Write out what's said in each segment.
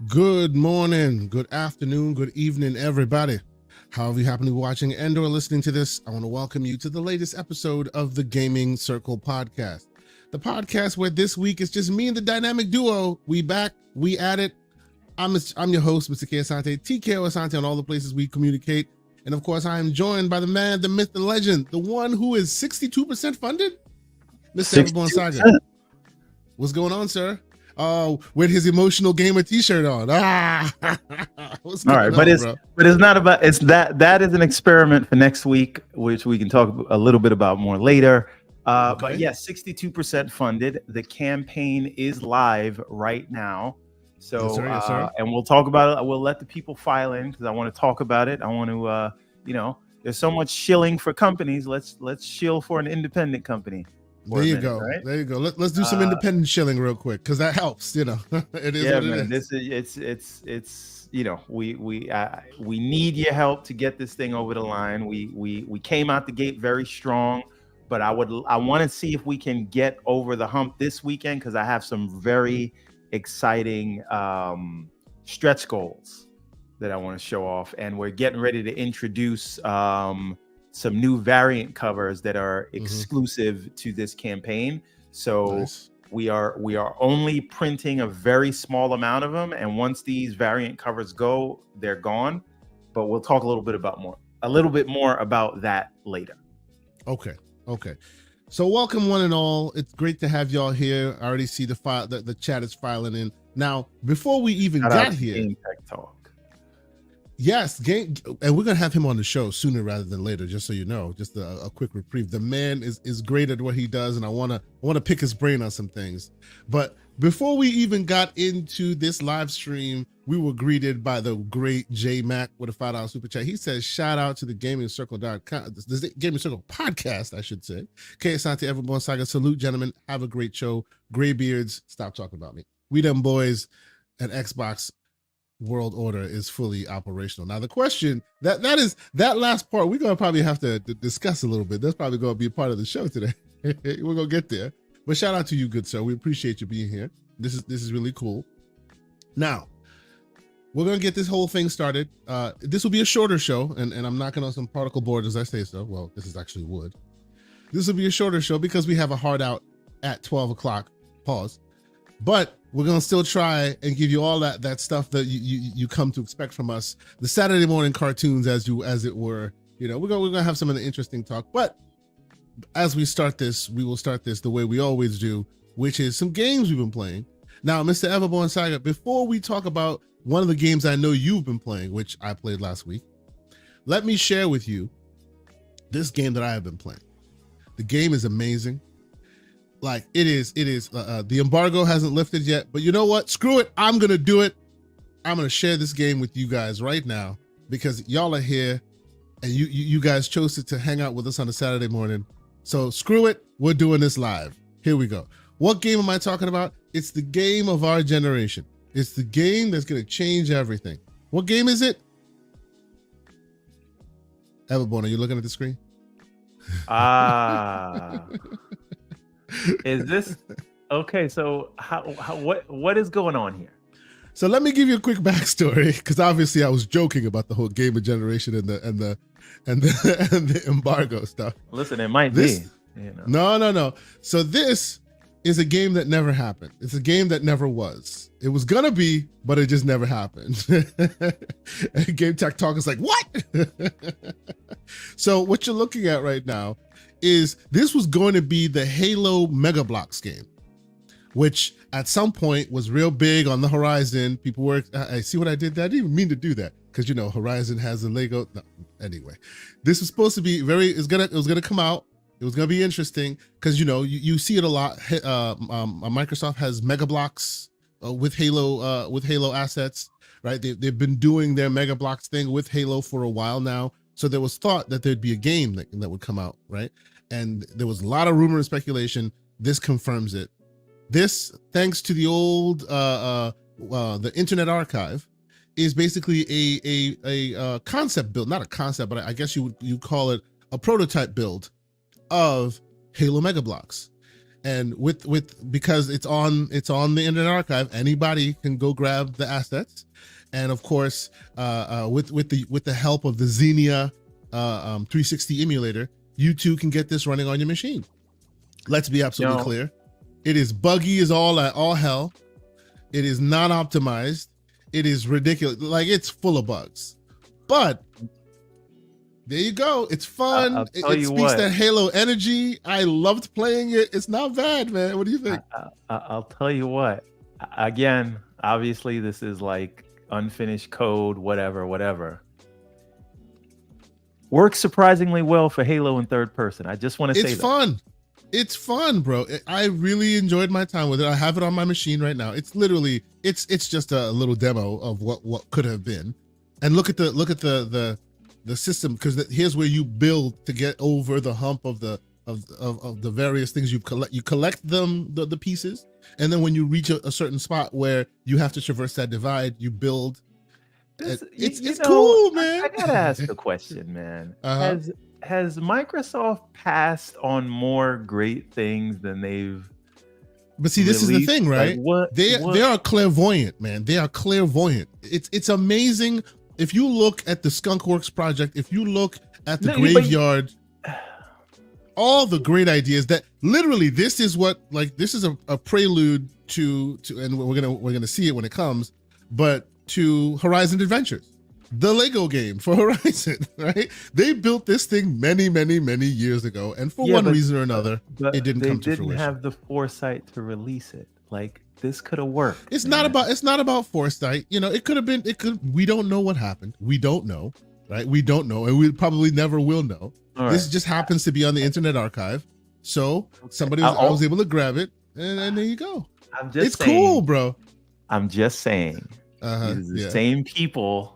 Good morning, good afternoon, good evening, everybody. However you happen to be watching and or listening to this, I want to welcome you to the latest episode of the Gaming Circle podcast. The podcast where this week it's just me and the dynamic duo. We back, we at it. I'm your host, Mr. K. Asante, TKO Asante on all the places we communicate. And of course, I am joined by the man, the myth, the legend, the one who is 62% funded, Mr. Everborn Saga. What's going on, sir? With his emotional gamer T-shirt on. What's going on, but it's not about that is an experiment for next week, which we can talk a little bit about more later. Okay. But yes, 62% funded. The campaign is live right now. So yes, sir. And we'll talk about it. We'll let the people file in because I want to talk about it. I want to there's so much shilling for companies. Let's shill for an independent company. There you go. Right? There you go. Let's do some independent shilling real quick because that helps. It is what it is. It's we need your help to get this thing over the line. We came out the gate very strong, but I want to see if we can get over the hump this weekend because I have some very exciting stretch goals that I want to show off, and we're getting ready to introduce some new variant covers that are exclusive to this campaign. So nice. we are only printing a very small amount of them, and once these variant covers go, they're gone. But we'll talk a little bit more about that later. Okay. So welcome one and all. It's great to have y'all here. I already see the chat is filing in. Now, before we even got here, Game Tech Talk. Yes, and we're gonna have him on the show sooner rather than later, just so you know. Just a quick reprieve. The man is great at what he does, and I wanna pick his brain on some things. But before we even got into this live stream, we were greeted by the great J Mac with a $5 super chat. He says, "Shout out to the GamingCircle.com, the Gaming Circle podcast, I should say. K. Asante, Everborn Saga, salute, gentlemen. Have a great show. Graybeards, stop talking about me. We them boys at Xbox World Order is fully operational." Now the question that last part we're gonna probably have to discuss a little bit. That's probably gonna be a part of the show today. We're gonna get there, but shout out to you, good sir. We appreciate you being here. This is really cool. Now we're gonna get this whole thing started. This will be a shorter show, and I'm knocking on some particle boards as I say so. Well, this is actually wood. This will be a shorter show because we have a hard out at 12 o'clock. Pause. But we're gonna still try and give you all that stuff that you come to expect from us. The Saturday morning cartoons, as it were. You know, we're gonna have some of the interesting talk. But as we start this, we will start this the way we always do, which is some games we've been playing. Now, Mr. Everborn Saga, before we talk about one of the games I know you've been playing, which I played last week, let me share with you this game that I have been playing. The game is amazing. Like it is the embargo hasn't lifted yet, but you know what? Screw it. I'm going to do it. I'm going to share this game with you guys right now because y'all are here and you guys chose to hang out with us on a Saturday morning. So screw it. We're doing this live. Here we go. What game am I talking about? It's the game of our generation. It's the game that's going to change everything. What game is it? Everborn, are you looking at the screen? Is this okay? So what is going on here? So let me give you a quick backstory, because obviously I was joking about the whole gamer generation and the embargo stuff. Listen, it might be. You know. No. So this is a game that never happened. It's a game that never was. It was gonna be, but it just never happened. And Game Tech Talk is like, what? So what you're looking at right now is this was going to be the Halo Mega Bloks game, which at some point was real big on the horizon. People were, I see what I did there. I didn't even mean to do that because, you know, Horizon has a Lego. No, anyway, this was supposed to be it was gonna come out. It was gonna be interesting because, you know, you see it a lot. Microsoft has Mega Bloks with Halo assets, right? They've been doing their Mega Bloks thing with Halo for a while now. So there was thought that there'd be a game that would come out, right? And there was a lot of rumor and speculation. This confirms it. This, thanks to the old the Internet Archive, is basically a concept build, not a concept, but I guess you call it a prototype build of Halo Mega Bloks. And because it's on the Internet Archive, anybody can go grab the assets. And of course, with the help of the Xenia 360 emulator, you too can get this running on your machine. Let's be absolutely clear. It is buggy as all hell. It is not optimized. It is ridiculous. Like, it's full of bugs. But there you go. It's fun. It speaks that Halo energy. I loved playing it. It's not bad, man. What do you think? I'll tell you what. Again, obviously, this is like unfinished code, whatever. Works surprisingly well for Halo in third person. I just want to say that. It's fun. It's fun, bro. I really enjoyed my time with it. I have it on my machine right now. It's literally, it's just a little demo of what could have been. And look at the system, because here's where you build to get over the hump of the various things you collect. You collect them, the pieces, and then when you reach a certain spot where you have to traverse that divide, you build. It's cool, man. I gotta ask a question, man. Has Microsoft passed on more great things than they've? But see, this released? is the thing, right? Like, they are clairvoyant, man. They are clairvoyant. It's amazing. If you look at the Skunkworks project, if you look at the Graveyard, all the great ideas that literally this is a prelude to, and we're gonna see it when it comes, but to Horizon Adventures, the Lego game for Horizon, right? They built this thing many years ago, and for one reason or another, it didn't come to fruition. They didn't have the foresight to release it. Like, this could have worked. It's not about foresight. You know, it could have been. We don't know what happened. We don't know, right? We don't know, and we probably never will know. This just happens to be on the Internet Archive, so somebody was able to grab it, and there you go. It's cool, bro. I'm just saying. The same people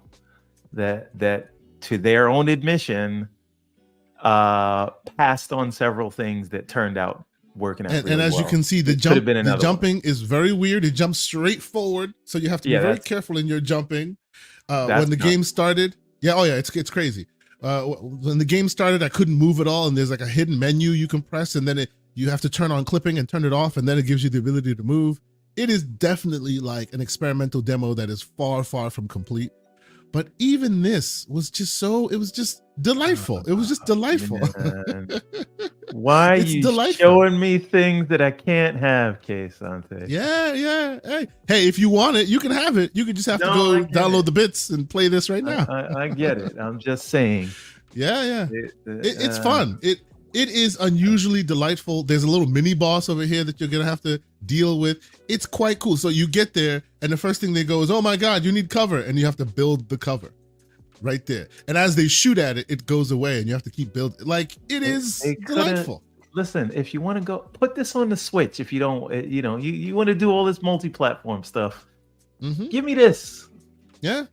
that to their own admission passed on several things that turned out working out and as well. You can see, the jumping is very weird. It jumps straight forward, so you have to be very careful in your jumping. When the game started, it's crazy. When the game started, I couldn't move at all, and there's like a hidden menu you can press, and then you have to turn on clipping and turn it off, and then it gives you the ability to move. It is definitely like an experimental demo that is far from complete. But even this was just delightful. It was just delightful. Why are you showing me things that I can't have, K-Sante? Yeah. Hey, if you want it, you can have it. You can just have to go download the bits and play this right now. I get it. I'm just saying. Yeah. It's fun. It is unusually delightful. There's a little mini boss over here that you're going to have to deal with. It's quite cool. So you get there, and the first thing they go is, oh my God, you need cover. And you have to build the cover right there. And as they shoot at it, it goes away, and you have to keep building. Like, it is delightful. Listen, if you want to go, put this on the Switch. If you don't, you want to do all this multi-platform stuff, give me this. Yeah.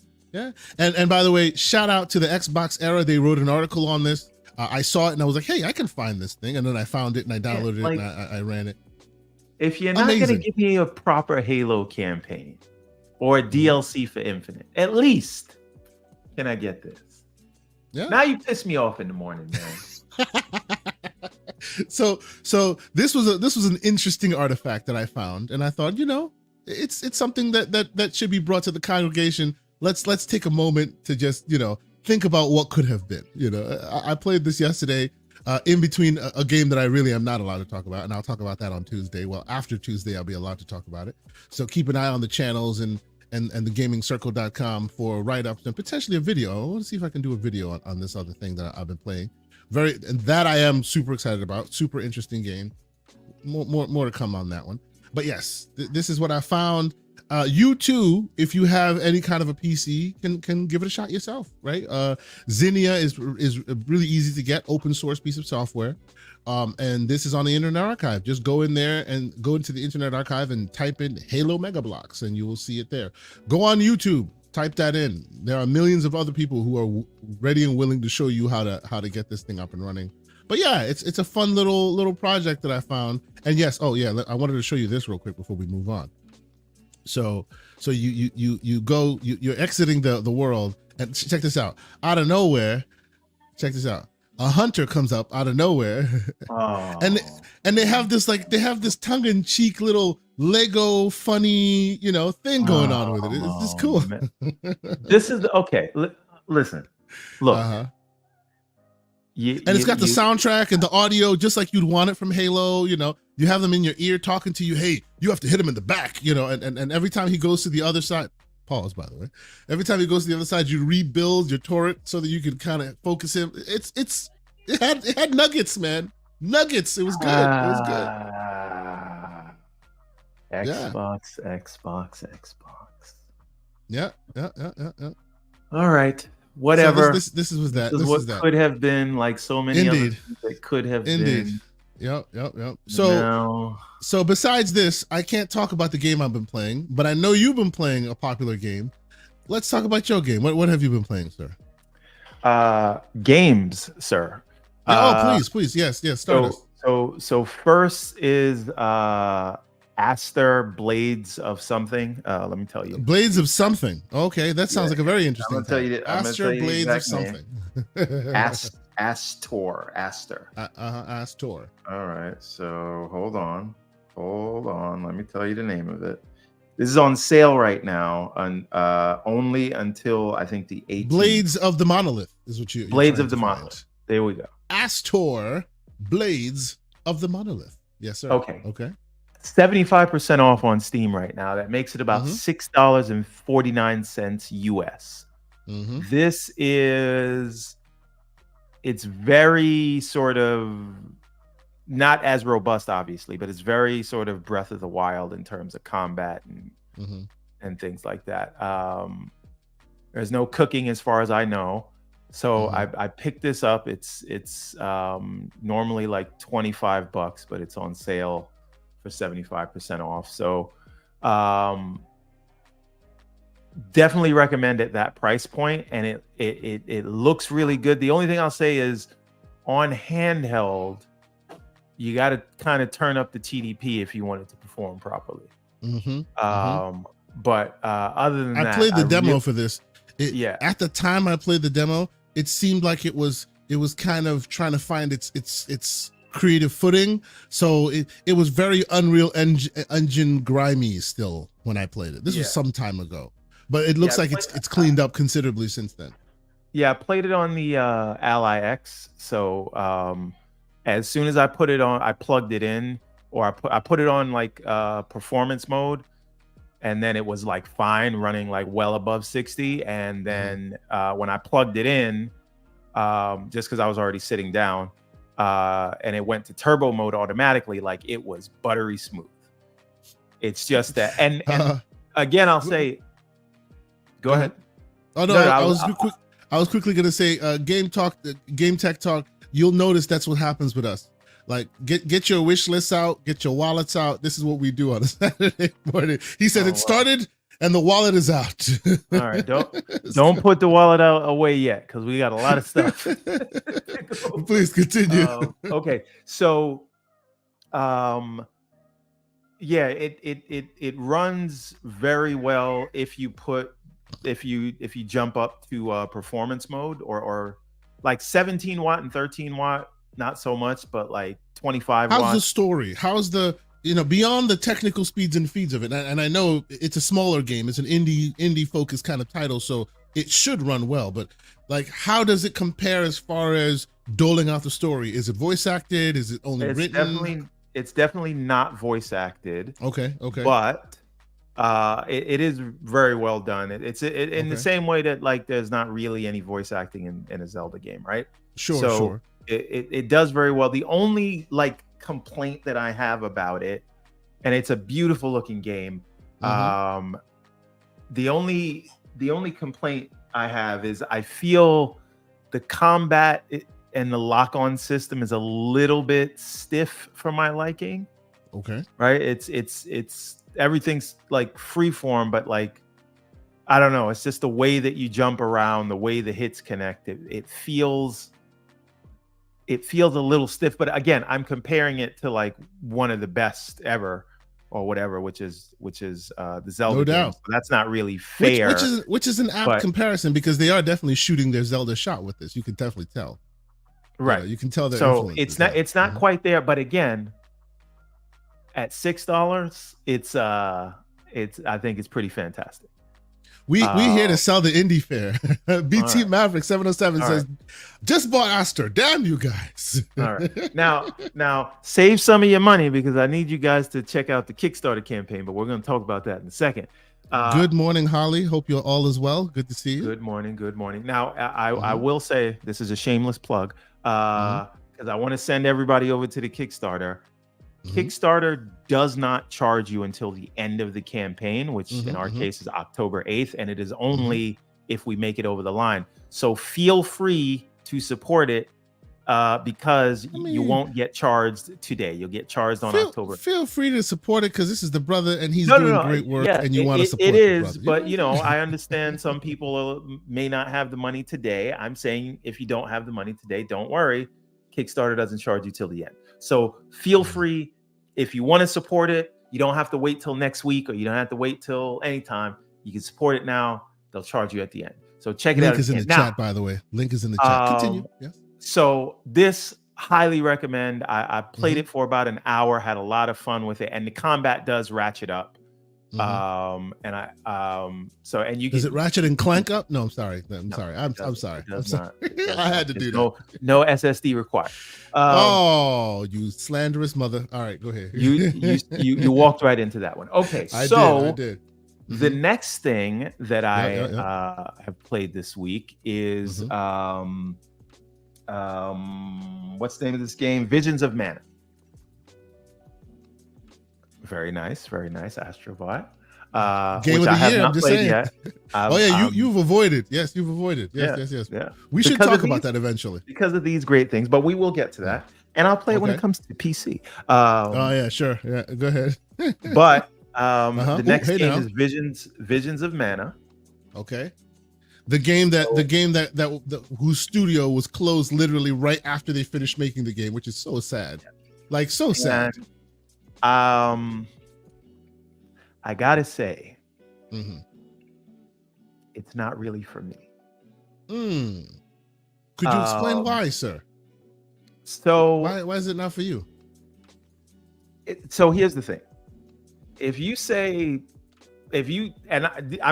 And by the way, shout out to the Xbox Era. They wrote an article on this. I saw it and I was like, hey, I can find this thing. And then I found it and I downloaded it and I ran it. If you're not going to give me a proper Halo campaign or a DLC for Infinite, at least can I get this? Yeah. Now you piss me off in the morning, man. So this was an interesting artifact that I found, and I thought, it's something that should be brought to the congregation. Let's take a moment to just, think about what could have been. I played this yesterday in between a game that I really am not allowed to talk about, and I'll talk about that on Tuesday. Well, after Tuesday, I'll be allowed to talk about it. So keep an eye on the channels and thegamingcircle.com for write-ups and potentially a video. I want to see if I can do a video on this other thing that I've been playing. And that I am super excited about. Super interesting game. More to come on that one. But yes, this is what I found. You too, if you have any kind of a PC, can give it a shot yourself, right? Xenia is really easy to get, open source piece of software. And this is on the Internet Archive. Just go in there and go into the Internet Archive and type in Halo Mega Bloks and you will see it there. Go on YouTube, type that in. There are millions of other people who are ready and willing to show you how to get this thing up and running. But yeah, it's a fun little project that I found. And yes, I wanted to show you this real quick before we move on. So you're exiting the world, and check this out. Out of nowhere, check this out. a hunter comes up out of nowhere, Oh, and they have this tongue-in-cheek little Lego funny thing going on with it. It's just cool. This is okay. Listen, look. Uh-huh. And it's got the soundtrack and the audio just like you'd want it from Halo. You have them in your ear talking to you. Hey, you have to hit him in the back. And every time he goes to the other side, pause by the way. Every time he goes to the other side, you rebuild your turret so that you can kind of focus him. It had nuggets, man. Nuggets. It was good. It was good. Xbox. Yeah. All right. Whatever. So this was that. This is what could have been, like so many other things that could have been. Yep. So besides this, I can't talk about the game I've been playing, but I know you've been playing a popular game. Let's talk about your game. What have you been playing, sir? Games, sir. Please. Yes. Start us. So first is Aster Blades of something. Let me tell you. Blades of something. Okay, that sounds like a very interesting. I'm gonna tell you. Aster Blades of something. Aster. Aster. All right. So hold on. Let me tell you the name of it. This is on sale right now, only until I think the 18th. Blades of the Monolith is what you. Blades of the Monolith. There we go. Aster Blades of the Monolith. Yes, sir. Okay. 75% off on Steam right now. That makes it about $6.49 US. This is, it's very sort of not as robust, obviously, but it's very sort of Breath of the Wild in terms of combat and things like that. There's no cooking as far as I know. So I picked this up. It's normally like $25, but it's on sale for 75% off. So definitely recommend at that price point, and it looks really good. The only thing I'll say is on handheld, you got to kind of turn up the TDP if you want it to perform properly. But other than that, I played the demo for this. At the time I played the demo, it seemed like it was kind of trying to find its creative footing. So it was very Unreal Engine grimy still when I played it. This was some time ago, but it looks like it's cleaned up considerably since then. Yeah, I played it on the Ally X. So as soon as I put it on, I plugged it in, or I put it on like performance mode, and then it was like fine, running like well above 60. And then when I plugged it in, just because I was already sitting down, and it went to turbo mode automatically, like it was buttery smooth. It's just that, and again, I'll say, go ahead. Oh no, I was quickly gonna say, Game Tech Talk. You'll notice that's what happens with us. Like, get your wish lists out, get your wallets out. This is what we do on a Saturday morning. He said it started and the wallet is out. All right, don't put the wallet away yet, because we got a lot of stuff. Please continue. Okay, so yeah, it runs very well if you jump up to performance mode, or like 17 watt and 13 watt, not so much, but like 25 How's watt. the story? How's the, beyond the technical speeds and feeds of it, and I know it's a smaller game, it's an indie focused kind of title, so it should run well, but like, how does it compare as far as doling out the story? Is it voice acted? Is it only written? It's definitely not voice acted. Okay. But it is very well done. It's in the same way that like there's not really any voice acting in a Zelda game, right? Sure. It does very well. The only like complaint that I have about it, and it's a beautiful looking game, the only complaint I have is I feel the combat and the lock-on system is a little bit stiff for my liking. Okay. Right? It's everything's like freeform, but like, I don't know, it's just the way that you jump around, the way the hits connect. It feels a little stiff, but again, I'm comparing it to like one of the best ever or whatever, which is the Zelda. No doubt. Game. So that's not really fair. Which is an apt comparison, because they are definitely shooting their Zelda shot with this. You can definitely tell. Right. You can tell their So influences. it's not quite there, but again, at $6, it's I think it's pretty fantastic. We here to sell the indie fair. BT right. Maverick 707 All says, just bought Aster. Damn you guys. All right. Now save some of your money because I need you guys to check out the Kickstarter campaign, but we're going to talk about that in a second. Good morning, Holly. Hope you're all is well. Good to see you. Good morning. Good morning. Now, I will say this is a shameless plug because I want to send everybody over to the Kickstarter. Kickstarter does not charge you until the end of the campaign, which in our case is October 8th, and it is only if we make it over the line. So feel free to support it because you won't get charged today. You'll get charged on October. Feel free to support it because this is the brother and he's doing great work, and you want to support it. It is, brother. but I understand some people may not have the money today. I'm saying if you don't have the money today, don't worry. Kickstarter doesn't charge you till the end. So feel free. If you want to support it, you don't have to wait till next week, or you don't have to wait till anytime. You can support it now. They'll charge you at the end. So check it out. Link is in the chat, by the way. Link is in the chat. Continue. Yes. So this highly recommend. I played it for about an hour, had a lot of fun with it, and the combat does ratchet up. And you does it ratchet and clank up? No, I'm sorry. I'm sorry. I'm sorry. I had to do that. No SSD required. Oh, you slanderous mother! All right, go ahead. you walked right into that one. Okay, I did. The next thing that I have played this week is what's the name of this game? Visions of Mana. Very nice, Astrobot. Game which of the I have year. not I'm just played saying. Yet. You've avoided. Yes, you've avoided. Yes. Yeah. We should talk about that eventually because of these great things, but we will get to that. And I'll play it when it comes to PC. Oh yeah, sure. Yeah, go ahead. But the next game is Visions of Mana. Okay. The game that whose studio was closed literally right after they finished making the game, which is so sad. Like so sad. I gotta say, it's not really for me. Could you explain why, sir? So why is it not for you? So here's the thing. I'm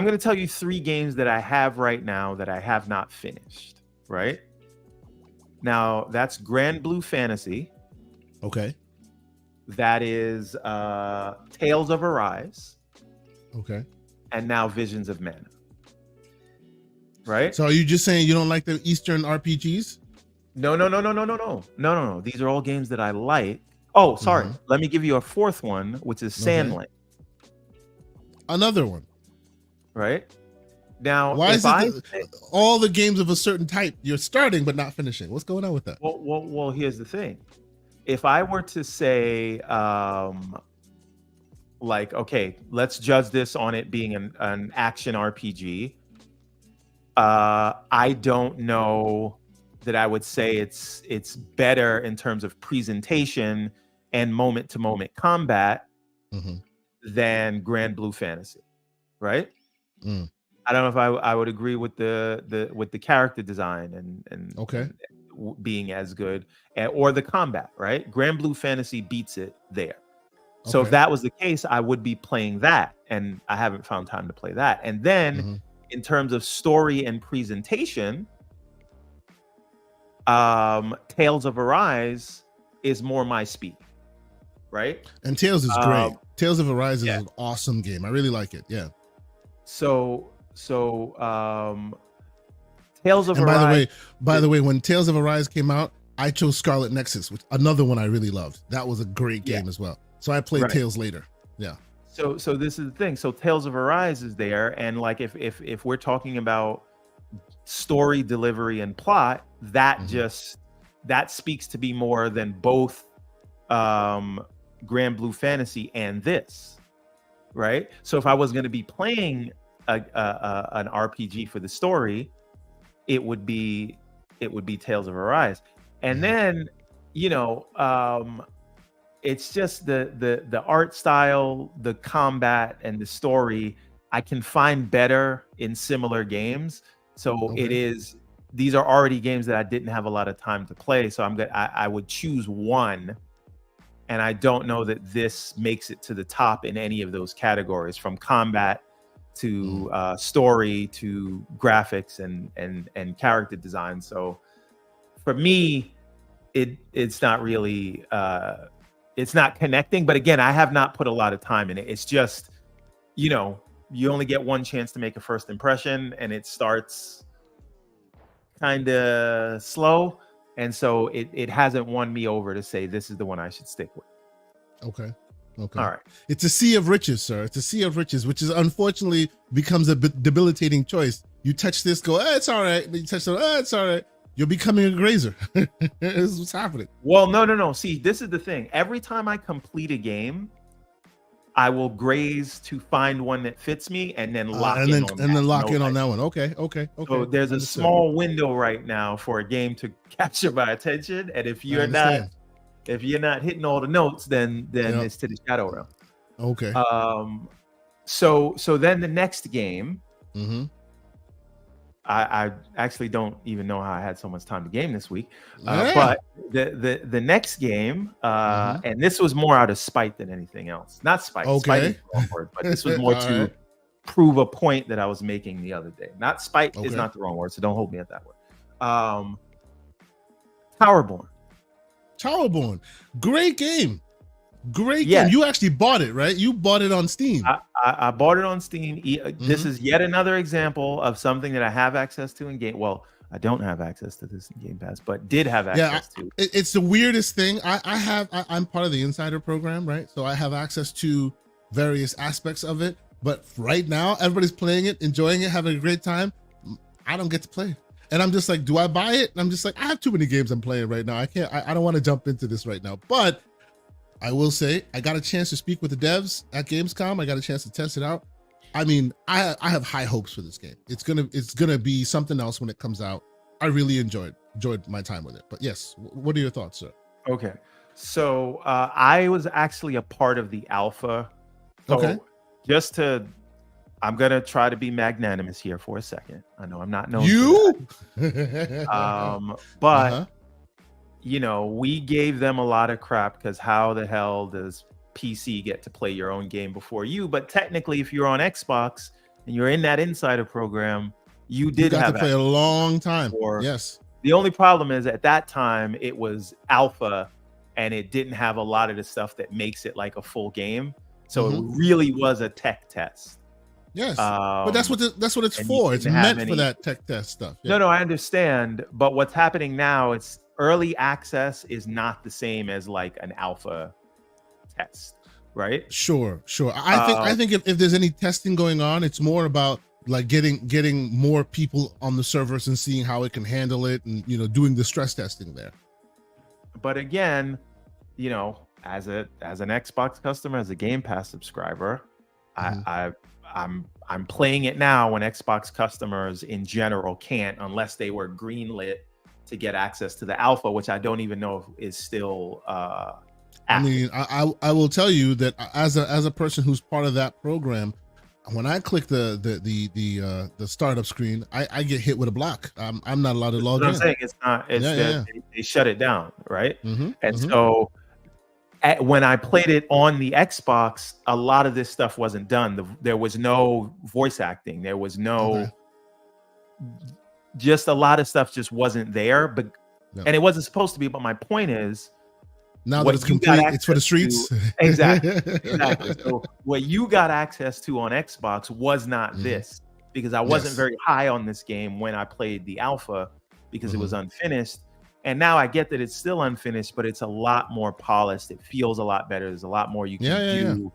going to tell you 3 games that I have right now that I have not finished. Right now, that's Grand Blue Fantasy. Okay. That is Tales of Arise. Okay. And now Visions of Mana. Right. So are you just saying you don't like the Eastern RPGs? No. These are all games that I like. Oh, sorry. Let me give you a 4th one, which is Sandland. Another one. Right. Now, why is it all the games of a certain type you're starting but not finishing? What's going on with that? Well, here's the thing. If I were to say, okay, let's judge this on it being an action RPG, I don't know that I would say it's better in terms of presentation and moment-to-moment combat than Grand Blue Fantasy, right? I don't know if I would agree with the character design and being as good, or the combat, right? Grand Blue Fantasy beats it there. So if that was the case, I would be playing that, and I haven't found time to play that. And then in terms of story and presentation, Tales of Arise is more my speed, right? And Tales is great. Tales of Arise is an awesome game. I really like it. Yeah. So Tales of Arise. By the way, when Tales of Arise came out, I chose Scarlet Nexus, which another one I really loved. That was a great game as well. So I played Tales later. Yeah. So this is the thing. So Tales of Arise is there, and like if we're talking about story, delivery, and plot, that that speaks to be more than both Grand Blue Fantasy and this, right? So if I was going to be playing an RPG for the story, it would be Tales of Arise, and then it's just the art style, the combat, and the story I can find better in similar games. So it is these are already games that I didn't have a lot of time to play. So I would choose one. And I don't know that this makes it to the top in any of those categories, from combat to story to graphics and character design. So for me, it's not really it's not connecting. But again, I have not put a lot of time in it. It's just, you know, you only get one chance to make a first impression, and it starts kind of slow. And so it hasn't won me over to say this is the one I should stick with. Okay. All right. It's a sea of riches, sir. It's a sea of riches, which is unfortunately becomes a debilitating choice. You touch this, go, it's all right. Then you touch it, it's all right. You're becoming a grazer. This is what's happening. Well, no. See, this is the thing. Every time I complete a game, I will graze to find one that fits me and then lock in on that. And then lock in on that one. Okay. So there's a small window right now for a game to capture my attention, and if you're not hitting all the notes, then it's to the Shadow Realm. Okay. So then the next game, I actually don't even know how I had so much time to game this week. But the next game, and this was more out of spite than anything else. Not spite. Okay. Spite is the wrong word, but this was more to prove a point that I was making the other day. Not spite is not the wrong word, so don't hold me at that word. Towerborn. Great game. Game. You actually bought it, right? You bought it on Steam. I bought it on Steam. This is yet another example of something that I have access to in game. Well, I don't have access to this in Game Pass, but did have access to. It's the weirdest thing. I'm part of the Insider program, right? So I have access to various aspects of it. But right now, everybody's playing it, enjoying it, having a great time. I don't get to play. And I'm just like, do I buy it? And I'm just like, I have too many games I'm playing right now. I can't. I don't want to jump into this right now. But I will say, I got a chance to speak with the devs at Gamescom. I got a chance to test it out. I mean, I have high hopes for this game. It's gonna be something else when it comes out. I really enjoyed my time with it. But yes, what are your thoughts, sir? Okay, so I was actually a part of the alpha. So I'm gonna try to be magnanimous here for a second. I know I'm not known. But. You know, we gave them a lot of crap because how the hell does PC get to play your own game before you? But technically, if you're on Xbox and you're in that insider program, you got to play a long time. Yes. The only problem is at that time it was alpha and it didn't have a lot of the stuff that makes it like a full game. So it really was a tech test. Yes, but that's what it's for. It's meant for that tech test stuff. Yeah. No, I understand. But what's happening now, it's early access is not the same as like an alpha test, right? Sure. I think if there's any testing going on, it's more about like getting more people on the servers and seeing how it can handle it, and doing the stress testing there. But again, as an Xbox customer, as a Game Pass subscriber, I'm playing it now when Xbox customers in general can't, unless they were greenlit to get access to the alpha, which I don't even know if is still active. I mean, I will tell you that as a person who's part of that program, when I click the startup screen, I get hit with a block. I'm not allowed to log in. I'm saying it's not. They shut it down, right? So when I played it on the Xbox, a lot of this stuff wasn't done. There was no voice acting. There was no. Just a lot of stuff just wasn't there, and it wasn't supposed to be. But my point is, now that it's complete, it's for the streets. Exactly. So what you got access to on Xbox was not this, because I wasn't very high on this game when I played the alpha because it was unfinished. And now I get that it's still unfinished, but it's a lot more polished. It feels a lot better. There's a lot more you can do.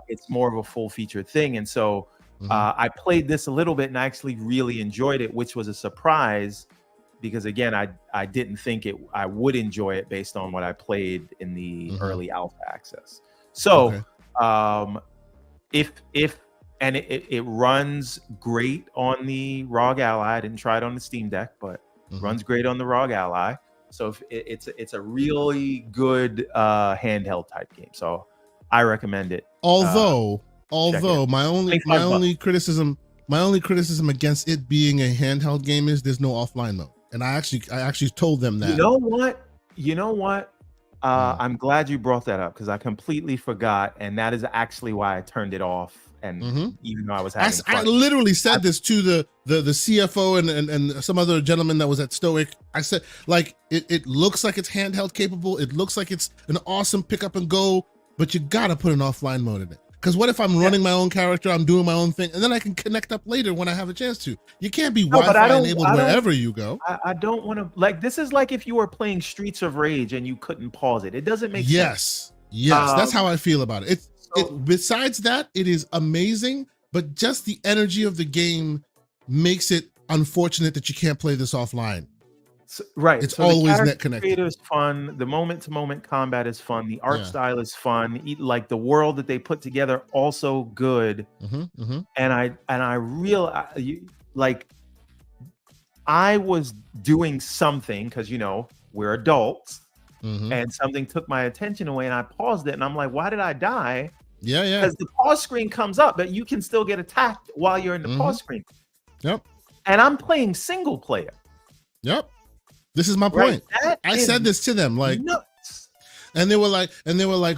It's more of a full featured thing, and so. I played this a little bit and I actually really enjoyed it, which was a surprise because again, I didn't think I would enjoy it based on what I played in the early alpha access. So it runs great on the ROG Ally. I didn't try it on the Steam Deck, but runs great on the ROG Ally. So it's a really good handheld type game. So I recommend it. Although my only criticism My only criticism against it being a handheld game is there's no offline mode, and I actually told them that. You know what? I'm glad you brought that up because I completely forgot, and that is actually why I turned it off. And even though I was having fun. I literally said this to the CFO and some other gentleman that was at Stoic. I said, like, it looks like it's handheld capable. It looks like it's an awesome pick up and go, but you gotta put an offline mode in it. Because what if I'm running my own character, I'm doing my own thing, and then I can connect up later when I have a chance to. You can't be Wi-Fi enabled wherever you go. I don't want to, like, this is like if you were playing Streets of Rage and you couldn't pause it. It doesn't make sense. Yes, that's how I feel about it. Besides that, it is amazing, but just the energy of the game makes it unfortunate that you can't play this offline. Right. It's always net connected. Is fun. The moment-to-moment combat is fun. The art style is fun. Like the world that they put together, also good. And I realized, like, I was doing something because we're adults, and something took my attention away, and I paused it, and I'm like, why did I die? Yeah. Because the pause screen comes up, but you can still get attacked while you're in the pause screen. Yep. And I'm playing single player. Yep. This is my point. Right? I said this to them, like, nuts. And they were like,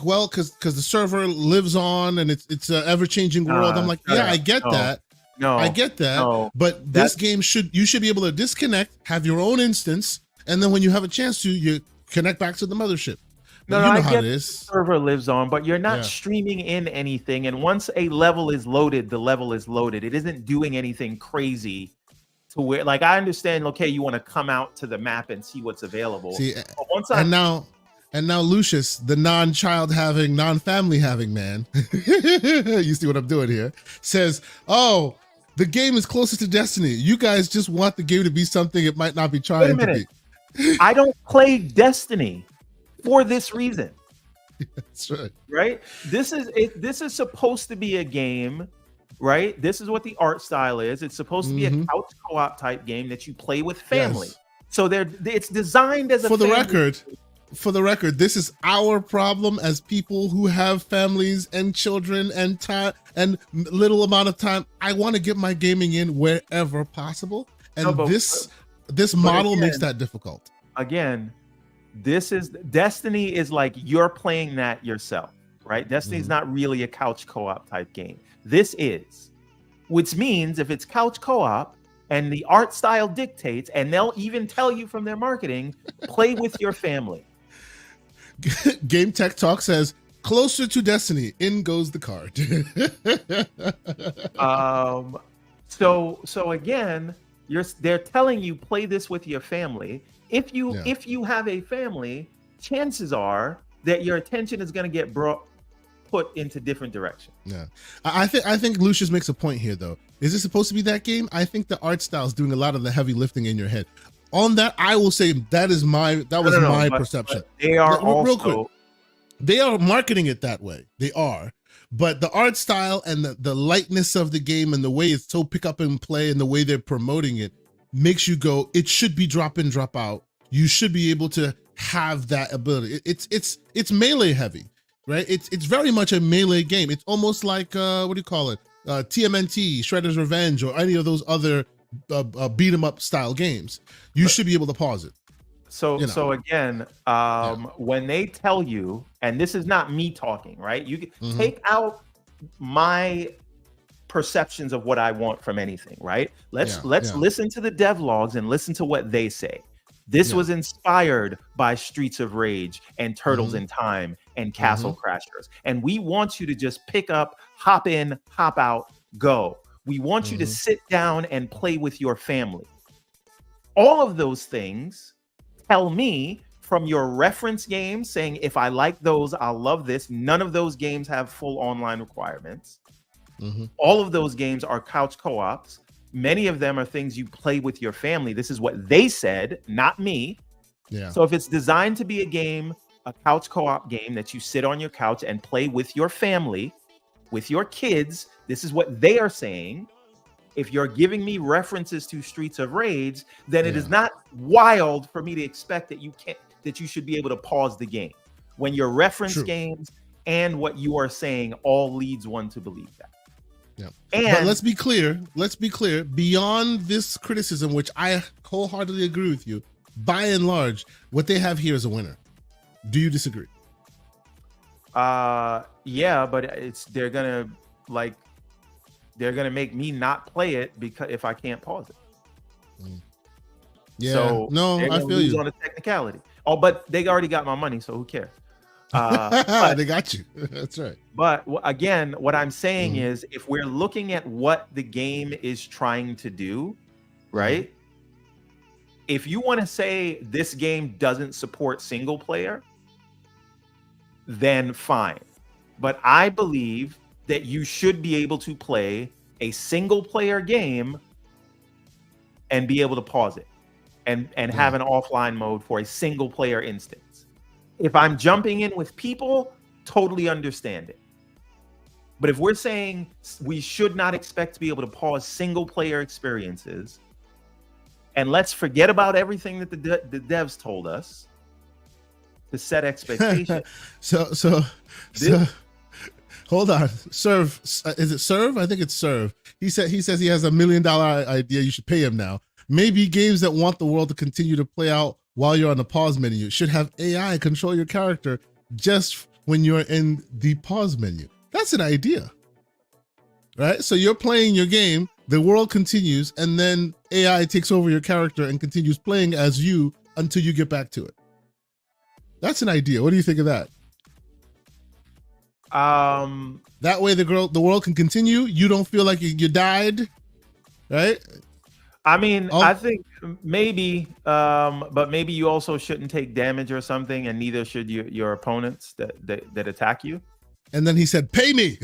well, because the server lives on and it's an ever-changing world. I'm like, yeah, I get that. No, I get that. No, but this game you should be able to disconnect, have your own instance, and then when you have a chance to, you connect back to the mothership. No, I get the server lives on, but you're not streaming in anything. And once a level is loaded, the level is loaded. It isn't doing anything crazy to where, like, I understand, okay, you want to come out to the map and see what's available. See, and now Lucius, the non-child having, non-family having man, you see what I'm doing here, says, oh, the game is closer to Destiny. You guys just want the game to be something it might not be trying to be. I don't play Destiny for this reason. That's right. Right? This is supposed to be a game, right? This is what the art style is. It's supposed to be a couch co-op type game that you play with family. Yes. So it's designed as a For the record, this is our problem as people who have families and children and time and little amount of time. I want to get my gaming in wherever possible. And this model makes that difficult. Again, Destiny is like you're playing that yourself, right? Destiny is not really a couch co-op type game. This is, which means if it's couch co-op and the art style dictates, and they'll even tell you from their marketing, play with your family. Game Tech Talk says, closer to Destiny, in goes the card. So again, they're telling you play this with your family. If you have a family, chances are that your attention is going to get put into different directions. Yeah, I think Lucius makes a point here, though. Is it supposed to be that game? I think the art style is doing a lot of the heavy lifting in your head. On that, I will say that was my perception. But they are real quick. They are marketing it that way. They are. But the art style and the lightness of the game and the way it's so pick up and play and the way they're promoting it makes you go, it should be drop in, drop out. You should be able to have that ability. It's melee heavy, right? It's very much a melee game. It's almost like what do you call it? TMNT, Shredder's Revenge, or any of those other beat 'em up style games. You should be able to pause it. So again, when they tell you, and this is not me talking, right? You can take out my perceptions of what I want from anything, right? Let's listen to the devlogs and listen to what they say. This was inspired by Streets of Rage and Turtles in Time and Castle Crashers. And we want you to just pick up, hop in, hop out, go. We want you to sit down and play with your family. All of those things tell me from your reference games saying, if I like those, I'll love this. None of those games have full online requirements. All of those games are couch co-ops. Many of them are things you play with your family. This is what they said, not me. Yeah. So if it's designed to be a game, a couch co-op game that you sit on your couch and play with your family, with your kids, this is what they are saying. If you're giving me references to Streets of Rage, then it is not wild for me to expect that you should be able to pause the game when your reference games and what you are saying all leads one to believe that. Yeah. And but let's be clear. Beyond this criticism, which I wholeheartedly agree with you, by and large, what they have here is a winner. Do you disagree? yeah, but they're gonna make me not play it because if I can't pause it. Yeah. So no, I feel you on a technicality. Oh, but they already got my money, so who cares? They got you. That's right. But again, what I'm saying is, if we're looking at what the game is trying to do, right? If you want to say this game doesn't support single player, then fine. But I believe that you should be able to play a single player game and be able to pause it and have an offline mode for a single player instance. If I'm jumping in with people, totally understand it. But if we're saying we should not expect to be able to pause single player experiences, and let's forget about everything that the devs told us to set expectations. So hold on. Serve, is it Serve? I think it's Serve. He says he has $1 million idea. You should pay him now. Maybe games that want the world to continue to play out while you're on the pause menu should have AI control your character just when you're in the pause menu. That's an idea, right? So you're playing your game, the world continues, and then AI takes over your character and continues playing as you until you get back to it. That's an idea. What do you think of that? That way the world can continue. You don't feel like you died, right? I mean, I think maybe, but maybe you also shouldn't take damage or something, and neither should your opponents that attack you. And then he said, "Pay me."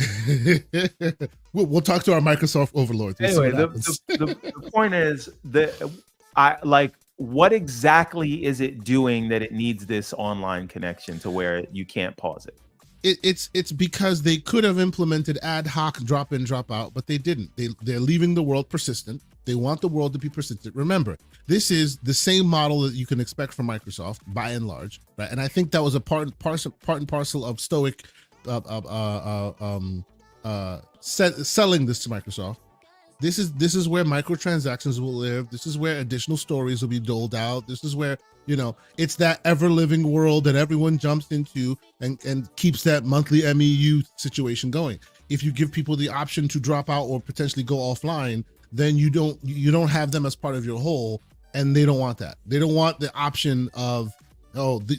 We'll talk to our Microsoft overlords. Anyway, the point is that what exactly is it doing that it needs this online connection to where you can't pause it? It's because they could have implemented ad hoc drop in, drop out, but they didn't. They're leaving the world persistent. They want the world to be persistent. Remember, this is the same model that you can expect from Microsoft by and large, right? And I think that was a part and parcel of Stoic selling this to Microsoft. This is where microtransactions will live. This is where additional stories will be doled out. This is where, it's that ever-living world that everyone jumps into and keeps that monthly MEU situation going. If you give people the option to drop out or potentially go offline, then you don't have them as part of your whole, and they don't want that. They don't want the option of,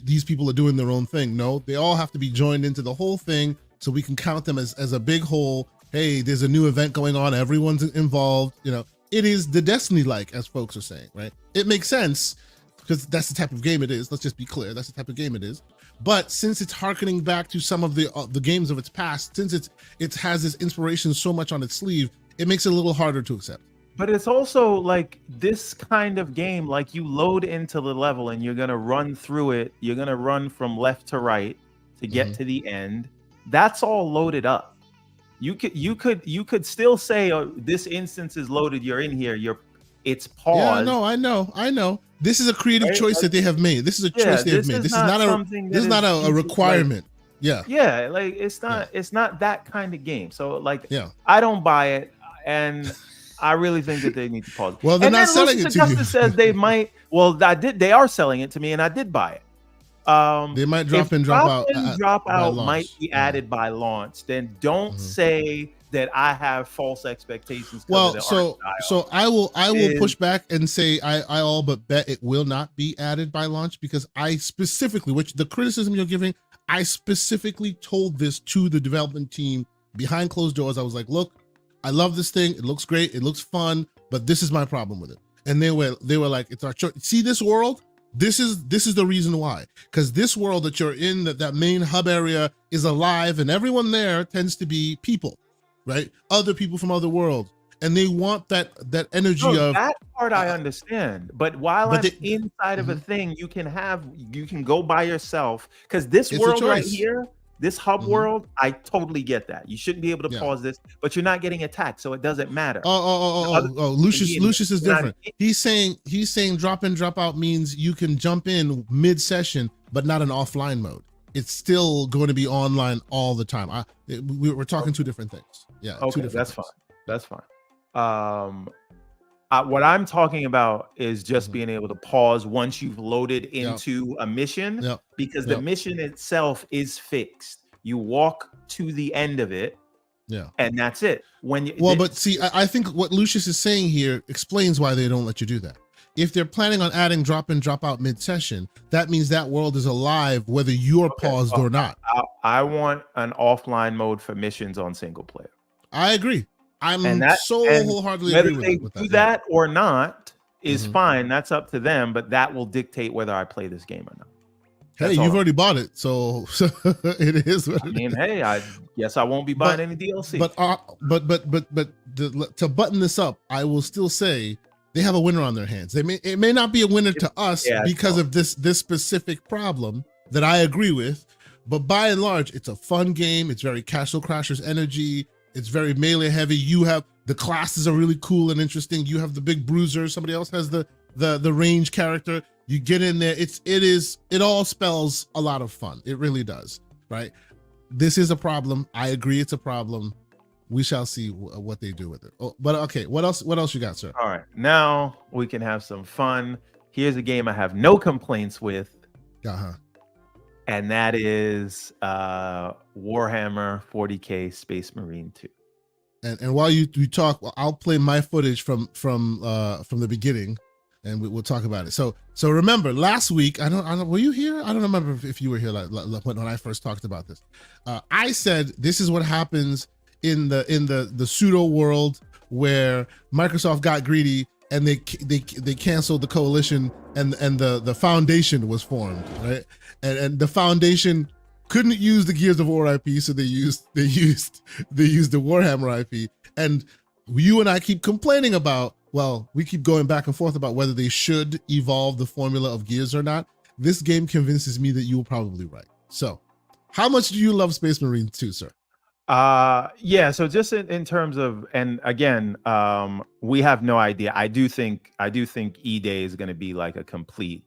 these people are doing their own thing. No, they all have to be joined into the whole thing so we can count them as a big whole. Hey, there's a new event going on. Everyone's involved. It is the Destiny-like, as folks are saying, right? It makes sense because that's the type of game it is. Let's just be clear. That's the type of game it is. But since it's harkening back to some of the games of its past, since it has this inspiration so much on its sleeve, it makes it a little harder to accept. But it's also like this kind of game, like you load into the level and you're going to run through it. You're going to run from left to right to get to the end. That's all loaded up. You could still say, this instance is loaded. You're in here. It's paused. Yeah, no, I know. This is a creative choice that they have made. This is a choice they have made. This is not a requirement. Yeah, like it's not that kind of game. So I don't buy it, and I really think that they need to pause. Well, they're not selling it to you. Justice says they might. Well, they are selling it to me, and I did buy it. They might drop in, drop out. Drop out might be added by launch. Then don't say that I have false expectations. Well, so I will push back and say I all but bet it will not be added by launch, because I specifically, which the criticism you're giving, I specifically told this to the development team behind closed doors. I was like, look, I love this thing. It looks great. It looks fun, but this is my problem with it. And they were like, it's our choice. See this world? This is the reason why. Because this world that you're in, that main hub area is alive, and everyone there tends to be people, right? Other people from other worlds. And they want that energy of that part. I understand, but while I'm inside of a thing, you can go by yourself, because this world right here, this hub world, I totally get that. You shouldn't be able to pause this, but you're not getting attacked, so it doesn't matter. Lucius is different. He's saying drop in, drop out means you can jump in mid-session, but not an offline mode. It's still going to be online all the time. We're talking two different things. Yeah. Okay, that's fine. That's fine. What I'm talking about is just being able to pause once you've loaded into a mission, because the mission itself is fixed. You walk to the end of it, and that's it. But see, I think what Lucius is saying here explains why they don't let you do that. If they're planning on adding drop in, drop out mid-session, that means that world is alive whether you're paused or not. I want an offline mode for missions on single player. I agree. Wholeheartedly agree with that. Whether they do that or not is fine. That's up to them, but that will dictate whether I play this game or not. Hey, you've already bought it, so it is what it is. Hey, I guess I won't be buying any DLC. But to button this up, I will still say they have a winner on their hands. It may not be a winner to us because of this specific problem that I agree with, but by and large, it's a fun game. It's very Castle Crashers energy. It's very melee heavy. You have the classes are really cool and interesting. You have the big bruiser. Somebody else has the range character. You get in there. It all spells a lot of fun. It really does, right? This is a problem. I agree, it's a problem. We shall see what they do with it. But okay, what else you got, sir? All right, now we can have some fun. Here's a game I have no complaints with, and that is Warhammer 40K Space Marine 2. And while you talk, I'll play my footage from the beginning, and we'll talk about it. So remember, last week, I don't were you here? I don't remember if you were here when I first talked about this. I said this is what happens in the pseudo world where Microsoft got greedy and they canceled the coalition and the foundation was formed, right? And the foundation couldn't use the Gears of War IP, so they used the Warhammer IP. And you and I keep complaining about, well, we keep going back and forth about whether they should evolve the formula of Gears or not. This game convinces me that you were probably right. So, how much do you love Space Marine 2, sir? So just in terms of, and again, we have no idea. I do think E-Day is going to be like a complete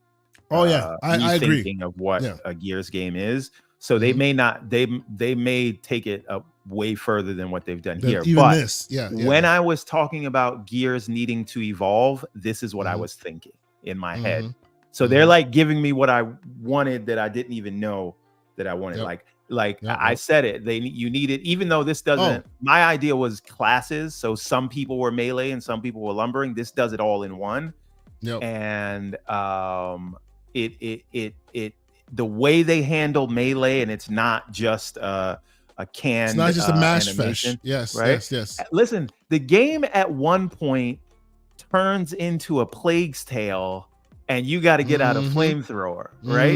I agree of what a Gears game is. So they may not, they may take it up way further than what they've done here. But when I was talking about Gears needing to evolve, this is what I was thinking in my head. So they're like giving me what I wanted that I didn't even know that I wanted. I said it, you need it, even though this doesn't, my idea was classes. So some people were melee and some people were lumbering. This does it all in one. And the way they handle melee, and it's not just a canned, it's not just a mash animation, yes, right? yes. Listen, the game at one point turns into a Plague's Tale, and you got to get out a flamethrower, right?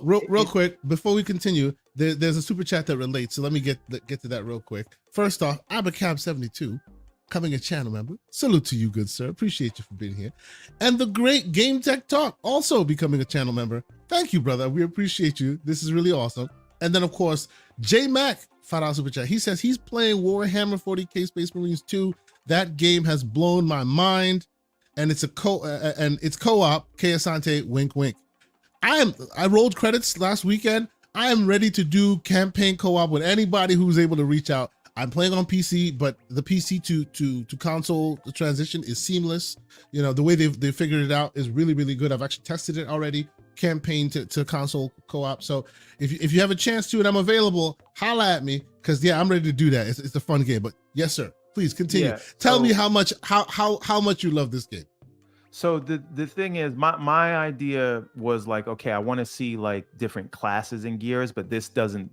Real quick before we continue, there's a super chat that relates, so let me get to that real quick. First off, Abacab72, becoming a channel member. Salute to you, good sir. Appreciate you for being here. And the great Game Tech Talk, also becoming a channel member. Thank you, brother. We appreciate you. This is really awesome. And then, of course, J Mac, $5 super chat. He says he's playing Warhammer 40K Space Marines 2. That game has blown my mind, and it's co-op. K Asante, wink, wink. I rolled credits last weekend. I am ready to do campaign co-op with anybody who's able to reach out. I'm playing on PC, but the PC to console transition is seamless. You know, the way they figured it out is really, really good. I've actually tested it already, campaign to console co-op. So if you have a chance to and I'm available, holla at me, because I'm ready to do that. It's a fun game. But yes, sir, please continue. Tell me how much you love this game. So the thing is, my idea was like, okay, I want to see like different classes in Gears, but this doesn't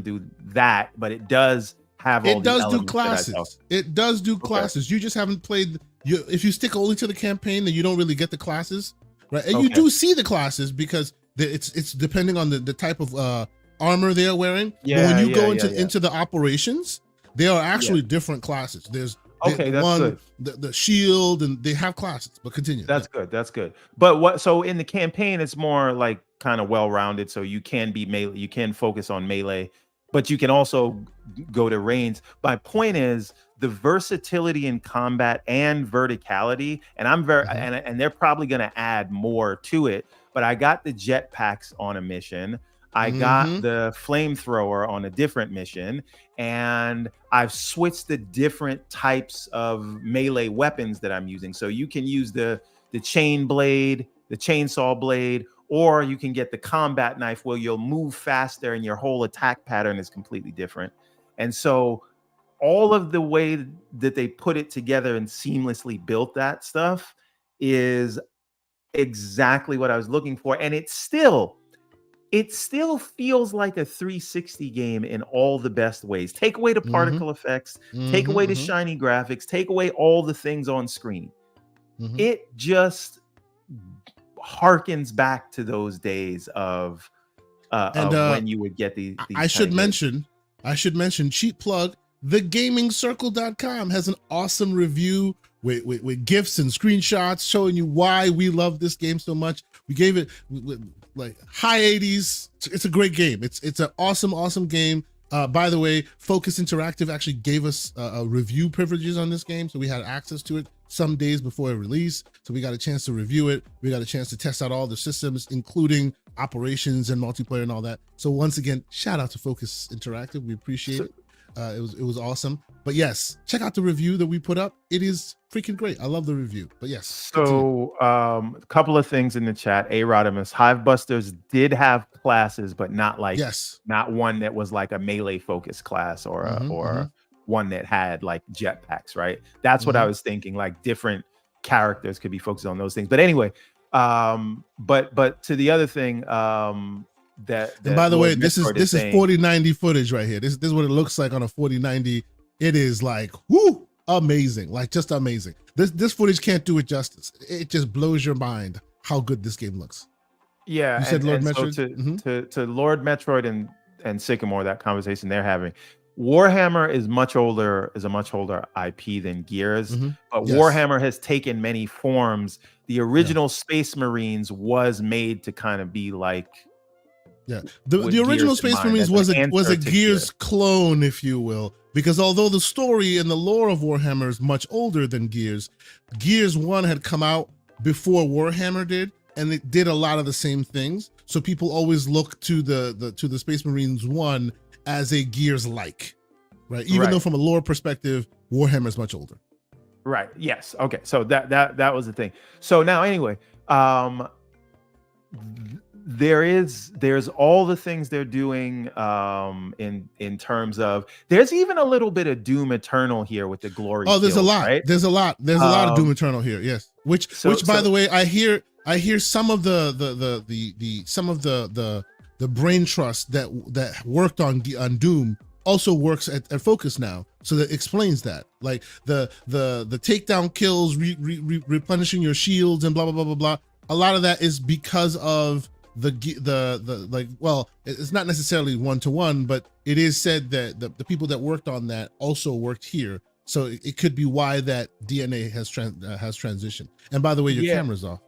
do that, but it does have all. It does do classes. It does do classes. You just haven't played. If you stick only to the campaign, then you don't really get the classes, right? And you do see the classes because it's depending on the type of armor they are wearing. But when you go into the operations, there are actually different classes. There's good. The shield, and they have classes. But continue. That's good. But so in the campaign, it's more like kind of well-rounded. So you can be melee, you can focus on melee, but you can also go to range. My point is the versatility in combat and verticality, and I'm very and they're probably going to add more to it. But I got the jetpacks on a mission. I got the flamethrower on a different mission, and I've switched the different types of melee weapons that I'm using. So you can use the chain blade, the chainsaw blade, or you can get the combat knife where you'll move faster and your whole attack pattern is completely different. And so all of the way that they put it together and seamlessly built that stuff is exactly what I was looking for. And it still feels like a 360 game in all the best ways. Take away the particle effects, take away the shiny graphics, take away all the things on screen. It just harkens back to those days of when you would get these I should mention, cheap plug, thegamingcircle.com has an awesome review with gifs and screenshots showing you why we love this game so much. We gave it like high 80s. It's a great game. It's an awesome game. By the way, Focus Interactive actually gave us review privileges on this game, so we had access to it some days before it released. So we got a chance to review it. We got a chance to test out all the systems, including operations and multiplayer and all that. So once again, shout out to Focus Interactive. We appreciate it. It was awesome. But yes, check out the review that we put up. It is freaking great. I love the review. But yes. So a couple of things in the chat. Rodimus, Hivebusters did have classes, but not like not one that was like a melee focused class or one that had like jetpacks, right? That's what I was thinking. Like different characters could be focused on those things. But anyway, but to the other thing, and by the way, this is 4090 footage right here. This is what it looks like on a 4090. It is like whoo, amazing, like just amazing. This footage can't do it justice. It just blows your mind how good this game looks. Yeah, you said Lord Metroid. So to Lord Metroid and Sycamore, that conversation they're having. Warhammer is a much older IP than Gears, but Warhammer has taken many forms. The original Space Marines was made to kind of be like. Yeah, the original Space Marines was a Gears clone, if you will, because although the story and the lore of Warhammer is much older than Gears, Gears 1 had come out before Warhammer did, and it did a lot of the same things. So people always look to the Space Marines 1 as a Gears like, right? Even though from a lore perspective, Warhammer is much older. Right. Yes. Okay. So that was the thing. So now anyway, there's all the things they're doing in terms of there's even a little bit of Doom Eternal here with the glory. Oh, there's kills, a lot. Right? There's a lot of Doom Eternal here. Yes. Which by the way, I hear some of the brain trust that worked on Doom also works at Focus now, so that explains that, like the takedown kills, replenishing your shields and blah blah blah blah blah. A lot of that is because of the like, well, it's not necessarily one-to-one, but it is said that the people that worked on that also worked here, so it could be why that DNA has transitioned. And by the way, your camera's off.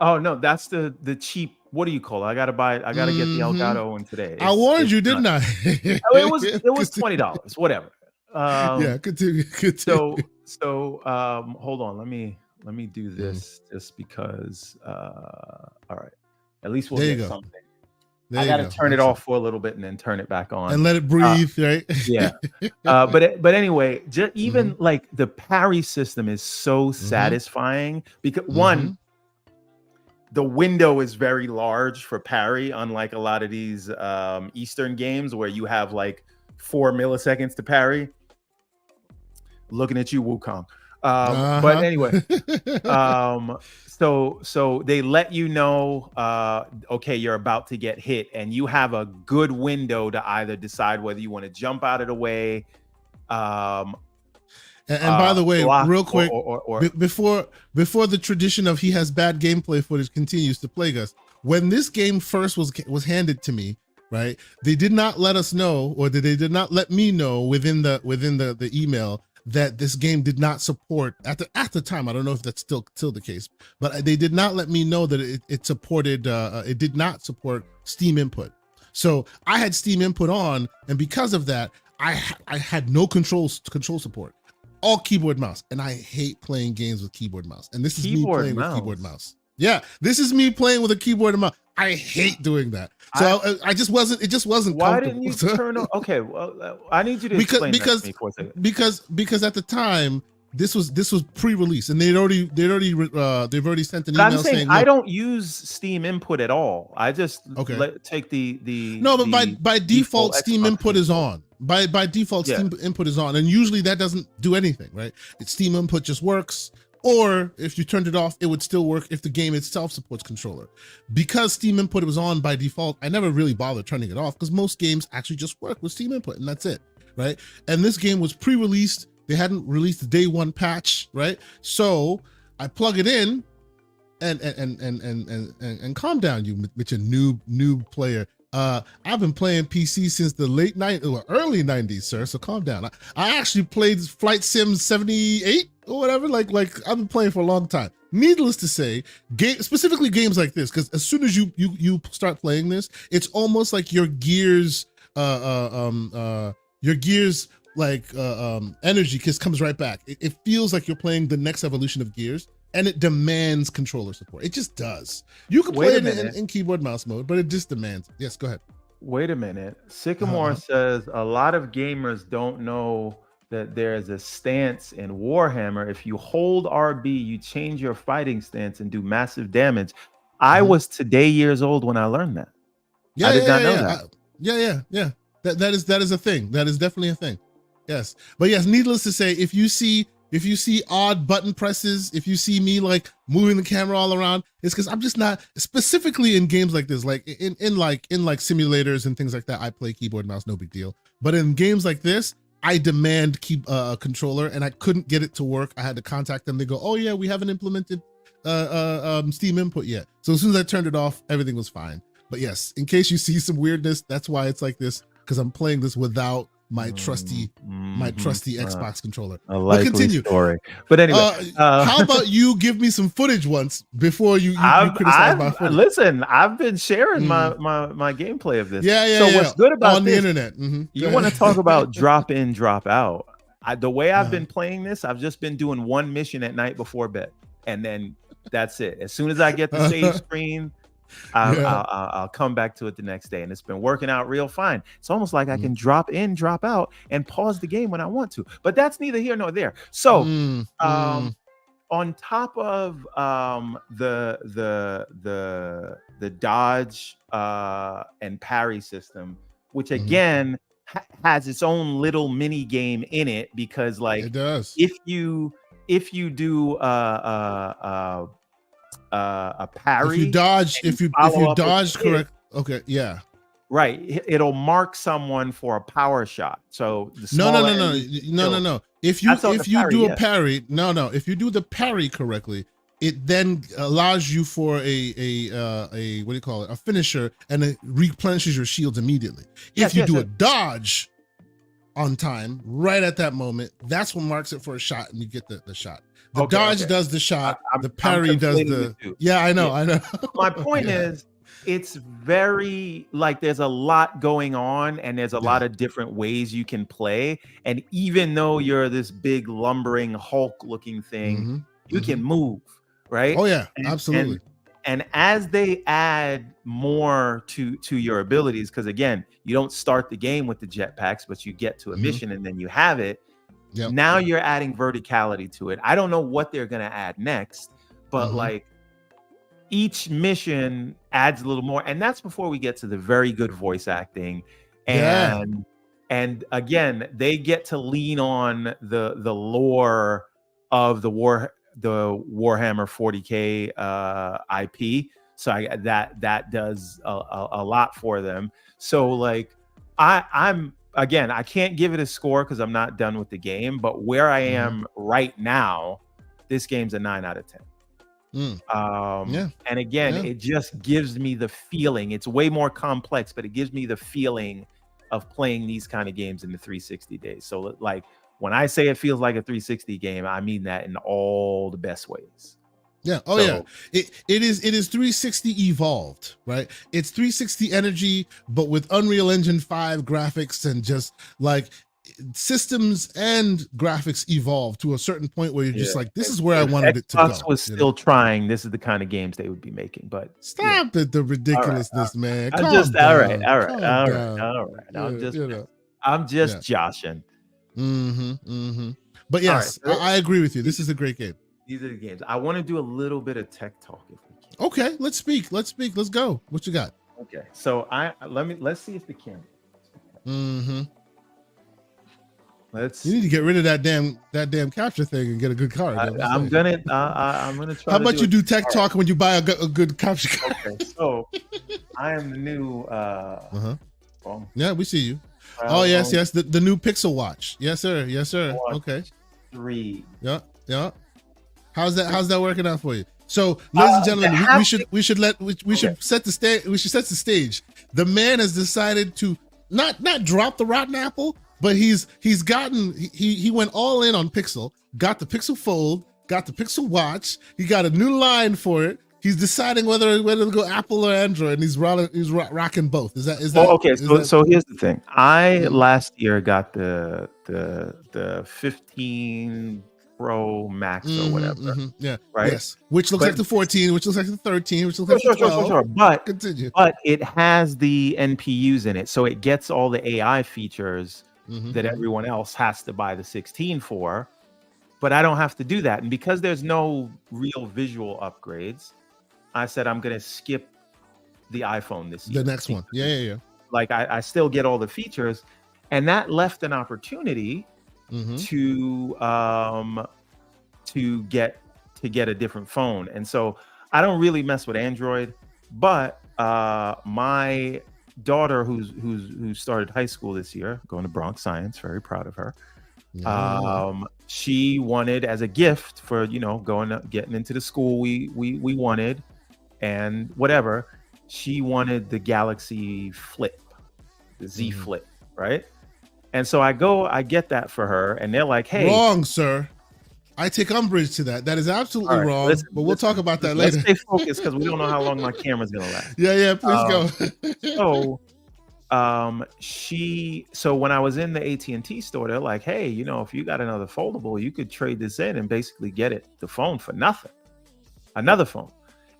Oh no, that's the cheap. What do you call it? I gotta get the Elgato one today. I warned you, didn't I? it was $20, whatever. Yeah, continue. So hold on, let me do this just because. All right, at least we'll get something. I gotta turn it off for a little bit and then turn it back on and let it breathe, right? Yeah. But anyway, just even like the parry system is so satisfying because one. The window is very large for parry, unlike a lot of these Eastern games where you have like 4 milliseconds to parry. Looking at you, Wukong. But anyway, so they let you know, okay, you're about to get hit, and you have a good window to either decide whether you want to jump out of the way. And by the way, real quick, before the tradition of he has bad gameplay footage continues to plague us, when this game first was handed to me, right? They did not let us know, or they did not let me know within the email that this game did not support at the time. I don't know if that's still the case, but they did not let me know that it supported. It did not support Steam input. So I had Steam input on, and because of that, I had no control support. All keyboard mouse, and I hate playing games with keyboard mouse. And this is me playing with keyboard mouse. Yeah, this is me playing with a keyboard and mouse. I hate doing that. So I just wasn't. It just wasn't. Why didn't you turn on? Okay, well, I need you to explain that to me for a second. Because at the time this was pre-release and they've already sent an But email I'm saying saying I don't use Steam Input at all. I just take the no, but by default Steam Xbox Input is on. By default Steam Input is on, and usually that doesn't do anything, right? Steam Input just works. Or if you turned it off, it would still work if the game itself supports controller. Because Steam Input was on by default, I never really bothered turning it off because most games actually just work with Steam Input and that's it, right? And this game was pre-released. They hadn't released the day one patch, right? So I plug it in and calm down, you Mitch, a noob player. I've been playing PC since the early 90s, sir. So calm down. I actually played Flight Sim 78 or whatever. Like I've been playing for a long time. Needless to say, specifically games like this, because as soon as you start playing this, it's almost like your Gears energy just comes right back. It feels like you're playing the next evolution of Gears. And it demands controller support. It just does. You can play it in keyboard mouse mode, but it just demands. Yes, go ahead. Wait a minute. Sycamore says a lot of gamers don't know that there's a stance in Warhammer. If you hold RB, you change your fighting stance and do massive damage. I was today years old when I learned that. Yeah, I did not know that. Yeah. That is a thing. That is definitely a thing. Yes. But yes, needless to say, if you see odd button presses, if you see me like moving the camera all around, it's because I'm just not, specifically in games like this, like in simulators and things like that, I play keyboard mouse, no big deal. But in games like this, I demand a controller and I couldn't get it to work. I had to contact them. They go, oh yeah, we haven't implemented Steam Input yet. So as soon as I turned it off, everything was fine. But yes, in case you see some weirdness, that's why it's like this, because I'm playing this without my trusty Xbox controller. A likely story. But anyway, how about you give me some footage once before you criticize my footage? Listen, I've been sharing my gameplay of this. Yeah. So what's good about on the internet? You want to talk about drop in, drop out? The way I've been playing this, I've just been doing one mission at night before bed, and then that's it. As soon as I get the save screen, I'll come back to it the next day, and it's been working out real fine. It's almost like I can drop in, drop out, and pause the game when I want to. But that's neither here nor there. So, on top of the dodge and parry system, which again has its own little mini game in it, because like it does. If you do a parry, if you dodge correct, right, it'll mark someone for a power shot. So no. If you do a parry, if you do the parry correctly, it then allows you for a what do you call it, a finisher, and it replenishes your shields immediately. If you do a dodge on time, right at that moment, that's what marks it for a shot, and you get the shot. The dodge does the shot. The parry does the. Yeah, I know. My point is, it's very like there's a lot going on, and there's a lot of different ways you can play. And even though you're this big lumbering Hulk-looking thing, you can move, right? Oh yeah, absolutely. And as they add more to your abilities, because again, you don't start the game with the jetpacks, but you get to a mission and then you have it. Yep. Now you're adding verticality to it. I don't know what they're going to add next, but like each mission adds a little more. And that's before we get to the very good voice acting. And again, they get to lean on the lore of the Warhammer 40K IP. So that does a lot for them. So like I'm again, I can't give it a score because I'm not done with the game, but where I am right now, this game's a 9 out of 10. And again, it just gives me the feeling. It's way more complex, but it gives me the feeling of playing these kind of games in the 360 days. So like when I say it feels like a 360 game, I mean that in all the best ways. Yeah. Oh yeah. It is 360 evolved, right? It's 360 energy, but with Unreal Engine 5 graphics, and just like systems and graphics evolve to a certain point where you're just like, this is where I If wanted it to go. Xbox was still trying, this is the kind of games they would be making. But stop it, the ridiculousness, man. I'm Calm just down. all right. Calm I'm down. just joshing. But yes, I agree with you. This is a great game. These are the games. I want to do a little bit of tech talk if we can. Okay, let's speak. Let's go. What you got? Okay, so let's see if the camera. You need to get rid of that damn capture thing and get a good card. I'm gonna try. How about you do tech talk when you buy a good capture card? Okay, so I am the new. Yeah, we see you. Oh yes, the new Pixel Watch. Yes, sir. Okay. 3. Yeah. How's that working out for you? So, ladies and gentlemen, we should set the stage. We should set the stage. The man has decided to not drop the rotten apple, but he went all in on Pixel. Got the Pixel Fold. Got the Pixel Watch. He got a new line for it. He's deciding whether to go Apple or Android, and he's rocking both. Is that? Okay? So here's the thing. I last year got the 15 Pro Max or whatever. Yeah. Right. Yes. Which looks like the 14. Which looks like the 13. Which looks like the 12. Sure. But continue. But it has the NPUs in it, so it gets all the AI features that everyone else has to buy the 16 for. But I don't have to do that, and because there's no real visual upgrades, I said I'm gonna skip the iPhone this year. The next one. Yeah. Like I still get all the features, and that left an opportunity to get a different phone. And so I don't really mess with Android, but my daughter who started high school this year, going to Bronx Science, very proud of her. She wanted, as a gift for getting into the school we wanted and whatever, she wanted the Galaxy Flip, the Z Flip, right? And so I get that for her, and they're like, hey, wrong, sir. I take umbrage to that. That is absolutely wrong. But we'll talk about that later. Let's stay focused because we don't know how long my camera's gonna last. Yeah, please go. So when I was in the AT&T store, they're like, hey, if you got another foldable, you could trade this in and basically get the phone for nothing. Another phone.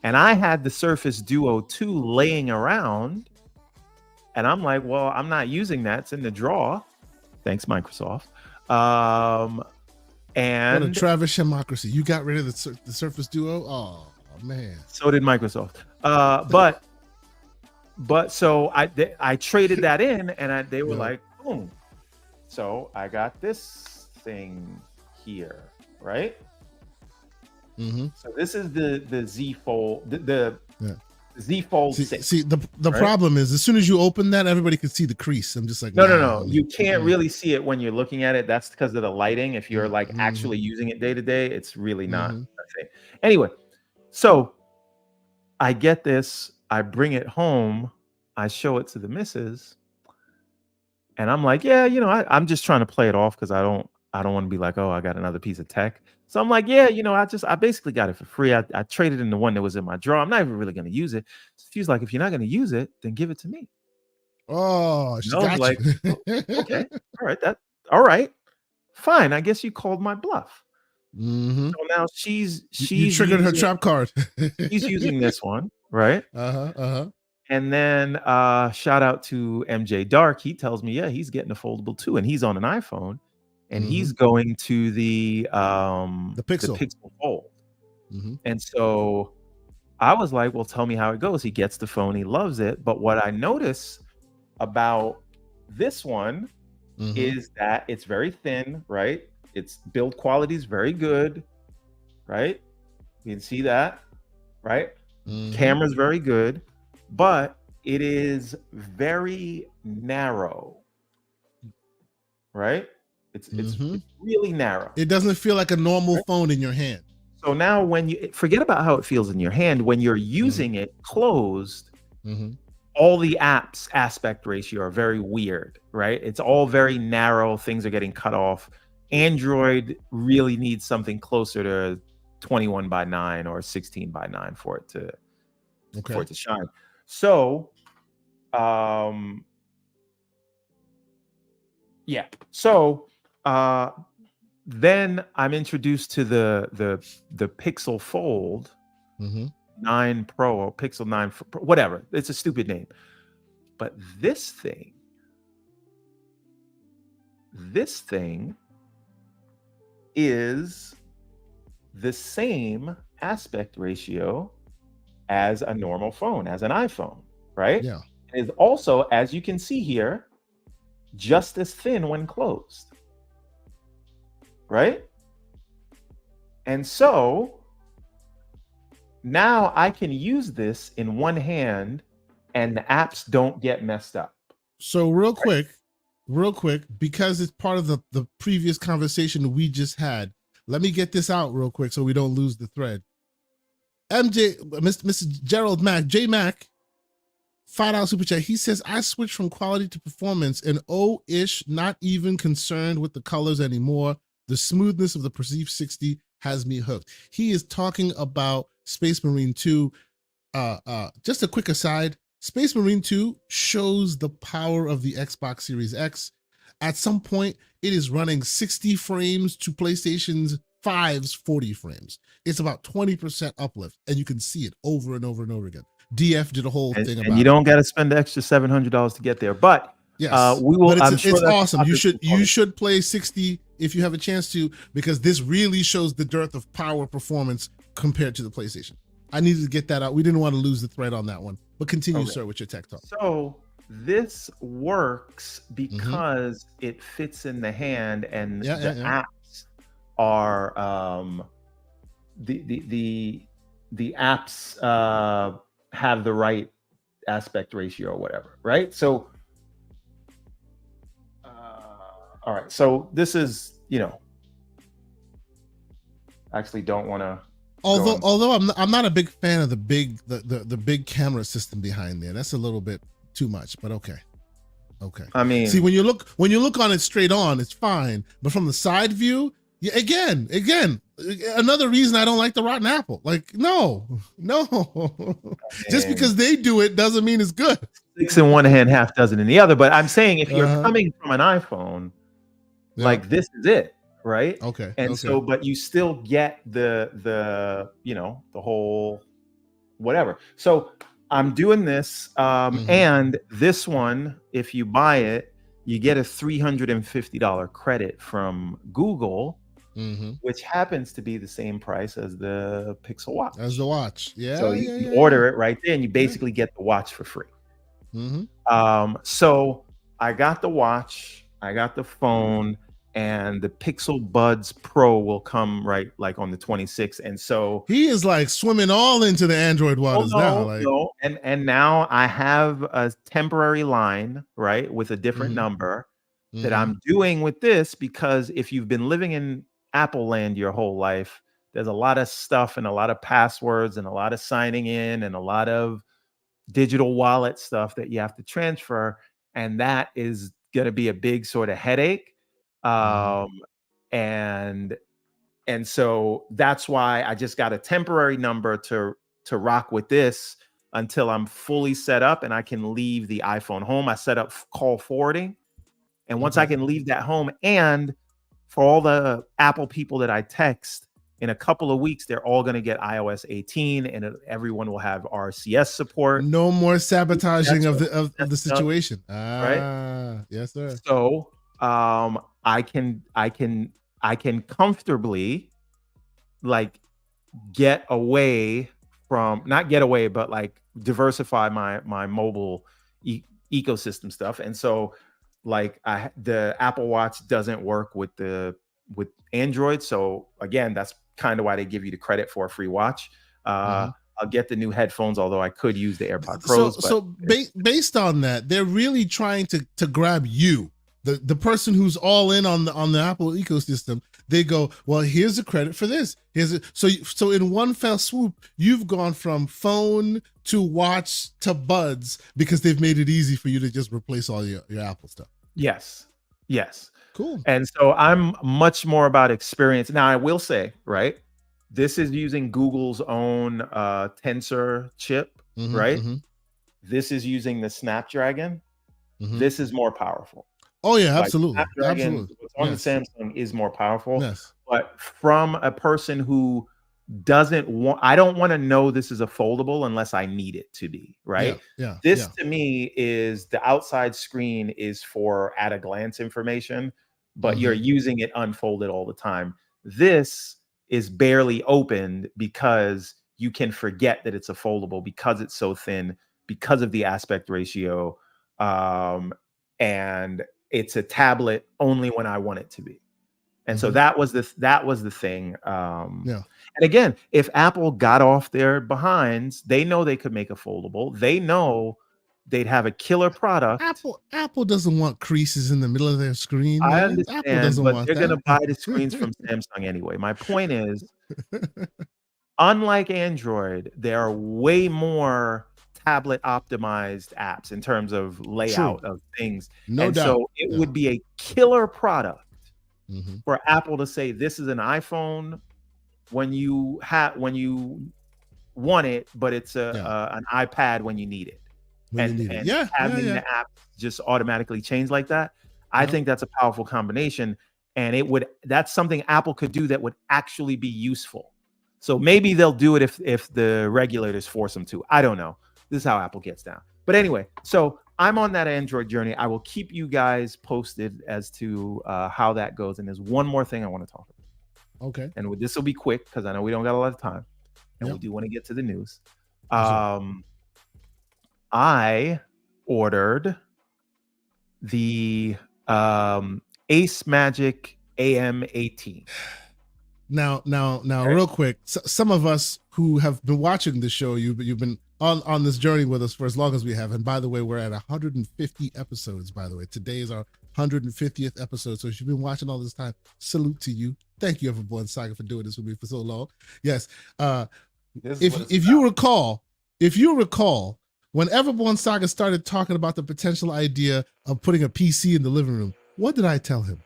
And I had the Surface Duo 2 laying around, and I'm like, well, I'm not using that. It's in the drawer. Thanks, Microsoft. And what a Travis Shamocracy. You got rid of the Surface Duo? Oh, man. So did Microsoft. But so I traded that in, and they were like, boom. So I got this thing here, right? So this is the Z Fold, the Z Fold 6. See, the problem is, as soon as you open that, everybody can see the crease. I'm just like, no. You can't really see it when you're looking at it. That's because of the lighting. If you're like actually using it day to day, it's really not a thing. Anyway, so I get this. I bring it home. I show it to the missus, and I'm like, yeah, I'm just trying to play it off because I don't want to be like, oh, I got another piece of tech. So I'm like, yeah, I basically got it for free. I traded in the one that was in my drawer. I'm not even really going to use it. She's like, if you're not going to use it, then give it to me. Oh, she got like, okay, all right, fine. I guess you called my bluff. So now she's you triggered her trap card. She's using this one, right? And then shout out to MJ Dark. He tells me, yeah, he's getting a foldable too, and he's on an iPhone. And he's going to the Pixel Fold. And so I was like, well, tell me how it goes. He gets the phone. He loves it. But what I notice about this one is that it's very thin, right? Its build quality is very good, right? You can see that, right? Camera's very good, but it is very narrow, right? It's really narrow. It doesn't feel like a normal phone in your hand. So now when you forget about how it feels in your hand, when you're using it closed, all the apps aspect ratio are very weird, right? It's all very narrow. Things are getting cut off. Android really needs something closer to 21:9 or 16:9 for it to shine. So Yeah. So then I'm introduced to the Pixel Fold Mm-hmm. 9 Pro or Pixel 9 Pro, whatever. It's a stupid name. But this thing is the same aspect ratio as a normal phone, as an iPhone, right? Yeah. It is also, as you can see here, just as thin when closed, right? And so now I can use this in one hand and the apps don't get messed up. So real quick, because it's part of the previous conversation we just had, let me get this out real quick so we don't lose the thread. Mr. Gerald Mack, J Mac, $5 super chat. He says, I switched from quality to performance and ish, not even concerned with the colors anymore. The smoothness of the Perceive 60 has me hooked. He is talking about Space Marine 2. Just a quick aside, Space Marine 2 shows the power of the Xbox Series X. At some point, it is running 60 frames to PlayStation 5's 40 frames. It's about 20% uplift, and you can see it over and over and over again. DF did a whole thing about it. And you don't got to spend the extra $700 to get there. But yes, we will. But I'm sure it's awesome. You should play 60 if you have a chance to, because this really shows the dearth of power performance compared to the PlayStation. I needed to get that out. We didn't want to lose the thread on that one. But continue, sir, with your tech talk. So this works because it fits in the hand, and apps are the apps have the right aspect ratio or whatever, right? So all right, so this is, actually don't want to. Although I'm not a big fan of the big camera system behind there. That's a little bit too much, but okay. I mean, see, when you look on it straight on, it's fine, but from the side view, again, another reason I don't like the rotten apple. Like, no. Just because they do it doesn't mean it's good. 6 in one hand, half dozen in the other. But I'm saying if you're coming from an iPhone, like this is it. Right. Okay. And so, but you still get the whole whatever. So I'm doing this. And this one, if you buy it, you get a $350 credit from Google, which happens to be the same price as the Pixel Watch. As the watch. Yeah. So you order it right there and you basically get the watch for free. So I got the watch, I got the phone, and the Pixel Buds Pro will come right like on the 26th. And so he is like swimming all into the Android waters now. And now I have a temporary line, right, with a different number that I'm doing with this, because if you've been living in Apple land your whole life, there's a lot of stuff and a lot of passwords and a lot of signing in and a lot of digital wallet stuff that you have to transfer. And that is going to be a big sort of headache. And so that's why I just got a temporary number to rock with this until I'm fully set up and I can leave the iPhone home. I set up call forwarding, and once I can leave that home, and for all the Apple people that I text, in a couple of weeks, they're all going to get iOS 18, and everyone will have RCS support. No more sabotaging of the situation. Right? Yes, sir. So I can comfortably like get away from, not get away, but like diversify my mobile ecosystem stuff. And so like the Apple Watch doesn't work with Android. So again, that's kind of why they give you the credit for a free watch. I'll get the new headphones, although I could use the AirPod Pros. Based on that, they're really trying to grab you, the person who's all in on the Apple ecosystem. They go, well, here's the credit for this. So in one fell swoop, you've gone from phone to watch to buds because they've made it easy for you to just replace all your Apple stuff. Yes. Cool. And so I'm much more about experience. Now, I will say, right, this is using Google's own Tensor chip, right? This is using the Snapdragon. This is more powerful. Oh yeah, Like absolutely, Snapdragon, absolutely. what's on the Yes, Samsung is more powerful. yes. But from a person who doesn't want, I don't want to know this is a foldable unless I need it to be, Yeah, right? yeah, This yeah. to me is the outside screen is for at a glance information, but you're Hmm. using it unfolded all the time. This is barely opened because you can forget that it's a foldable because it's so thin, because of the aspect ratio. And it's a tablet only when I want it to be. And so Hmm. that was the thing. Yeah. And again, if Apple got off their behinds, they know they could make a foldable. They know they'd have a killer product. Apple doesn't want creases in the middle of their screen, I man. Apple understand, doesn't but want they're gonna that. buy the screens from Samsung anyway. My point is, unlike Android, there are way more tablet optimized apps in terms of True, layout of things. no And doubt. so it Yeah. would be a killer product Hmm. for Apple to say this is an iPhone when you want it, but it's Yeah. an iPad when you need it, When you and need it. Yeah, yeah, having yeah. the app just automatically change like that. I Yep. think that's a powerful combination, and that's something Apple could do that would actually be useful. So maybe they'll do it if the regulators force them to. I don't know. This is how Apple gets down. But anyway, so I'm on that Android journey. I will keep you guys posted as to how that goes. And there's one more thing I want to talk about, Okay. and this will be quick because I know we don't got a lot of time, and we Yep. do want to get to the news. Sure. I ordered the Ace Magic AM18. Now, Okay. real quick. Some of us who have been watching the show, you've been on this journey with us for as long as we have. And by the way, we're at 150 episodes. By the way, today is our 150th episode. So if you've been watching all this time, salute to you. Thank you, Everborn Saga, for doing this with me for so long. Yes. If you recall, when Everborn Saga started talking about the potential idea of putting a PC in the living room, what did I tell him?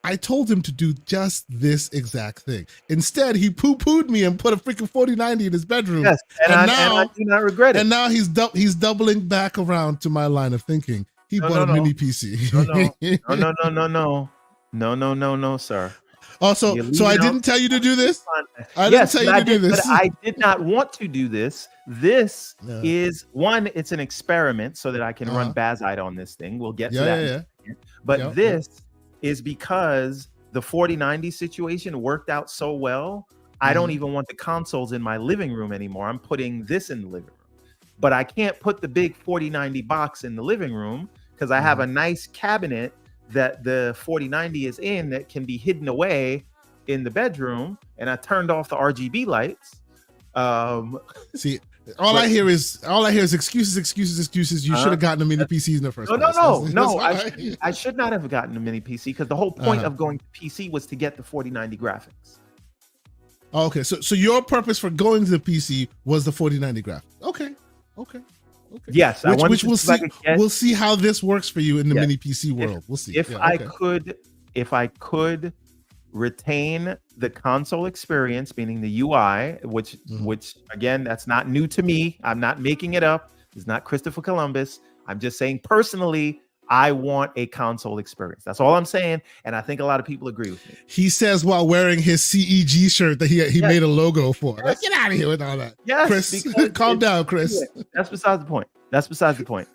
I told him to do just this exact thing. Instead, he poo-pooed me and put a freaking 4090 in his bedroom. Yes, and I do not regret it. And now he's doubling back around to my line of thinking. He bought a mini PC. No, sir. Also, so I didn't tell you to do this? I didn't tell you to do this. But I did not want to do this. This Yeah. is one, it's an experiment so that I can run Bazite on this thing. We'll get to that. Yeah. But this is because the 4090 situation worked out so well. I don't even want the consoles in my living room anymore. I'm putting this in the living room. But I can't put the big 4090 box in the living room because I have a nice cabinet that the 4090 is in that can be hidden away in the bedroom, and I turned off the RGB lights. See, all I hear is excuses. You should have gotten a mini PC in the first place. No. I should not have gotten a mini PC because the whole point of going to PC was to get the 4090 graphics. Okay, so your purpose for going to the PC was the 4090 graphics. Okay. Yes, which we'll see. We'll see how this works for you in the mini PC world. We'll see. If I could retain the console experience, meaning the UI, which again, that's not new to me. I'm not making it up. It's not Christopher Columbus. I'm just saying personally, I want a console experience. That's all I'm saying, and I think a lot of people agree with me. He says while wearing his CEG shirt that he made a logo for. Yes. Like, get out of here with all that. Yes, Chris, calm down, Chris. That's besides the point.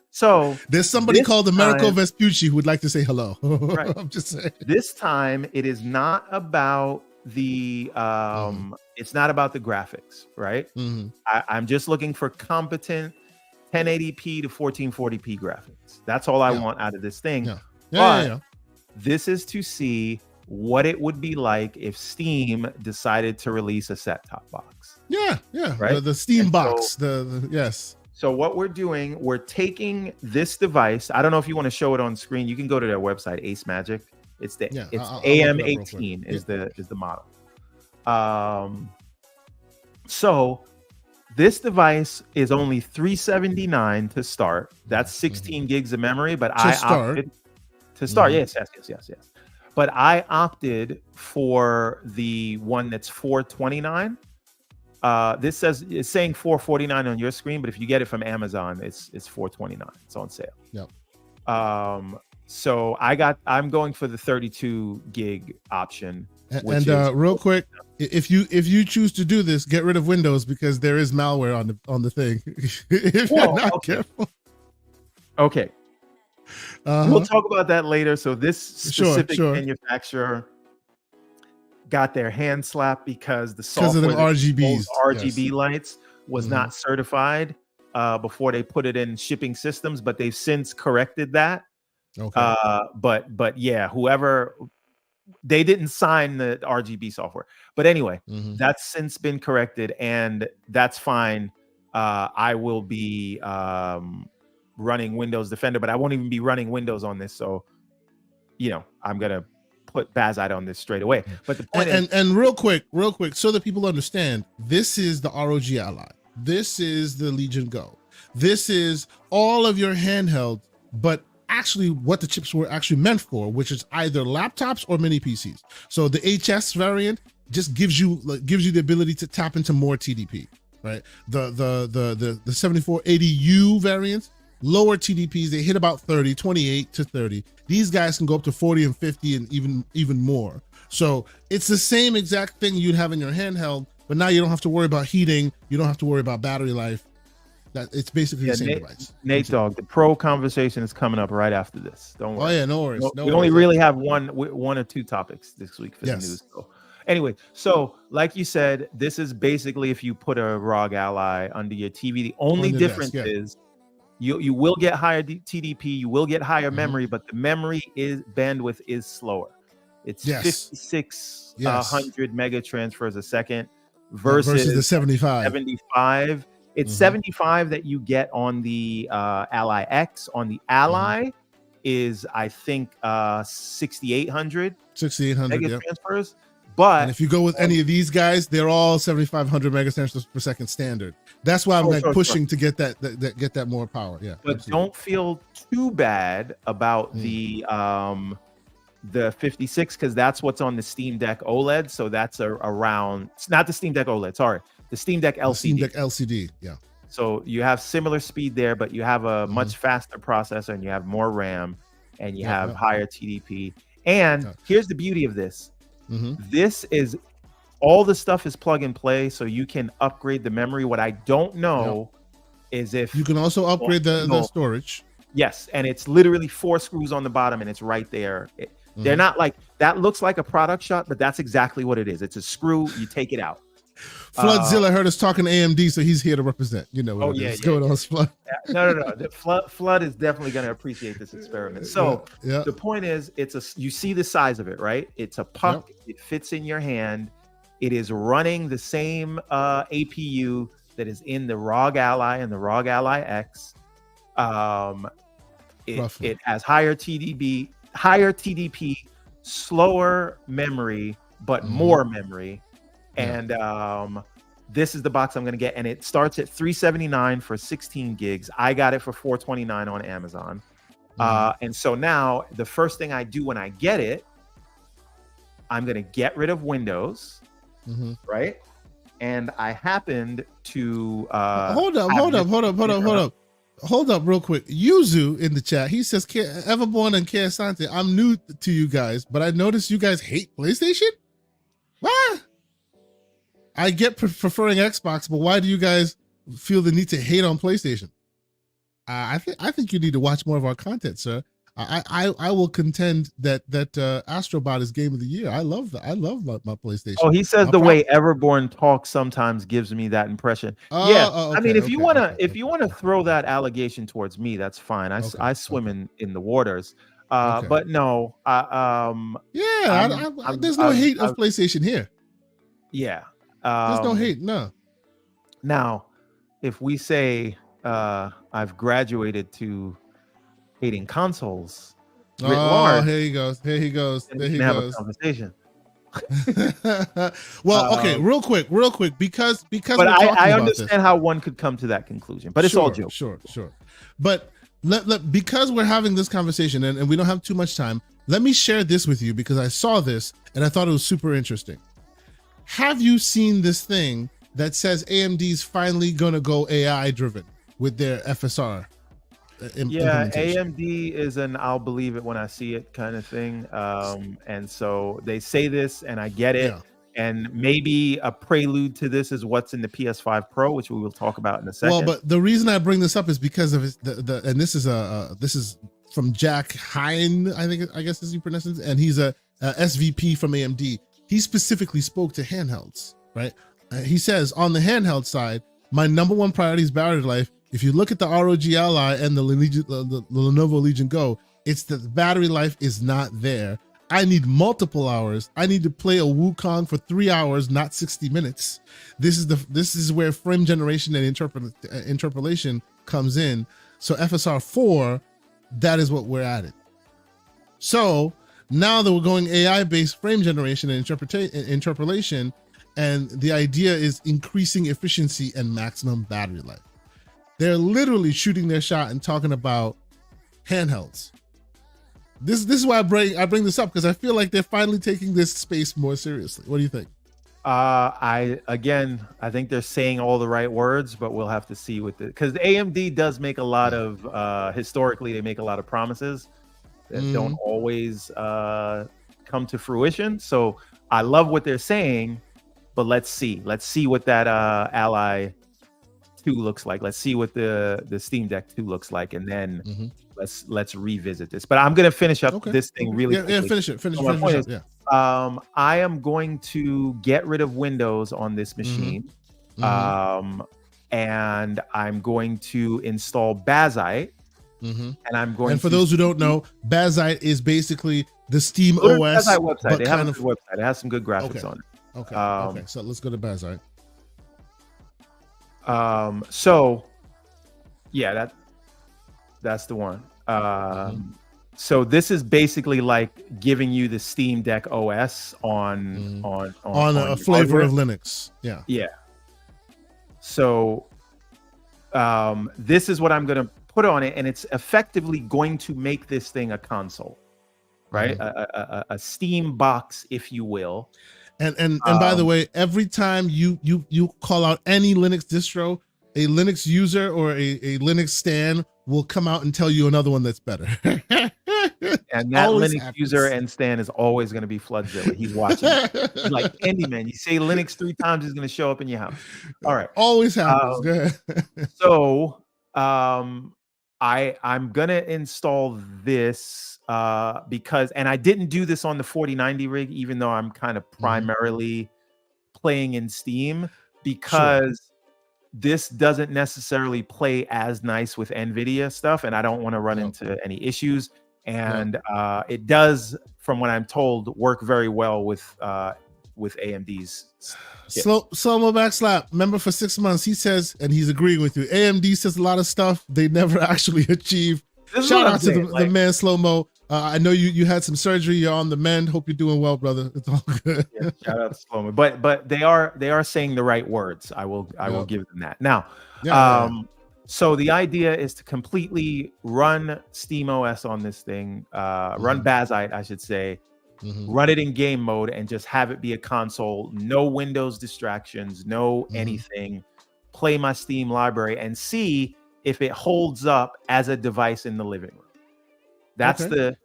So there's somebody called Americo Vespucci who would like to say hello. Right. I'm just saying. This time it is not about the it's not about the graphics, right? I'm just looking for competent 1080p to 1440p graphics. That's all I want out of this thing. But this is to see what it would be like if Steam decided to release a set-top box. Yeah. Right? The Steam box. Yes. So what we're doing, we're taking this device. I don't know if you want to show it on screen. You can go to their website, Ace Magic. It's AM18 is the model. So this device is only $379 to start. That's 16 gigs of memory, but I opted to start. Yes. But I opted for the one that's $429. This it's saying $449 on your screen, but if you get it from Amazon, it's $429. It's on sale. Yep. So I'm going for the 32 gig option. And real quick, if you choose to do this, get rid of Windows because there is malware on the thing. If you're not careful. Okay. We'll talk about that later. So this specific manufacturer got their hand slapped because the software of the RGB lights was not certified before they put it in shipping systems, but they've since corrected that. Okay. But yeah, whoever, they didn't sign the RGB software. But anyway, that's since been corrected, and that's fine. I will be running Windows Defender, but I won't even be running Windows on this. So, I'm gonna put Bazite on this straight away. But the point and real quick, so that people understand, this is the ROG Ally. This is the Legion Go. This is all of your handheld, but actually what the chips were actually meant for, which is either laptops or mini PCs. So the HS variant just gives you the ability to tap into more TDP, right? The 7480U variants, lower TDPs, they hit about 28 to 30. These guys can go up to 40 and 50 and even more. So it's the same exact thing you'd have in your handheld, but now you don't have to worry about heating, you don't have to worry about battery life. That it's basically the same device. Nate Dogg, the pro conversation is coming up right after this. Don't worry. Oh yeah, no worries. We only really have one or two topics this week for the news. So anyway, so like you said, this is basically if you put a ROG Ally under your TV. The only difference is you will get higher TDP, you will get higher memory, but the memory bandwidth is slower. It's 5,600 mega transfers a second versus the 75. It's 75 that you get on the Ally X. On the Ally is, I think, 6,800 mega transfers. But if you go with any of these guys, they're all 7,500 mega transfers per second standard. That's why I'm pushing to get that more power. Yeah, but absolutely. Don't feel too bad about the 56 because that's what's on the Steam Deck OLED. So that's around. It's not the Steam Deck OLED. Sorry. The Steam Deck LCD. Steam Deck LCD, yeah. So you have similar speed there, but you have a much faster processor and you have more RAM and you have higher TDP. And here's the beauty of this. This is, all the stuff is plug and play, so you can upgrade the memory. What I don't know is if... You can also upgrade the storage. Yes, and it's literally 4 screws on the bottom and it's right there. They're not like, that looks like a product shot, but that's exactly what it is. It's a screw, you take it out. Floodzilla heard us talking AMD, so he's here to represent. You know what is going on, Flood. No. Flood is definitely going to appreciate this experiment. So the point is, you see the size of it, right? It's a puck. It fits in your hand. It is running the same APU that is in the ROG Ally and the ROG Ally X. It has higher TDP, slower memory, but more memory. And this is the box I'm going to get, and it starts at $379 for 16 gigs. I got it for $429 on Amazon. And so now the first thing I do when I get it, I'm going to get rid of Windows, right? And I happened to hold up real quick. Yuzu in the chat, he says, Everborn and Keasante, I'm new to you guys, but I noticed you guys hate PlayStation. What? I get preferring Xbox, but why do you guys feel the need to hate on PlayStation? I think you need to watch more of our content, sir. I will contend that Astrobot is game of the year. I love that. I love my PlayStation. Oh, he says the way Everborn talks sometimes gives me that impression. I mean, if you wanna throw that allegation towards me, that's fine. I swim in the waters. But no, there's no hate of PlayStation here. Yeah. There's no hate, no. Now, if we say I've graduated to hating consoles, large, here he goes. Have a conversation. Well, okay, real quick, because. But I understand how one could come to that conclusion, but it's all joke. Sure. But because we're having this conversation and we don't have too much time, let me share this with you because I saw this and I thought it was super interesting. Have you seen this thing that says AMD's finally gonna go AI driven with their FSR? Yeah, implementation. AMD is an I'll believe it when I see it kind of thing. And so they say this, and I get it. Yeah. And maybe a prelude to this is what's in the PS5 Pro, which we will talk about in a Well, second. but the reason I bring this up is because of the and this is from Jack Hein, I guess as you pronounce it, and he's a SVP from AMD. He specifically spoke to handhelds, right? He says on the handheld side, my number one priority is battery life. If you look at the ROG Ally and the Lenovo Legion Go, it's that the battery life is not there. I need multiple hours. I need to play a Wukong for 3 hours, not 60 minutes. This is where frame generation and interpolation comes in. So FSR 4, that is what we're at it. So now that we're going AI-based frame generation and interpolation, and the idea is increasing efficiency and maximum battery life. They're literally shooting their shot and talking about handhelds. This is why I bring this up, because I feel like they're finally taking this space more seriously. What do you think? I think they're saying all the right words, but we'll have to see with it, because AMD does make a lot of historically they make a lot of promises that don't always come to fruition. So I love what they're saying, but let's see what that Ally 2 looks like. Let's see what the Steam Deck 2 looks like, and then let's revisit this. But I'm gonna finish up this thing really quickly. Yeah, finish it. Finish it. Yeah. I am going to get rid of Windows on this machine, and I'm going to install Bazite, and I'm going. And for those who don't know, Bazite is basically the Steam OS. Bazite website. They have a good website. It has some good graphics on it. Okay. So let's go to Bazite. So yeah, that's the one. So this is basically like giving you the Steam Deck OS on a flavor of Linux. Yeah. Yeah. So this is what I'm going to put on it, and it's effectively going to make this thing a console, right? A Steam box, if you will. And by the way, every time you call out any Linux distro, a Linux user or a Linux stan will come out and tell you another one that's better. And that Linux user and stan is always going to be Floodzilla. He's watching. He's like Candyman. You say Linux 3 times, he's going to show up in your house. All right. Always happens. Go ahead. So I'm going to install this because, and I didn't do this on the 4090 rig, even though I'm kind of primarily playing in Steam, because this doesn't necessarily play as nice with NVIDIA stuff, and I don't want to run into any issues. And it does, from what I'm told, work very well with AMD's. Slow mo backslap. Remember, for 6 months, he says, and he's agreeing with you, AMD says a lot of stuff they never actually achieve. Shout out to the man Slow Mo. I know you had some surgery. You're on the mend. Hope you're doing well, brother. It's all good. Yeah, shout out to Slow Mo. But they are saying the right words. I will give them that. Now, so the idea is to completely run SteamOS on this thing, run Bazite, I should say, run it in game mode, and just have it be a console. No Windows distractions, no anything. Play my Steam library and see if it holds up as a device in the living room. That's the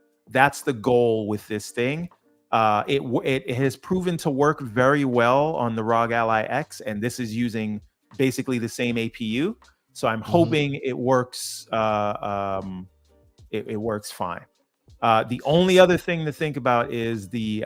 goal with this thing. It has proven to work very well on the ROG Ally X, and this is using basically the same APU. So I'm hoping it works. It works fine. The only other thing to think about is the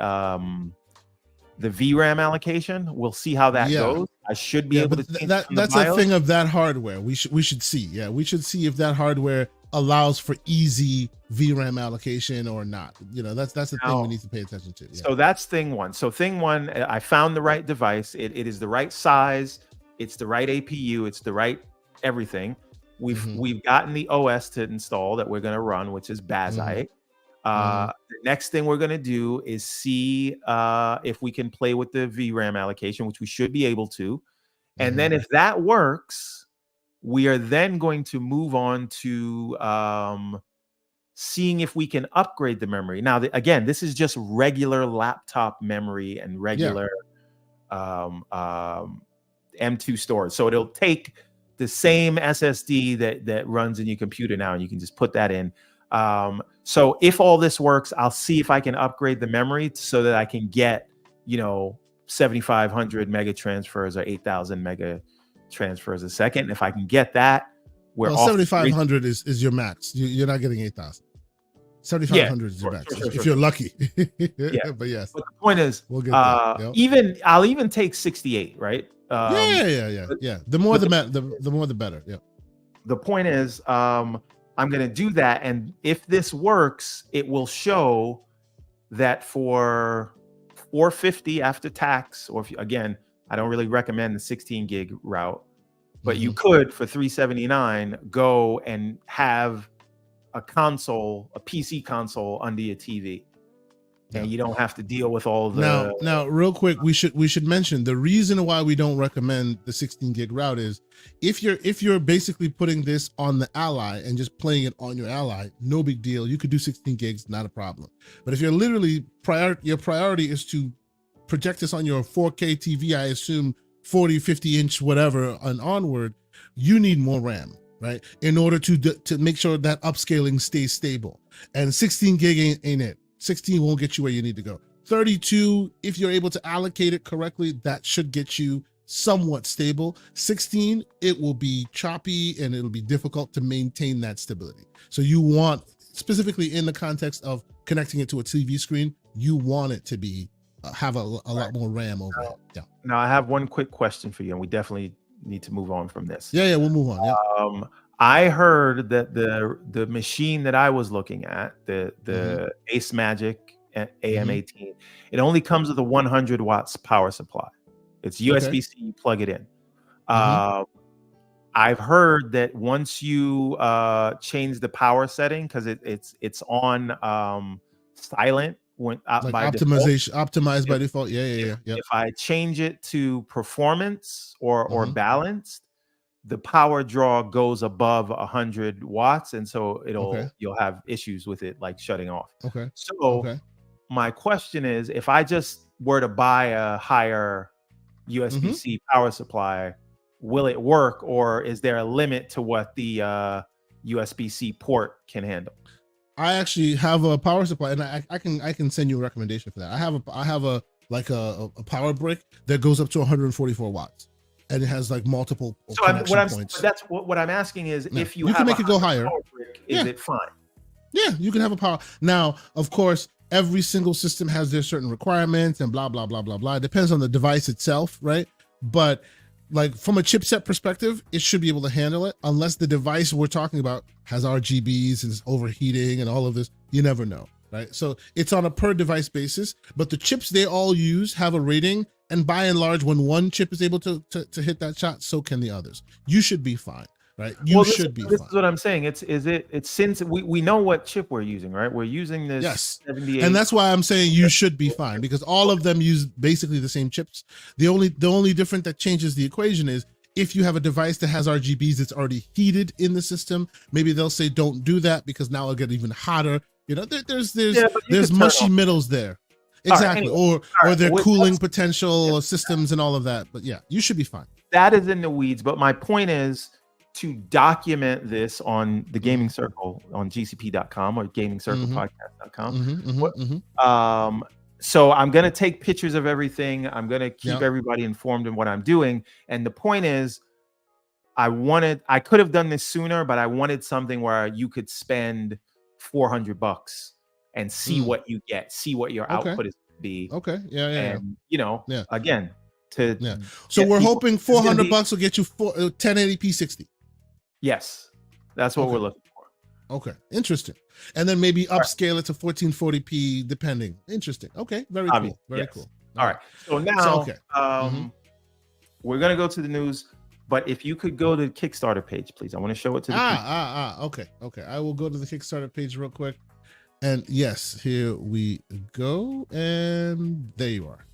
VRAM allocation. We'll see how that goes. I should be able to. That's a thing of that hardware. We should see. Yeah, we should see if that hardware allows for easy VRAM allocation or not. You know, that's the thing we need to pay attention to. Yeah. So that's thing one. So thing one, I found the right device. It is the right size. It's the right APU. It's the right everything. We've gotten the OS to install that we're going to run, which is Bazite. The next thing we're going to do is see if we can play with the VRAM allocation, which we should be able to. And then if that works, we are then going to move on to seeing if we can upgrade the memory. Now, again, this is just regular laptop memory and regular M2 storage. So it'll take the same SSD that runs in your computer now, and you can just put that in. So if all this works, I'll see if I can upgrade the memory so that I can get, 7,500 mega transfers or 8,000 mega transfers a second. If I can get that, we're off. 7,500 is your max. You're not getting 8,000. 7,500 is your max if you're lucky. Yeah. But yes. But the point is, we'll get there. Yep. I'll even take 68, right? Yeah. The more the better. Yeah. The point is, I'm going to do that, and if this works, it will show that for $450 after tax, or again, I don't really recommend the 16 gig route, but you could for $379 go and have a PC console under your TV. And you don't have to deal with all the now real quick, we should mention the reason why we don't recommend the 16 gig route is if you're basically putting this on the Ally and just playing it on your Ally, no big deal. You could do 16 gigs, not a problem. But if you're literally your priority is to project this on your 4K TV, I assume 40, 50 inch, whatever, and onward, you need more RAM, right? In order to make sure that upscaling stays stable. And 16 gig ain't it. 16 won't get you where you need to go. 32, if you're able to allocate it correctly, that should get you somewhat stable. 16, it will be choppy and it'll be difficult to maintain that stability. So you want, specifically in the context of connecting it to a TV screen, you want it to be have a lot more RAM over it. Yeah. Now I have one quick question for you, and we definitely need to move on from this. Yeah, we'll move on. Yeah. I heard that the machine that I was looking at, the Ace Magic AM18, it only comes with a 100 watts power supply. It's USB-C, you plug it in. I've heard that once you change the power setting, because it's on silent when by optimized by default. Yeah. If I change it to performance or balanced, the power draw goes above 100 watts, and so you'll have issues with it like shutting off. So my question is, if I just were to buy a higher USB-C power supply, will it work, or is there a limit to what the USB-C port can handle? I actually have a power supply, and I can send you a recommendation for that. I have a power brick that goes up to 144 watts, and it has like multiple connection points. That's what I'm asking is, if you can make it go higher, brick, is it fine? Yeah, you can have a power. Now, of course, every single system has their certain requirements and blah blah blah blah blah. It depends on the device itself, right? But like from a chipset perspective, it should be able to handle it, unless the device we're talking about has RGBs and is overheating and all of this. You never know, right? So it's on a per device basis, but the chips they all use have a rating, and by and large, when one chip is able to hit that shot, so can the others. You should be fine, right? This is what I'm saying. It's since we know what chip we're using, right? We're using this 78, and that's why I'm saying you should be fine, because all of them use basically the same chips. The only different that changes the equation is if you have a device that has RGBs that's already heated in the system. Maybe they'll say don't do that because now it'll get even hotter. There's mushy middles there. Exactly. Right, or their cooling potential systems and all of that. But yeah, you should be fine. That is in the weeds. But my point is to document this on the Gaming Circle on gcp.com or gamingcirclepodcast.com. So I'm going to take pictures of everything. I'm going to keep everybody informed in what I'm doing. And the point is, I could have done this sooner, but I wanted something where you could spend $400 and see what you get, see what your output is going to be. And again, so we're hoping $400 will get you 1080p 60. Yes, that's what we're looking for. Okay, interesting. And then maybe upscale it to 1440p depending. Interesting. Okay, very cool. Very cool. All right. So now we're gonna go to the news. But if you could go to the Kickstarter page, please. I want to show it to the people. Okay. I will go to the Kickstarter page real quick. And yes, here we go. And there you are.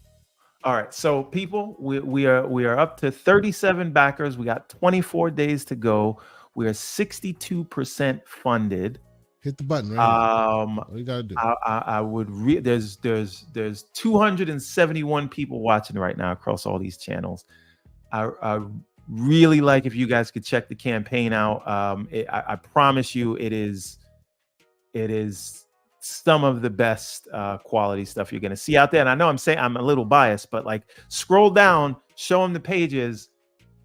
All right. So people, we are up to 37 backers. We got 24 days to go. We are 62% funded. Hit the button, right? What you gotta do? I would there's 271 people watching right now across all these channels. I really like if you guys could check the campaign out. I promise you, it is some of the best quality stuff you're going to see out there. And I know I'm a little biased, but like scroll down, show them the pages.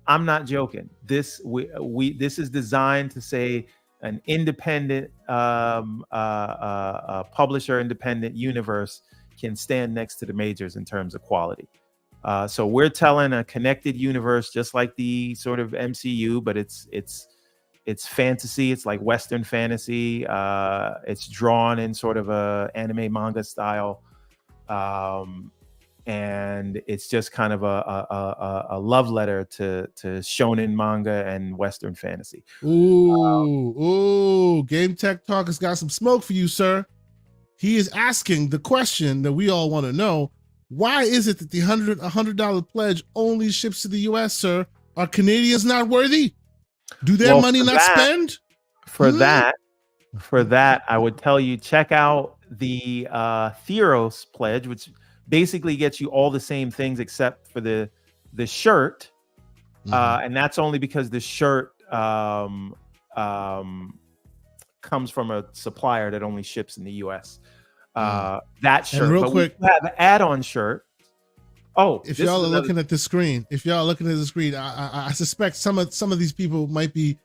I'm not joking. This is designed to say an independent publisher, independent universe can stand next to the majors in terms of quality. So we're telling a connected universe, just like the sort of MCU, but it's fantasy. It's like Western fantasy. It's drawn in sort of a anime manga style. And it's just kind of a love letter to shonen manga and Western fantasy. Ooh, Game Tech Talk has got some smoke for you, sir. He is asking the question that we all want to know. Why is it that the $100 pledge only ships to the US, sir? Are Canadians not worthy? Do their money not spend? For that, I would tell you, check out the Theros pledge, which basically gets you all the same things except for the shirt. And that's only because the shirt comes from a supplier that only ships in the US. That shirt. And real quick, we have an add-on shirt. Oh, if y'all are looking at the screen, I suspect some of these people might be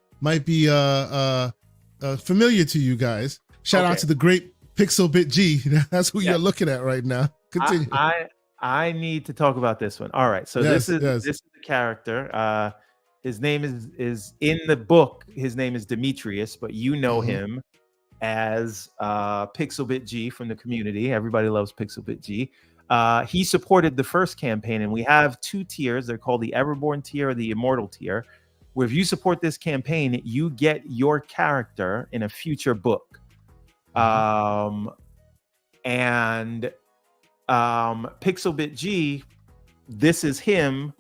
familiar to you guys. Shout out to the great Pixelbit G. That's who you're looking at right now. Continue. I need to talk about this one. All right. So this is the character. His name is in the book. His name is Demetrius, but you know him as Pixelbit G from the community. Everybody loves Pixelbit G. He supported the first campaign, and we have 2 tiers. They're called the Everborn tier or the Immortal tier, where if you support this campaign, you get your character in a future book. And Pixelbit G, this is him,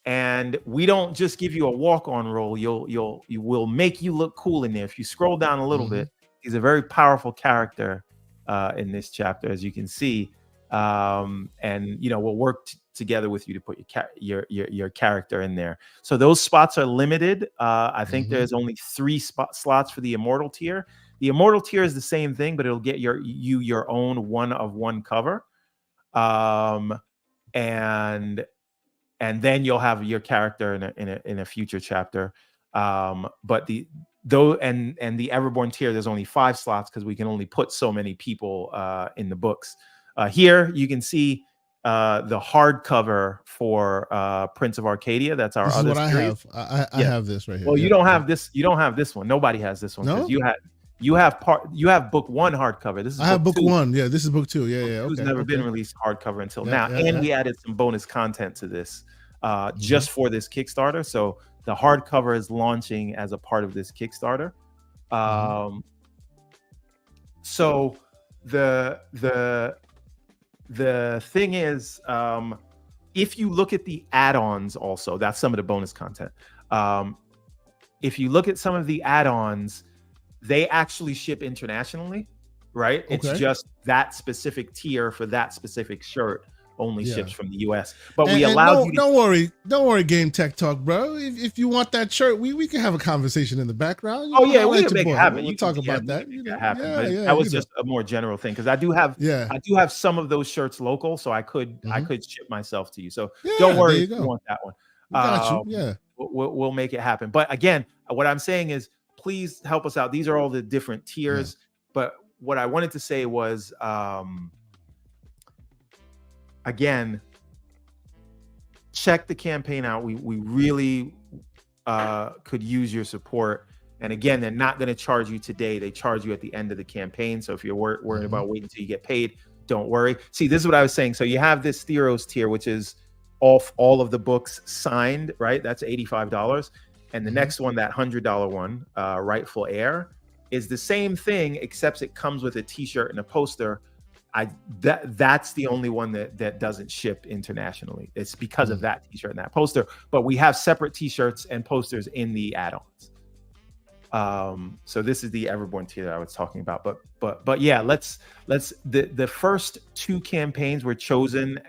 and we don't just give you a walk-on role. You will make you look cool in there. If you scroll down a little bit, he's a very powerful character in this chapter, as you can see. And we'll work together with you to put your character in there. So those spots are limited. I think there's only 3 slots for the Immortal tier. The Immortal tier is the same thing, but it'll get your own 1-of-1 cover. And then you'll have your character in a future chapter. But the Everborn tier, there's only 5 slots because we can only put so many people in the books. Here you can see the hardcover for Prince of Arcadia. That's our other series. I have this right here. Well, you don't have this. You don't have this one. Nobody has this one because you have book 1 hardcover. This is I have book 2. Yeah, this is book 2. Yeah. Okay. It's never been released hardcover until now, and we added some bonus content to this just for this Kickstarter. So the hardcover is launching as a part of this Kickstarter. So the thing is, if you look at the add-ons, also that's some of the bonus content. If you look at some of the add-ons, they actually ship internationally, right? Okay. It's just that specific tier for that specific shirt only ships from the US. But we allowed you to... Don't worry, Game Tech Talk, bro. If you want that shirt, we can have a conversation in the background. We can make it happen. We'll talk about that. That was just a more general thing because I do have some of those shirts local, so I could ship myself to you. So don't worry if you want that one. Got you. Yeah, we'll make it happen. But again, what I'm saying is, please help us out. These are all the different tiers. But what I wanted to say was, again, check the campaign out. We really could use your support. And again, they're not going to charge you today. They charge you at the end of the campaign. So if you're worried about waiting until you get paid, don't worry. See, this is what I was saying. So you have this Theros tier, which is all of the books signed, right? That's $85. And the next one, that $100 one, Rightful Heir, is the same thing, except it comes with a T-shirt and a poster. That's the only one that doesn't ship internationally. It's because of that T-shirt and that poster. But we have separate T-shirts and posters in the add-ons. So this is the Everborn tier that I was talking about. But yeah, let's the first 2 campaigns were chosen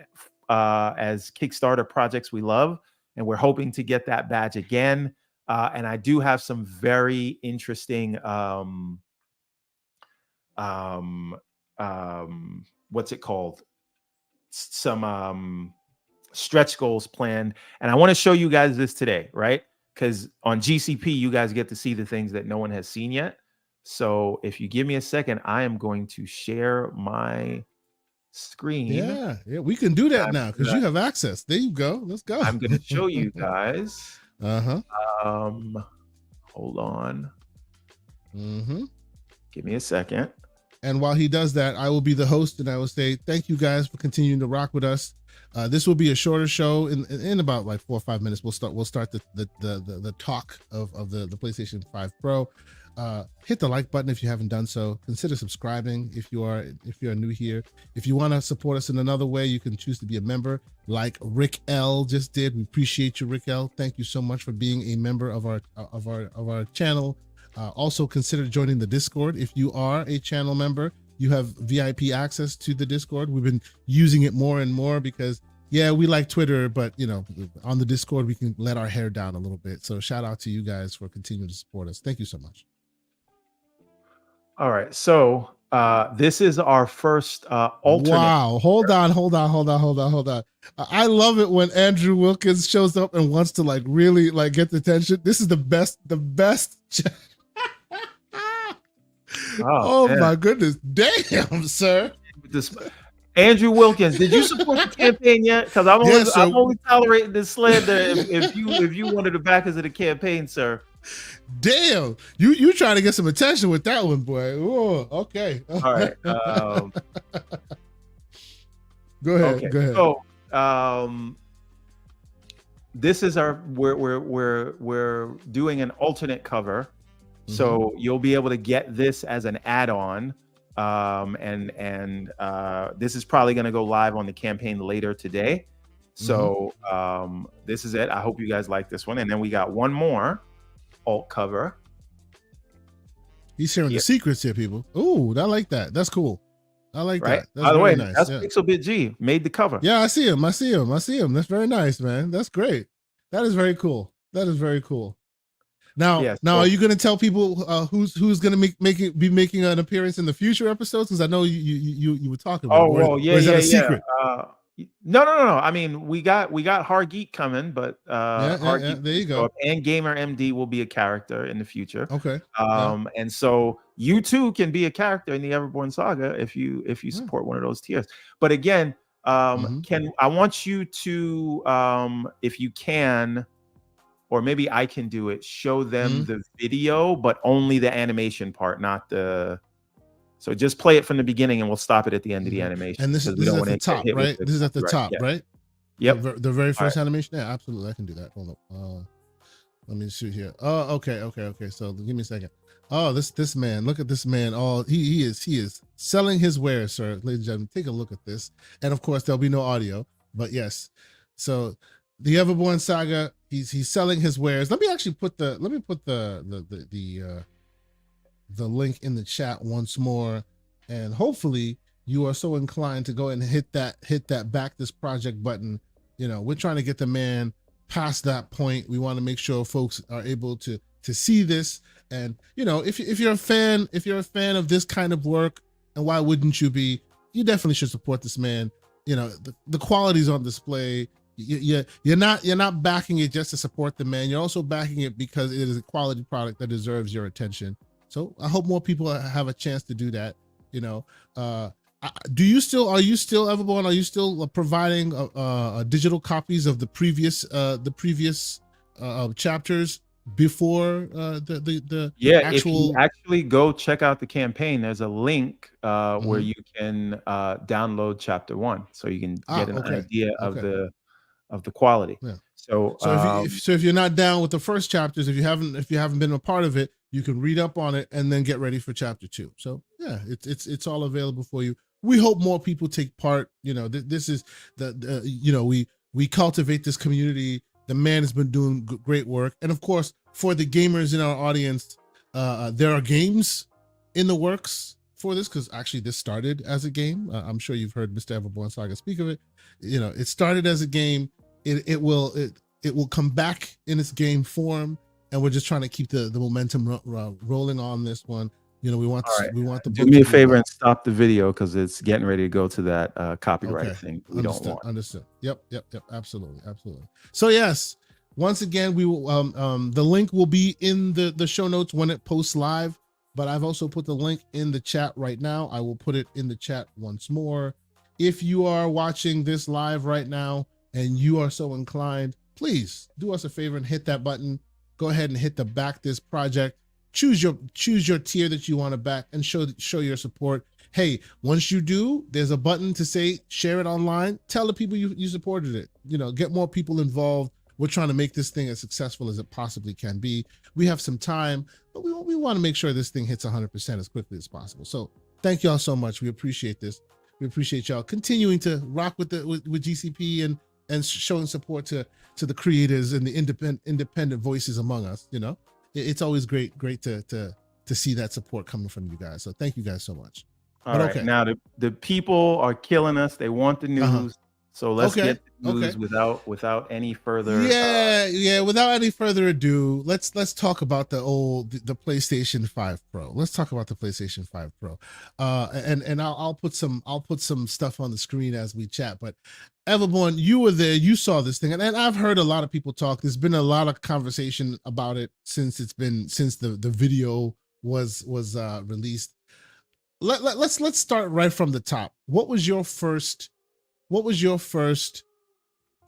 as Kickstarter projects we love. and we're hoping to get that badge again. And I do have some very interesting what's it called? Some stretch goals planned, and I want to show you guys this today, right? Because on GCP, you guys get to see the things that no one has seen yet. So if you give me a second, I am going to share my screen. Yeah, we can do that now because you have access. There you go. Let's go. I'm going to show you guys. Hold on. Give me a second. And while he does that, I will be the host, and I will say thank you guys for continuing to rock with us. This will be a shorter show. In about like 4 or 5 minutes, we'll start the talk of the PlayStation 5 Pro. Hit the like button if you haven't done so. Consider subscribing if you are new here. If you want to support us in another way, you can choose to be a member, like Rick L just did. We appreciate you, Rick L. Thank you so much for being a member of our channel. Also consider joining the Discord. If you are a channel member, you have VIP access to the Discord. We've been using it more and more because we like Twitter, but on the Discord we can let our hair down a little bit. So shout out to you guys for continuing to support us. Thank you so much. All right, so this is our first alternate. Wow, hold on. I love it when Andrew Wilkins shows up and wants to like really like get the attention. This is the best. Oh my goodness. Damn, sir. Andrew Wilkins, did you support the campaign yet? Because I'm only tolerating this slander if you wanted to back us in the campaign, sir. Damn, you trying to get some attention with that one, boy. Ooh, okay. All right. Go ahead. Okay. Go ahead. So this is we're doing an alternate cover. So you'll be able to get this as an add-on, and this is probably going to go live on the campaign later today. So this is it. I hope you guys like this one. And then we got one more alt cover. He's sharing the secrets here, people. Ooh, I like that. That's cool. I like that. That's By the way, nice. that's Pixelbit G made the cover. Yeah, I see him. That's very nice, man. That's great. That is very cool. Now, are you going to tell people who's going to be making an appearance in the future episodes? Because I know you were talking about. Oh, well, is that a secret? No. I mean, we got Hard Geek coming, but Geek, there you go. And Gamer MD will be a character in the future. Okay. And so you too can be a character in the Everborn Saga if you support one of those tiers. But again, I want you to if you can, or maybe I can do it, show them the video, but only the animation part, not the. So just play it from the beginning, and we'll stop it at the end of the animation. And this is at the top, right? This is at the top, right? Yep. The very first animation. Yeah, absolutely. I can do that. Hold up. Let me shoot here. Oh, okay. So give me a second. Oh, this man. Look at this man. Oh, he is selling his wares, sir. Ladies and gentlemen, take a look at this. And of course, there'll be no audio, but yes. So the Everborn Saga. He's selling his wares. Let me actually put the link in the chat once more, and hopefully you are so inclined to go and hit that back this project button. We're trying to get the man past that point. We want to make sure folks are able to see this, and if you're a fan of this kind of work, and why wouldn't you be, you definitely should support this man. The quality's on display. You're not backing it just to support the man. You're also backing it because it is a quality product that deserves your attention. So I hope more people have a chance to do that. Are you still Everborn? Are you still providing digital copies of the previous chapters before the actual? If you actually go check out the campaign, there's a link where you can download chapter 1, so you can get an idea of the quality. Yeah. So if you're not down with the first chapters, if you haven't been a part of it, you can read up on it and then get ready for chapter 2. So yeah, it's all available for you. We hope more people take part. This is we cultivate this community. The man has been doing great work, and of course, for the gamers in our audience, there are games in the works for this, because actually this started as a game. I'm sure you've heard Mr. Everborn Saga speak of it. It started as a game. it will come back in its game form, and we're just trying to keep the momentum rolling on this one. You know, we want the Do book me to a do favor well. and stop the video because it's getting ready to go to that copyright thing. We don't want. Understood. Yep. Absolutely. So yes, once again, we will the link will be in the show notes when it posts live, but I've also put the link in the chat right now. I will put it in the chat once more. If you are watching this live right now and you are so inclined, please do us a favor and hit that button. Go ahead and hit the back this project. Choose your tier that you want to back and show your support. Hey, once you do, there's a button to say share it online. Tell the people you supported it. You know, get more people involved. We're trying to make this thing as successful as it possibly can be. We have some time, but we want to make sure this thing hits 100% as quickly as possible. So thank y'all so much. We appreciate this. We appreciate y'all continuing to rock with GCP and showing support to the creators and the independent voices among us. You know, it's always great to see that support coming from you guys. So thank you guys so much. All right. Okay. Now the people are killing us. They want the news. So let's get the news without any further. Without any further ado, let's talk about the PlayStation 5 Pro. Let's talk about the PlayStation 5 Pro. And I'll put some stuff on the screen as we chat. But Everborn, you were there. You saw this thing, and I've heard a lot of people talk. There's been a lot of conversation about it since the video was released. Let's start right from the top. What was your first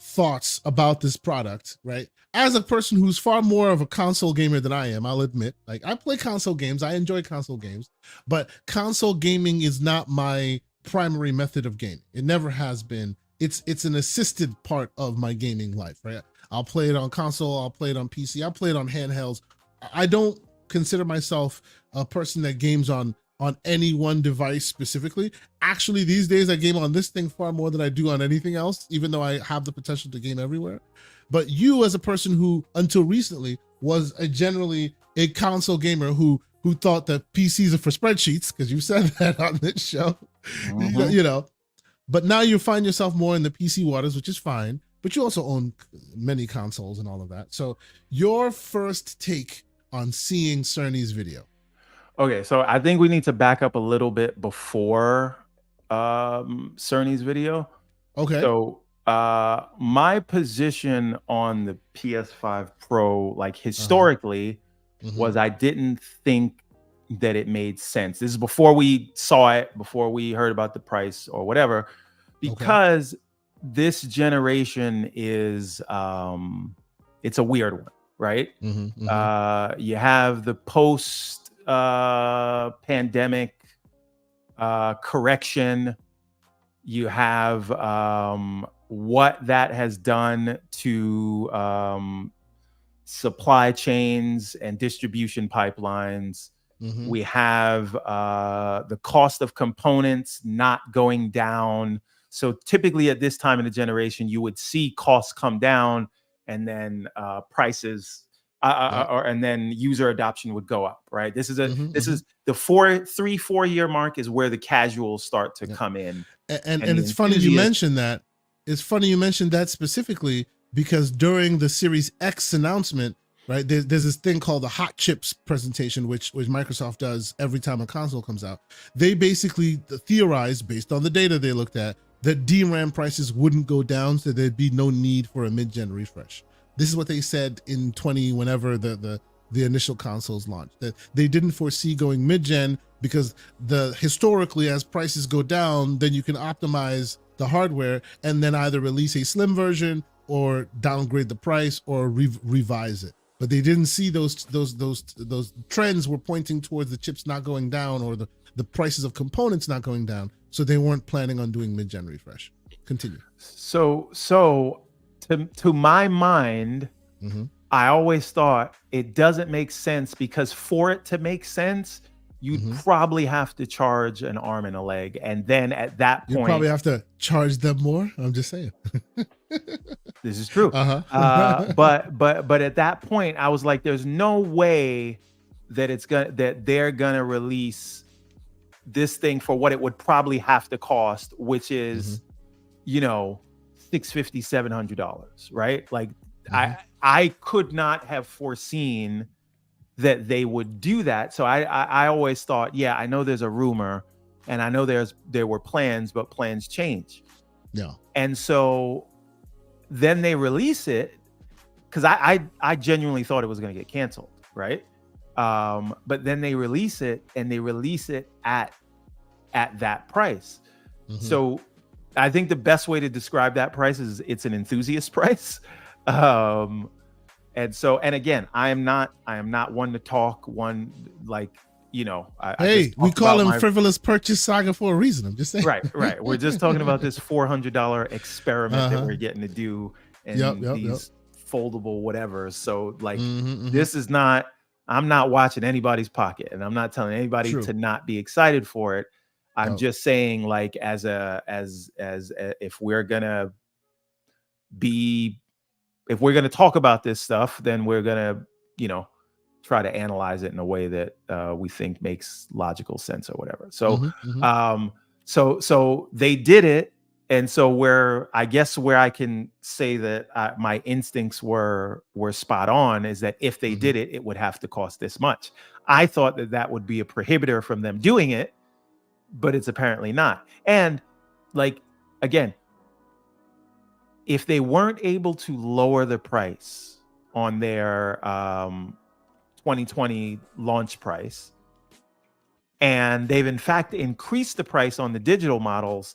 thoughts about this product, right? As a person who's far more of a console gamer than I am, I'll admit, like I play console games, I enjoy console games, but console gaming is not my primary method of gaming. It never has been. It's an assisted part of my gaming life, right? I'll play it on console, I'll play it on PC, I'll play it on handhelds. I don't consider myself a person that games on any one device specifically. Actually, these days I game on this thing far more than I do on anything else, even though I have the potential to game everywhere. But you, as a person who until recently was generally a console gamer who thought that PCs are for spreadsheets, because you said that on this show, you know, but now you find yourself more in the PC waters, which is fine, but you also own many consoles and all of that. So your first take on seeing Cerny's video. Okay, so I think we need to back up a little bit before Cerny's video. Okay. So my position on the PS5 Pro, like historically, was I didn't think that it made sense. This is before we saw it, before we heard about the price or whatever, because this generation is it's a weird one, right? You have the post pandemic correction. You have what that has done to supply chains and distribution pipelines. We have the cost of components not going down. So typically at this time in the generation, you would see costs come down and then prices and then user adoption would go up, right? This is is the 3-4 year mark is where the casuals start to come in. And it's funny you mentioned that. It's funny you mentioned that specifically because during the Series X announcement, right, there's this thing called the Hot Chips presentation, which Microsoft does every time a console comes out. They basically theorized, based on the data they looked at, that DRAM prices wouldn't go down, so there'd be no need for a mid-gen refresh. This is what they said in whenever the initial consoles launched, that they didn't foresee going mid-gen because historically as prices go down, then you can optimize the hardware and then either release a slim version or downgrade the price or revise it. But they didn't see those trends were pointing towards the chips not going down or the prices of components not going down. So they weren't planning on doing mid-gen refresh. Continue. So to my mind, I always thought it doesn't make sense because for it to make sense, you'd probably have to charge an arm and a leg. And then at that point, you probably have to charge them more. I'm just saying. This is true. But at that point, I was like, there's no way that they're gonna release this thing for what it would probably have to cost, which is, $650, $700, right? Like I could not have foreseen that they would do that. So I always thought, yeah, I know there's a rumor, and I know there were plans, but plans change. Yeah. And so then they release it, because I genuinely thought it was going to get canceled, right? But then they release it, and they release it at that price. So I think the best way to describe that price is it's an enthusiast price. And again, I am not one to talk we call him Frivolous Purchase Saga for a reason. I'm just saying. Right. We're just talking about this $400 experiment that we're getting to do, and these foldable whatever. So this is not, I'm not watching anybody's pocket, and I'm not telling anybody to not be excited for it. I'm just saying, like, if we're gonna talk about this stuff, then we're gonna, try to analyze it in a way that we think makes logical sense or whatever. So, so they did it, and so where I can say that my instincts were spot on is that if they did it, it would have to cost this much. I thought that would be a prohibitor from them doing it, but it's apparently not. And again, if they weren't able to lower the price on their 2020 launch price, and they've in fact increased the price on the digital models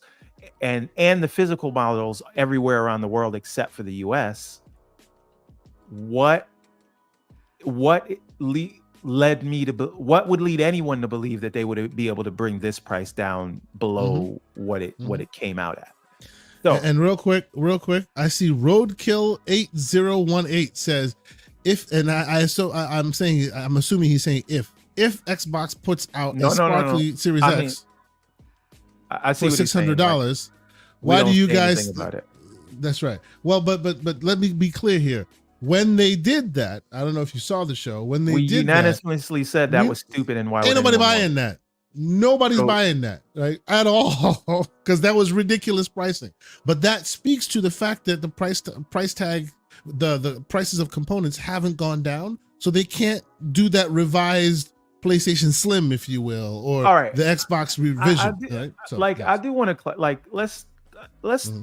and the physical models everywhere around the world except for the US, what would lead anyone to believe that they would be able to bring this price down below what it came out at? So, and real quick, I see Roadkill 8018 says, I'm assuming he's saying if Xbox puts out a sparkly Series X I see for $600, why do you guys about it? That's right. Well, but let me be clear here. When they did that, I don't know if you saw the show. When we unanimously said that was stupid, and why ain't nobody buying that? Nobody's buying that, right? At all, because that was ridiculous pricing. But that speaks to the fact that the price tag, the prices of components haven't gone down, so they can't do that revised PlayStation Slim, if you will, or the Xbox revision. Right? So, I do want to let's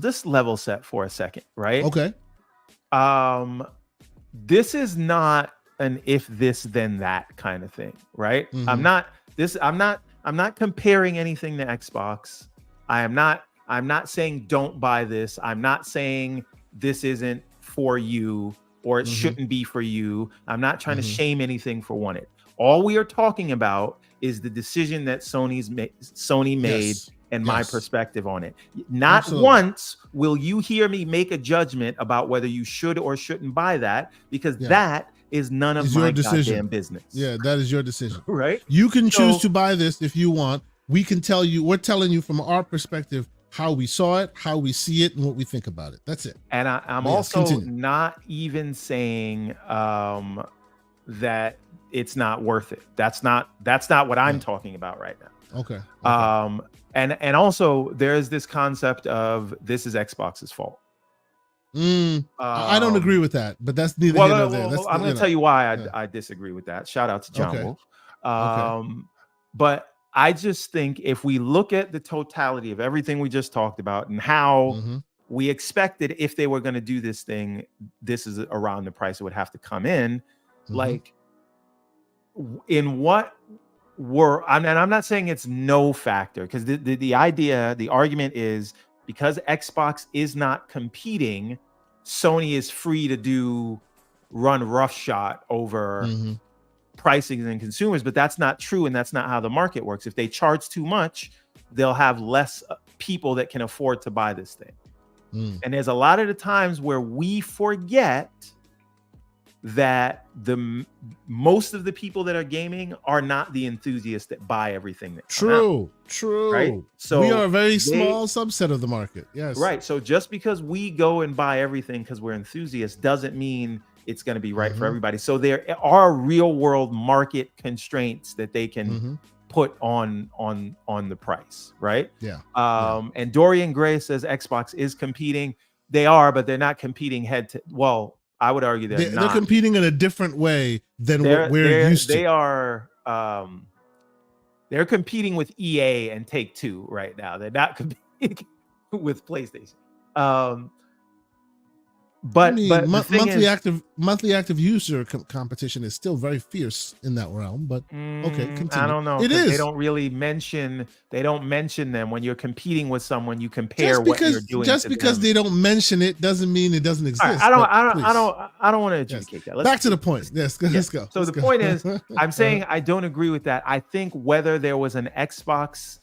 just level set for a second, right? Okay. This is not an if this then that kind of thing, right? I'm not comparing anything to Xbox. I'm not saying don't buy this. I'm not saying this isn't for you or it shouldn't be for you. I'm not trying to shame anything for wanting it. All we are talking about is the decision that Sony made and my perspective on it. Not once will you hear me make a judgment about whether you should or shouldn't buy that, because that is none of my goddamn business. Yeah, that is your decision. Right? You can choose to buy this if you want. We're telling you from our perspective how we saw it, how we see it, and what we think about it. That's it. And I'm also not even saying that it's not worth it. That's not what I'm talking about right now. Okay. And also there is this concept of this is Xbox's fault. I don't agree with that, but that's neither here nor there. I'm going to tell you why I disagree with that. Shout out to John Wolf. But I just think if we look at the totality of everything we just talked about and how we expected, if they were going to do this thing, this is around the price it would have to come in. In what were, and I'm not saying it's no factor, because the argument is because Xbox is not competing, Sony is free to run roughshod over pricing and consumers, but that's not true, and that's not how the market works. If they charge too much, they'll have less people that can afford to buy this thing. And there's a lot of the times where we forget that most of the people that are gaming are not the enthusiasts that buy everything that True. Right? So we are a very small subset of the market. Yes. Right. So just because we go and buy everything because we're enthusiasts doesn't mean it's going to be right for everybody. So there are real world market constraints that they can put on the price, right? Yeah. And Dorian Gray says Xbox is competing. They are, but they're not competing head to. Well, I would argue they're They're not. competing in a different way than what we're used to. They are. They're competing with EA and Take-Two right now. They're not competing with PlayStation. But monthly active user competition is still very fierce in that realm. But okay, continue. I don't know. It is. They don't really mention. They don't mention them when you're competing with someone. You compare what you're doing. Just because they don't mention it doesn't mean it doesn't exist. Right, I don't want to adjudicate that. Back to the point. Yes, let's go. So the point is, I'm saying I don't agree with that. I think whether there was an Xbox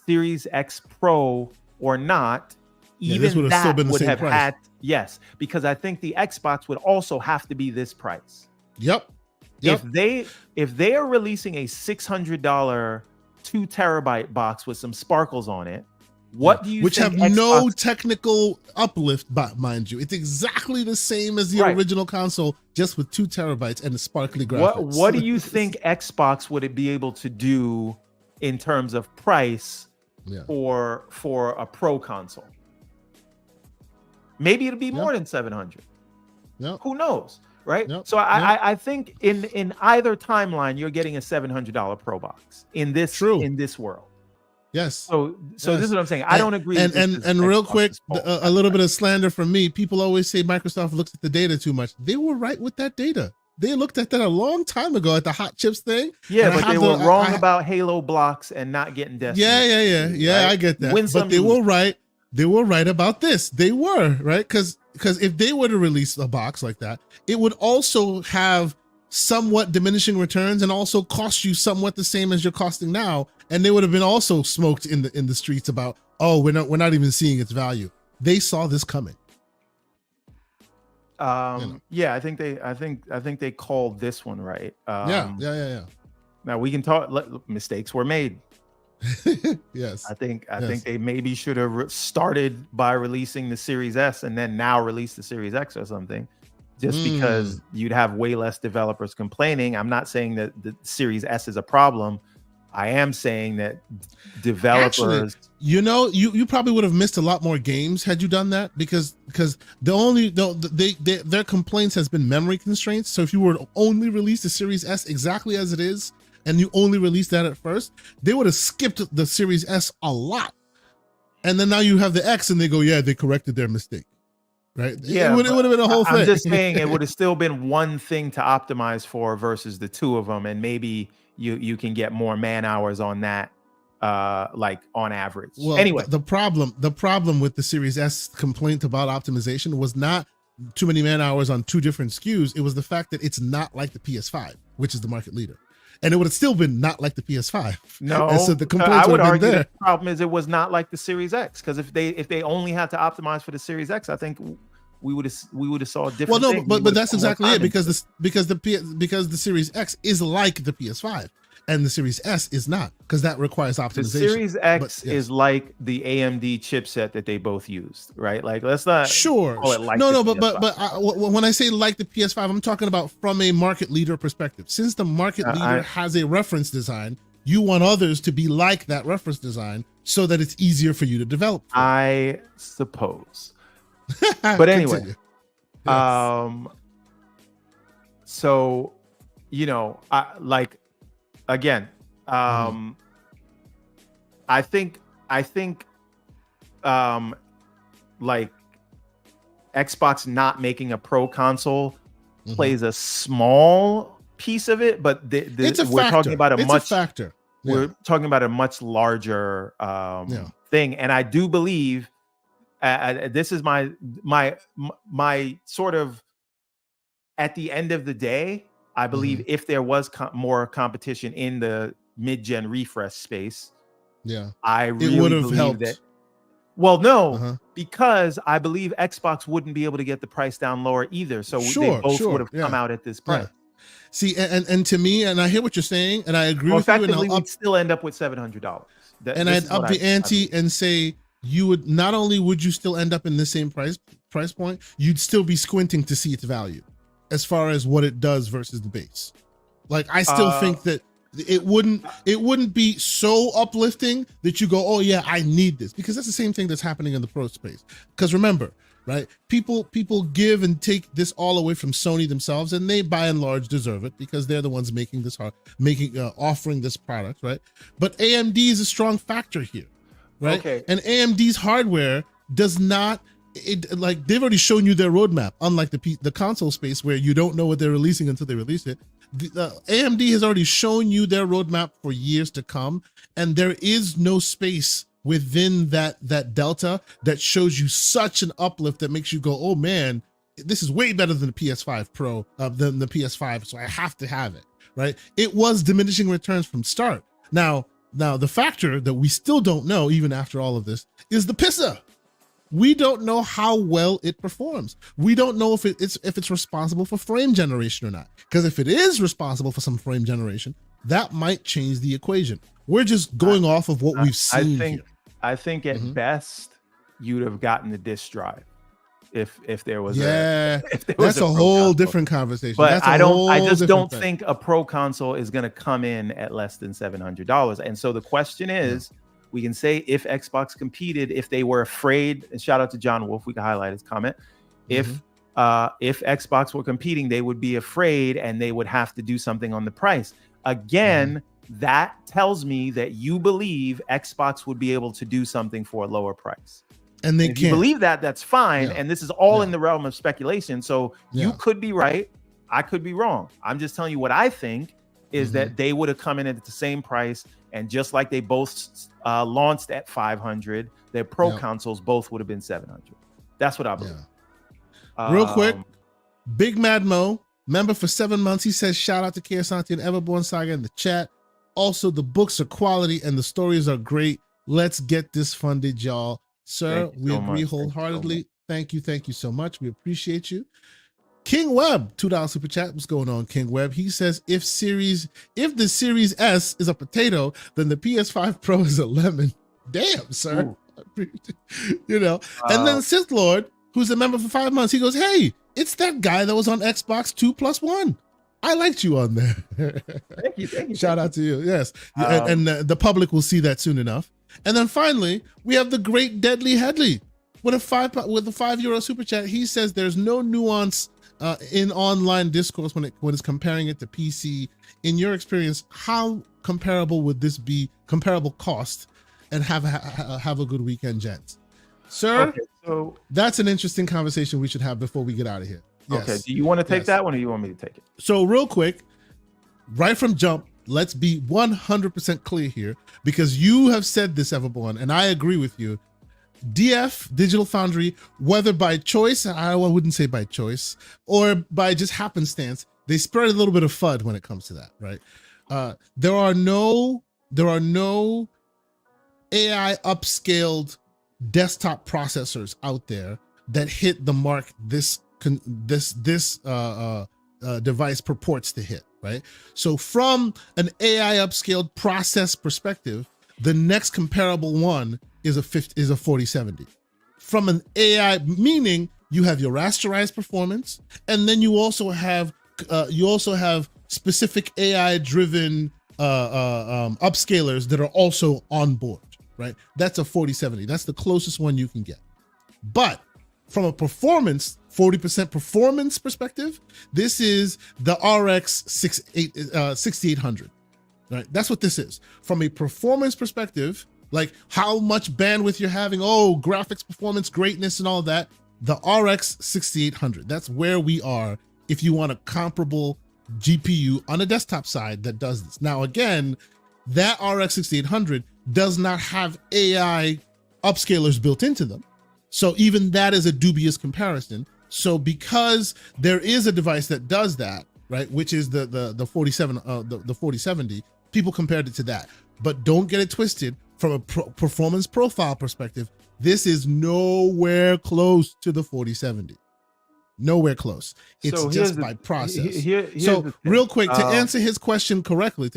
Series X Pro or not, even that would have had. Yes, because I think the Xbox would also have to be this price. Yep. If they are releasing a $600 2 terabyte box with some sparkles on it, what do you which think have no technical uplift, mind you? It's exactly the same as the original console, just with 2 terabytes and the sparkly graphics. What do you think Xbox would it be able to do in terms of price for a Pro console? Maybe it'll be more than 700. Who knows, right? So I think in either timeline, you're getting a $700 Pro box in this world. Yes. So this is what I'm saying. I don't agree. And real quick, a little bit of slander from me. People always say Microsoft looks at the data too much. They were right with that data. They looked at that a long time ago at the hot chips thing. Yeah, but they were wrong about Halo blocks and not getting Destiny. Yeah. Right? I get that. But they were right. They were right about this. They were right because if they were to release a box like that, it would also have somewhat diminishing returns and also cost you somewhat the same as you're costing now. And they would have been also smoked in the streets about, oh, we're not even seeing its value. They saw this coming. Yeah, I think they called this one right. Yeah. Now we can talk. Mistakes were made. Yes, I think they maybe should have started by releasing the Series S and then now release the Series X or something, just because you'd have way less developers complaining. I'm not saying that the Series S is a problem. I am saying that developers, actually, you probably would have missed a lot more games had you done that, because their complaints has been memory constraints. So if you were to only release the Series S exactly as it is, and you only released that at first, they would have skipped the Series S a lot. And then now you have the X and they go, yeah, they corrected their mistake. Right? Yeah, it would have been a whole thing. I'm just saying it would have still been one thing to optimize for versus the two of them. And maybe you can get more man hours on that, like on average. Well, anyway, the problem with the Series S complaint about optimization was not too many man hours on 2 different SKUs. It was the fact that it's not like the PS5, which is the market leader. And it would have still been not like the PS5. No, and so the complaints I would argue there. The problem is it was not like the Series X, because if they only had to optimize for the Series X, I think we would have saw a different. Well, no, but that's exactly it, because the Series X is like the PS5, and the Series S is not, because that requires optimization. The Series X is like the AMD chipset that they both used, right? Like, let's not call it like when I say like the PS5, I'm talking about from a market leader perspective. Since the market leader has a reference design, you want others to be like that reference design so that it's easier for you to develop. I suppose. But anyway, so again, I think like Xbox not making a Pro console plays a small piece of it, but we're talking about a factor. Yeah. We're talking about a much larger thing, and I do believe this is my sort of, at the end of the day, I believe if there was more competition in the mid-gen refresh space, I really would have helped that. Well, no, because I believe Xbox wouldn't be able to get the price down lower either. So they both would have come out at this price. Yeah. See, and to me, and I hear what you're saying, and I agree with you. And we'd still end up with $700. And I'd up the ante and say you would not only would you still end up in the same price point, you'd still be squinting to see its value as far as what it does versus the base. Like, I still think that it wouldn't be so uplifting that you go, oh yeah, I need this, because that's the same thing that's happening in the pro space. Because remember, right? People give and take this all away from Sony themselves, and they by and large deserve it because they're the ones making this offering this product, right? But AMD is a strong factor here, right? Okay. And AMD's hardware does not, like, they've already shown you their roadmap, unlike the console space where you don't know what they're releasing until they release it. AMD has already shown you their roadmap for years to come, and there is no space within that delta that shows you such an uplift that makes you go, oh man, this is way better than the PS5 Pro, than the PS5, so I have to have it, right? It was diminishing returns from start. Now the factor that we still don't know, even after all of this, is the PISA. We don't know how well it performs. We don't know if it's responsible for frame generation or not. Because if it is responsible for some frame generation, that might change the equation. We're just going off of what we've seen here. I think at best you'd have gotten the disk drive if there was that's a whole console. Different conversation. But I just don't think a pro console is going to come in at less than $700. And so the question is, we can say if Xbox competed, if they were afraid, and shout out to John Wolf, we can highlight his comment. If Xbox were competing, they would be afraid and they would have to do something on the price. Again, that tells me that you believe Xbox would be able to do something for a lower price. And they if you believe that, that's fine. And this is all in the realm of speculation. So you could be right. I could be wrong. I'm just telling you what I think is that they would have come in at the same price. And just like they both launched at 500, their pro consoles both would have been 700. That's what I believe. Real quick, Big Mad Mo, member for 7 months. He says, shout out to Kiyosaki and Everborn Saga in the chat. Also, the books are quality and the stories are great. Let's get this funded, y'all. Sir, we agree wholeheartedly. Thank you so much. We appreciate you. King Webb, $2 super chat. What's going on, King Webb? He says, if the Series S is a potato, then the PS5 Pro is a lemon. Damn, sir. You know. And then Sith Lord, who's a member for 5 months, he goes, hey, it's that guy that was on Xbox 2+1. I liked you on there. Thank you. Shout out to you. Yes. And the public will see that soon enough. And then finally, we have the great Deadly Headley with a €5 super chat. He says there's no nuance in online discourse when it's comparing it to PC. In your experience, how comparable would this be? Comparable cost, and have a good weekend, gents. Sir, okay, so that's an interesting conversation we should have before we get out of here. Yes. Okay, do you want to take that one or do you want me to take it? So real quick, right from jump, let's be 100% clear here, because you have said this, Everborn, and I agree with you. DF, Digital Foundry, whether by choice, I wouldn't say by choice, or by just happenstance, they spread a little bit of FUD when it comes to that, right? There are no AI upscaled desktop processors out there that hit the mark this device purports to hit, right? So from an AI upscaled process perspective, the next comparable one is a 4070. From an AI, meaning you have your rasterized performance, and then you also have specific AI driven upscalers that are also on board, right? That's a 4070. That's the closest one you can get. But from a performance, 40% performance perspective, this is the RX 6800, right? That's what this is. From a performance perspective, like how much bandwidth you're having, graphics performance, greatness and all of that, the RX 6800, that's where we are if you want a comparable GPU on a desktop side that does this. Now, again, that RX 6800 does not have AI upscalers built into them. So even that is a dubious comparison. So because there is a device that does that, right, which is the 4070, people compared it to that. But don't get it twisted. From a performance profile perspective, this is nowhere close to the 4070. Nowhere close. It's just by process. So real quick, to answer his question correctly,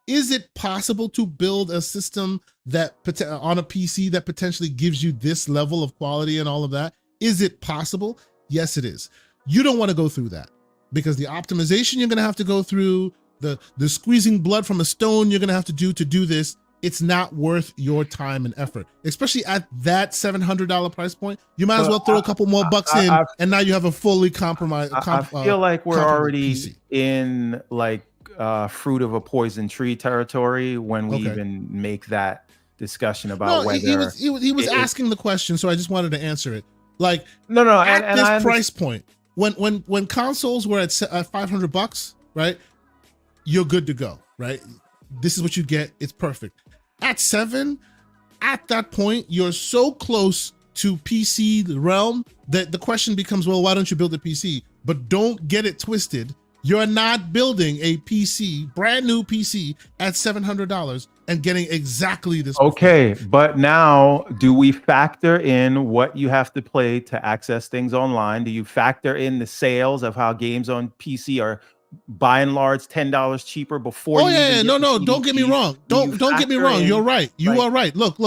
is it possible to build a system that on a PC that potentially gives you this level of quality and all of that? Is it possible? Yes, it is. You don't want to go through that because the optimization you're going to have to go through, the squeezing blood from a stone you're going to have to do this, it's not worth your time and effort, especially at that $700 price point. You might as well throw a couple more bucks in, and now you have a fully compromised. I feel like we're already PC. In like fruit of a poison tree territory when we even make that discussion about whether he was asking the question, so I just wanted to answer it. Like at this price point, when consoles were at $500, right? You're good to go, right? This is what you get. It's perfect. At $7, at that point, you're so close to PC realm that the question becomes, well, why don't you build a PC? But don't get it twisted. You're not building a PC, brand new PC at $700 and getting exactly this. Okay, but now do we factor in what you have to play to access things online? Do you factor in the sales of how games on PC are by and large $10 cheaper before? Don't get me wrong. Don't get me wrong. You're right. You are right. Look.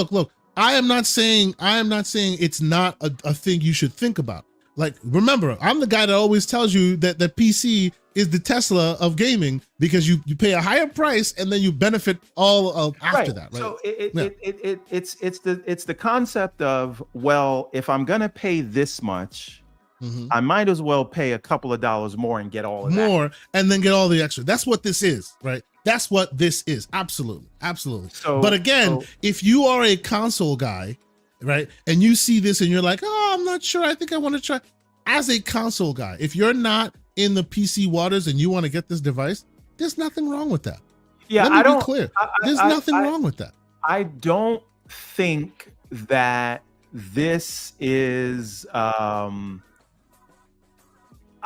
I am not saying it's not a thing you should think about. Like, remember, I'm the guy that always tells you that the PC is the Tesla of gaming, because you pay a higher price and then you benefit all of after that. Right? So it's the concept of, well, if I'm gonna pay this much, I might as well pay a couple of dollars more and get all of that. And then get all the extra. That's what this is, right? That's what this is. Absolutely. But again, if you are a console guy, right, and you see this and you're like, oh, I'm not sure, I think I want to try. As a console guy, if you're not in the PC waters and you want to get this device, there's nothing wrong with that. Yeah, Let me be clear. There's nothing wrong with that. I don't think that this is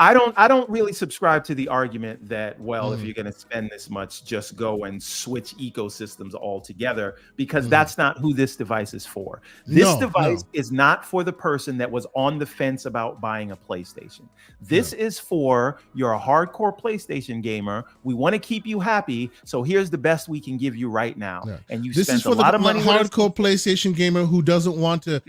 I don't really subscribe to the argument that, well, if you're going to spend this much, just go and switch ecosystems altogether, because that's not who this device is for. This device is not for the person that was on the fence about buying a PlayStation. This is for you're a hardcore PlayStation gamer. We want to keep you happy, so here's the best we can give you right now. And you spent a lot of money. This is for the hardcore PlayStation gamer who doesn't want to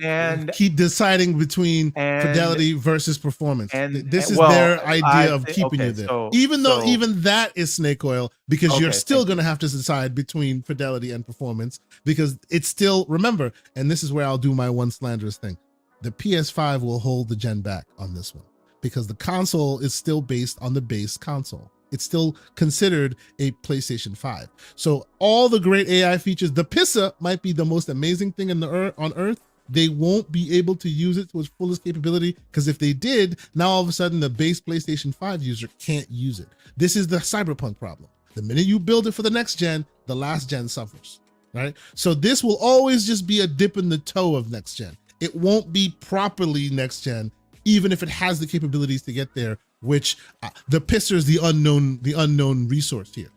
keep deciding between fidelity versus performance. This is their idea of keeping you there. Even though that is snake oil, because you're still going to have to decide between fidelity and performance, because it's still, remember, and this is where I'll do my one slanderous thing. The PS5 will hold the gen back on this one, because the console is still based on the base console. It's still considered a PlayStation 5. So all the great AI features, the PISA might be the most amazing thing on earth. They won't be able to use it to its fullest capability, because if they did, now all of a sudden the base PlayStation 5 user can't use it. This is the Cyberpunk problem. The minute you build it for the next gen, the last gen suffers, right? So this will always just be a dip in the toe of next gen. It won't be properly next gen, even if it has the capabilities to get there, which the pisser is the unknown resource here.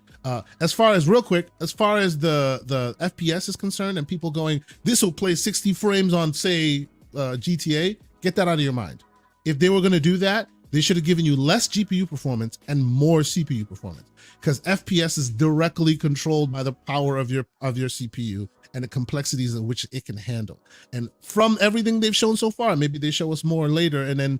As far as the FPS is concerned, and people going, this will play 60 frames on, say, GTA, get that out of your mind. If they were going to do that, they should have given you less GPU performance and more CPU performance, because FPS is directly controlled by the power of your CPU and the complexities in which it can handle. And from everything they've shown so far, maybe they show us more later and then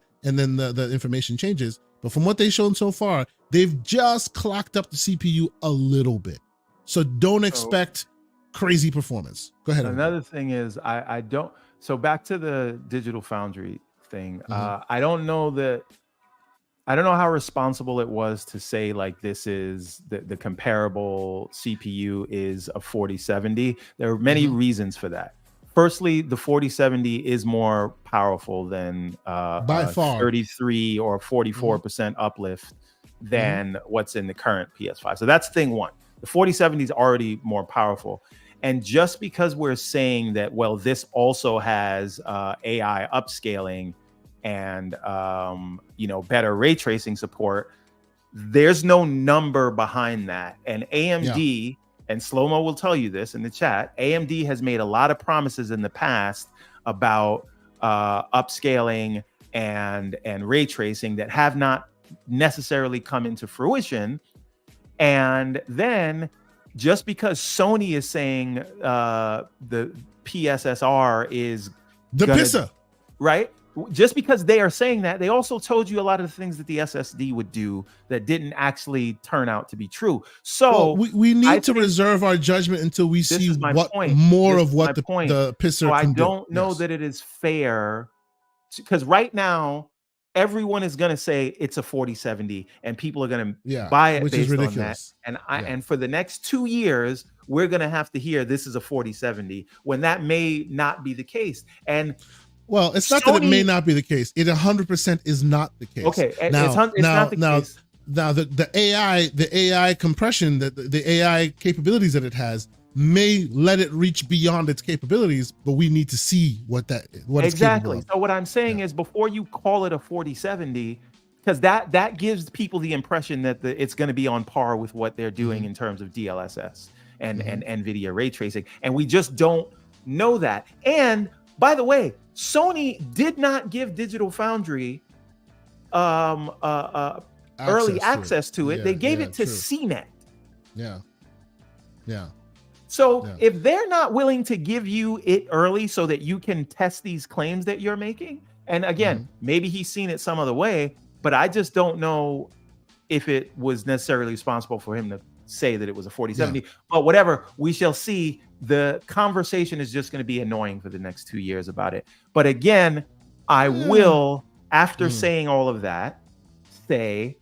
the information changes, but from what they've shown so far, they've just clocked up the CPU a little bit. So don't expect crazy performance. Go ahead. Another thing is, I don't, so back to the Digital Foundry thing. I don't know how responsible it was to say, like, this is the comparable CPU is a 4070. There are many reasons for that. Firstly, the 4070 is more powerful than by far 33 or 44% uplift than what's in the current PS5. So that's thing one. The 4070 is already more powerful. And just because we're saying that, well, this also has AI upscaling and better ray tracing support, there's no number behind that. And AMD, and Slow-Mo will tell you this in the chat, AMD has made a lot of promises in the past about upscaling and ray tracing that have not necessarily come into fruition. And then just because Sony is saying the PSSR is the PISA, right? just because they are saying that, they also told you a lot of the things that the SSD would do that didn't actually turn out to be true. So well, we need I to think reserve our judgment until we see is my what point. more This of is what my the point. pisser So I can do. don't know Yes. that it is fair, because right now everyone is going to say it's a 4070 and people are going to buy it which is based on that. ridiculous. And for the next 2 years, we're going to have to hear this is a 4070 when that may not be the case. And well, it's not that it may not be the case. It 100% is not the case. Okay, it's not the case. Now the AI compression, the AI capabilities that it has may let it reach beyond its capabilities, but we need to see what exactly. It's so what I'm saying is, before you call it a 4070, because that gives people the impression that it's going to be on par with what they're doing in terms of DLSS and NVIDIA ray tracing, and we just don't know that. And by the way, Sony did not give Digital Foundry early access to it. They gave it to CNET. Yeah. So if they're not willing to give you it early so that you can test these claims that you're making, and again, maybe he's seen it some other way, but I just don't know if it was necessarily responsible for him to say that it was a 4070. But whatever, we shall see. The conversation is just going to be annoying for the next 2 years about it. But again, I will, after saying all of that, say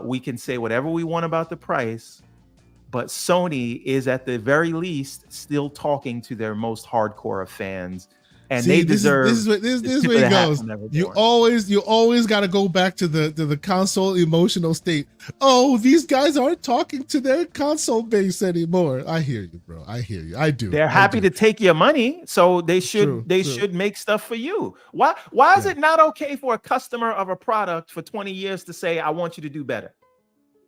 we can say whatever we want about the price, but Sony is at the very least still talking to their most hardcore of fans, and they deserve. This is where it goes. You always got to go back to the console emotional state. Oh, these guys aren't talking to their console base anymore. I hear you, bro. I hear you. I do. They're happy to take your money, so they should should make stuff for you. Why is it not okay for a customer of a product for 20 years to say, "I want you to do better"?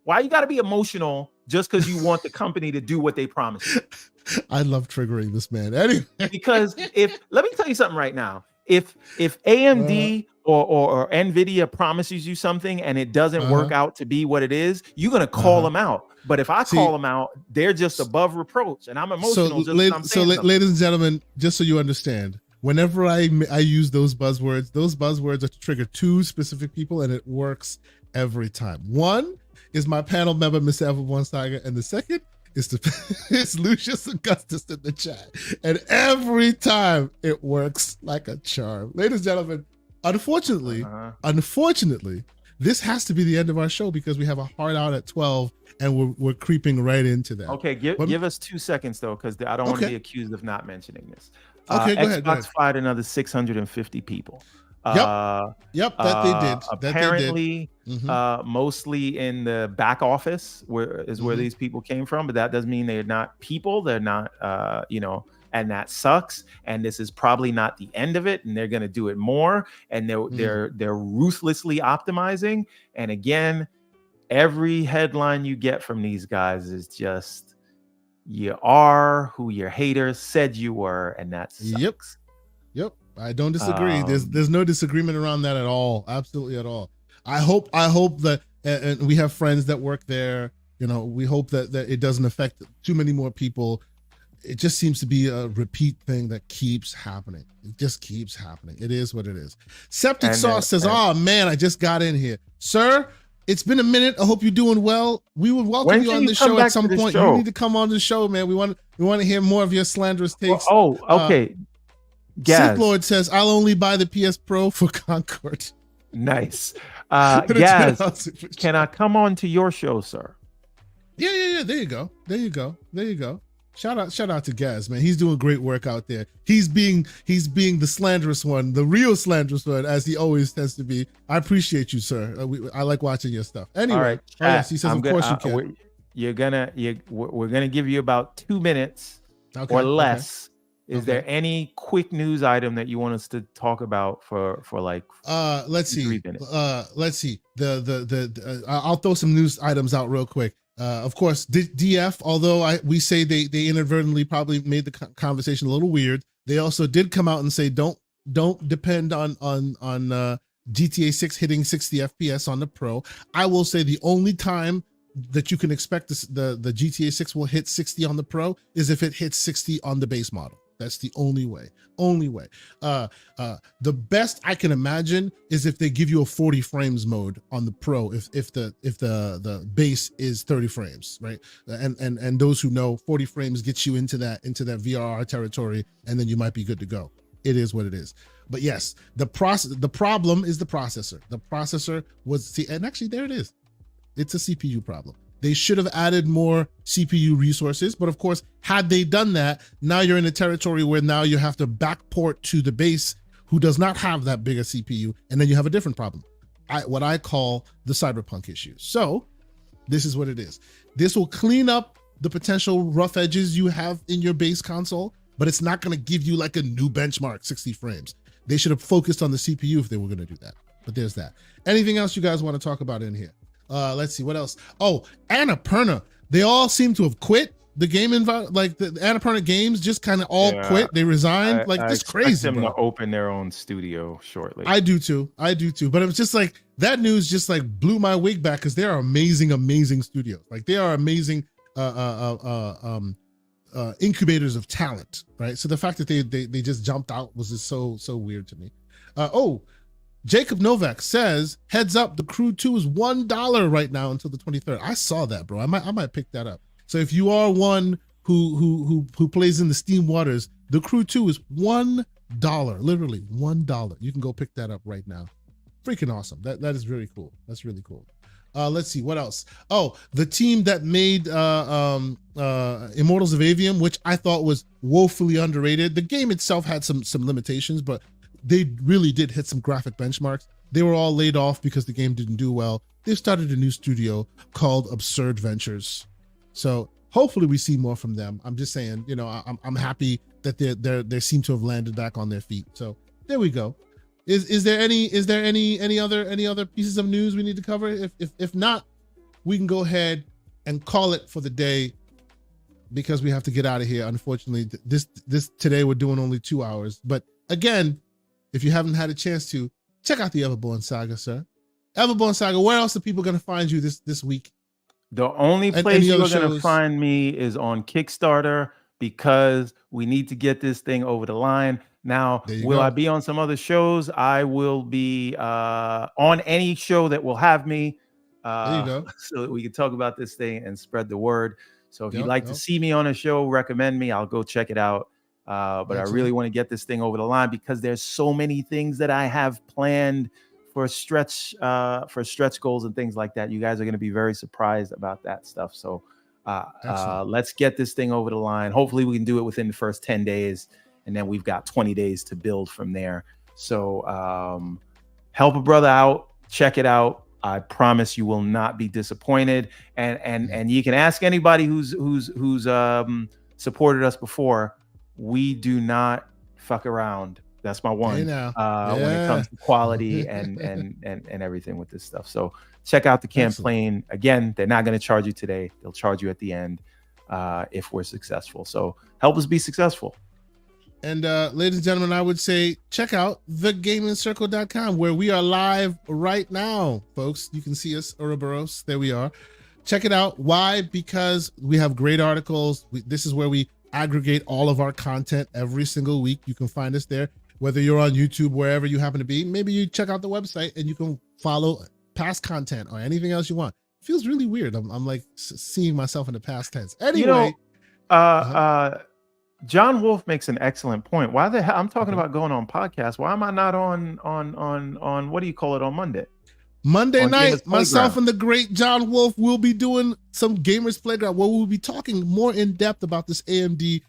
Why you got to be emotional just because you want the company to do what they promised you? I love triggering this man. Anyway. Because let me tell you something right now. If AMD or NVIDIA promises you something and it doesn't work out to be what it is, you're gonna call them out. But if I call them out, they're just above reproach, and I'm emotional. Ladies and gentlemen, just so you understand, whenever I use those buzzwords are to trigger two specific people, and it works every time. One is my panel member, Miss Eva Bonsaga, and the second is Lucius Augustus in the chat. And every time it works like a charm. Ladies and gentlemen, unfortunately, this has to be the end of our show because we have a hard out at 12 and we're creeping right into that. Okay, give us 2 seconds though, because I don't want to be accused of not mentioning this. Okay, go ahead. Xbox fired another 650 people. That they did. Apparently, mostly in the back office where these people came from, but that doesn't mean they're not people. They're not, and that sucks. And this is probably not the end of it. And they're going to do it more. And they're ruthlessly optimizing. And again, every headline you get from these guys is just, you are who your haters said you were, and that sucks. Yep. I don't disagree. There's no disagreement around that at all. Absolutely at all. I hope that, and we have friends that work there. We hope that it doesn't affect too many more people. It just seems to be a repeat thing that keeps happening. It just keeps happening. It is what it is. Septic Sauce says, "Oh man, I just got in here, sir. It's been a minute. I hope you're doing well. We would welcome you on the show at some point. You need to come on the show, man. We want to hear more of your slanderous takes." Okay. Sith Lord says, "I'll only buy the PS Pro for Concord." Nice. Gaz, can I come on to your show, sir? Yeah. There you go. Shout out to Gaz, man. He's doing great work out there. He's being the slanderous one, the real slanderous one, as he always tends to be. I appreciate you, sir. I like watching your stuff. Anyway, all right, yes, he says, of course you can. We're gonna give you about 2 minutes or less. Is there any quick news item that you want us to talk about for like? Let's see. 3 minutes. Let's see. I'll throw some news items out real quick. Of course, DF. Although we say they inadvertently probably made the conversation a little weird. They also did come out and say don't depend on GTA 6 hitting 60 FPS on the Pro. I will say the only time that you can expect the GTA 6 will hit 60 on the Pro is if it hits 60 on the base model. That's the only way. Only way. The best I can imagine is if they give you a 40 frames mode on the Pro, if the base is 30 frames, right? And those who know, 40 frames gets you into that VRR territory, and then you might be good to go. It is what it is. But yes, the problem is the processor. The processor was, and actually there it is. It's a CPU problem. They should have added more CPU resources, but of course, had they done that, now you're in a territory where now you have to backport to the base who does not have that bigger CPU, and then you have a different problem. What I call the cyberpunk issue. So this is what it is. This will clean up the potential rough edges you have in your base console, but it's not going to give you like a new benchmark 60 frames. They should have focused on the CPU if they were going to do that. But there's that. Anything else you guys want to talk about in here? Let's see what else. Oh, Annapurna. They all seem to have quit the game. Like the Annapurna Games just kind of all quit. They resigned. It's crazy. Them to open their own studio shortly. I do too. But it was just like that news just like blew my wig back because they are amazing studios. Like they are amazing incubators of talent, right? So the fact that they just jumped out was just so weird to me. Jacob Novak says, heads up, The Crew 2 is $1 right now until the 23rd. I saw that, bro. I might pick that up. So if you are one who plays in the Steam waters, The Crew 2 is $1, literally $1. You can go pick that up right now. Freaking awesome. That is very cool. That's really cool. Let's see what else. Oh, the team that made Immortals of Avium, which I thought was woefully underrated. The game itself had some limitations, but they really did hit some graphic benchmarks. They were all laid off because the game didn't do well. They've started a new studio called Absurd Ventures. So hopefully we see more from them. I'm just saying, I'm happy that they seem to have landed back on their feet. So there we go. Is there any other pieces of news we need to cover? If not, we can go ahead and call it for the day because we have to get out of here. Unfortunately, this today we're doing only 2 hours. But again, if you haven't had a chance to, check out the Everborn Saga, sir. Everborn Saga, where else are people going to find you this week? The only place you're going to find me is on Kickstarter because we need to get this thing over the line. Now, will I be on some other shows? I will be on any show that will have me there you go. so that we can talk about this thing and spread the word. So if you'd like to see me on a show, recommend me. I'll go check it out. But I really want to get this thing over the line because there's so many things that I have planned for stretch goals and things like that. You guys are going to be very surprised about that stuff. So let's get this thing over the line. Hopefully we can do it within the first 10 days. And then we've got 20 days to build from there. So help a brother out. Check it out. I promise you will not be disappointed. And you can ask anybody who's supported us before. We do not fuck around. That's my one. When it comes to quality and everything with this stuff. So check out the campaign. Again, they're not going to charge you today. They'll charge you at the end if we're successful. So help us be successful. And ladies and gentlemen, I would say check out thegamingcircle.com where we are live right now, folks. You can see us, Ouroboros. There we are. Check it out. Why? Because we have great articles. This is where we aggregate all of our content every single week. You can find us there, whether you're on YouTube, wherever you happen to be. Maybe you check out the website and you can follow past content or anything else you want. It feels really weird. I'm like seeing myself in the past tense. Anyway, John Wolf makes an excellent point. Why the hell I'm talking about going on podcasts? Why am I not on what do you call it on Monday? Monday night, myself and the great John Wolf will be doing some Gamers Playground where we'll be talking more in depth about this AMD,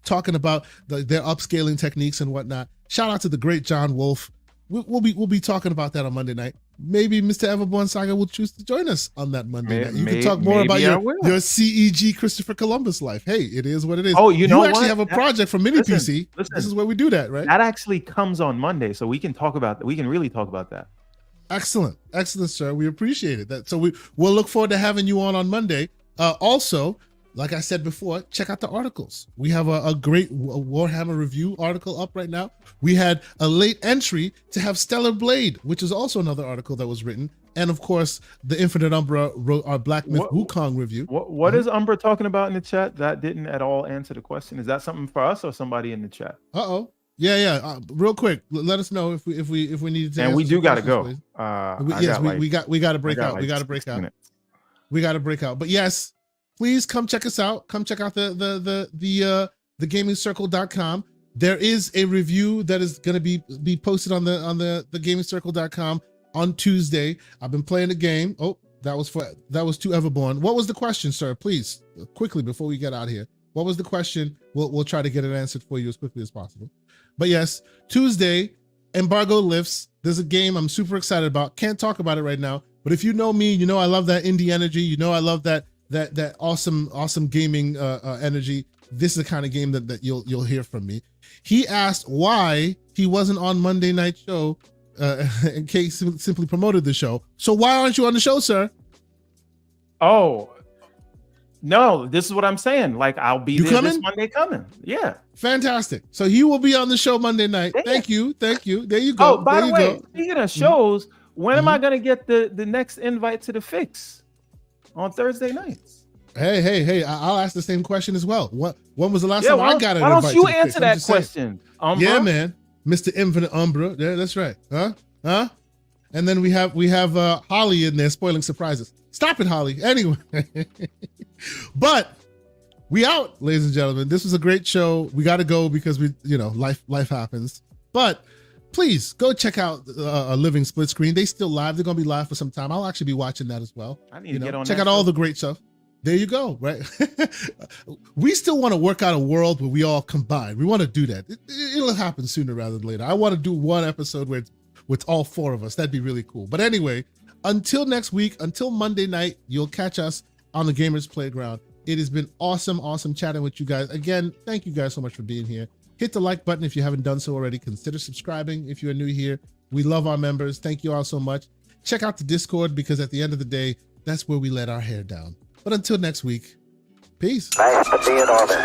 talking about their upscaling techniques and whatnot. Shout out to the great John Wolf. We'll be talking about that on Monday night. Maybe Mr. Everborn Saga will choose to join us on that Monday night. You can talk more about your CEG Christopher Columbus life. Hey, it is what it is. Oh, you actually have a project for Mini PC. This is where we do that, right? That actually comes on Monday, so we can talk about that. We can really talk about that. Excellent, sir. We appreciate it. So we'll look forward to having you on Monday. Also, like I said before, check out the articles. We have a great Warhammer review article up right now. We had a late entry to have Stellar Blade, which is also another article that was written. and of course, the Infinite Umbra wrote our Black Myth Wukong review. What is Umbra talking about in the chat? That didn't at all answer the question. Is that something for us or somebody in the chat? Yeah. Real quick, let us know if we need to. And we do got to go. We got to break out. We got to break out. We got to break out. But yes, please come check us out. Come check out the gamingcircle.com. There is a review that is going to be posted on the gamingcircle.com on Tuesday. I've been playing the game. Oh, that was to Everborn. What was the question, sir? Please, quickly before we get out of here. What was the question? We'll try to get it answered for you as quickly as possible. But yes, Tuesday, embargo lifts. There's a game I'm super excited about. Can't talk about it right now, but if you know me, you know I love that indie energy. You know I love that awesome gaming energy. This is the kind of game that you'll hear from me. He asked why he wasn't on Monday Night Show, and Kate simply promoted the show. So why aren't you on the show, sir? Oh, no, this is what I'm saying. Like, I'll be there this Monday coming. Yeah. Fantastic. So he will be on the show Monday night. Yeah. Thank you. There you go. Oh, by the way, speaking of shows, when am I going to get the next invite to the Fix on Thursday nights? Hey, I'll ask the same question as well. When was the last time I got an invite? Why don't you answer that question, Umbra? Yeah, man. Mr. Infinite Umbra. Yeah, that's right. Huh? And then we have Holly in there spoiling surprises. Stop it, Holly. Anyway. But we out, ladies and gentlemen. This was a great show. We got to go because life happens. But please go check out Living Split Screen. They still live. They're going to be live for some time. I'll actually be watching that as well. I need to get on check out all the great stuff. There you go, right? We still want to work out a world where we all combine. We want to do that. It'll happen sooner rather than later. I want to do one episode where with all four of us. That'd be really cool. But anyway, until next week, until Monday night, you'll catch us on the Gamers Playground. It has been awesome chatting with you guys. Again, thank you guys so much for being here. Hit the like button if you haven't done so already. Consider subscribing if you're new here. We love our members. Thank you all so much. Check out the Discord because at the end of the day, that's where we let our hair down. But until next week, peace. Nice to be in orbit.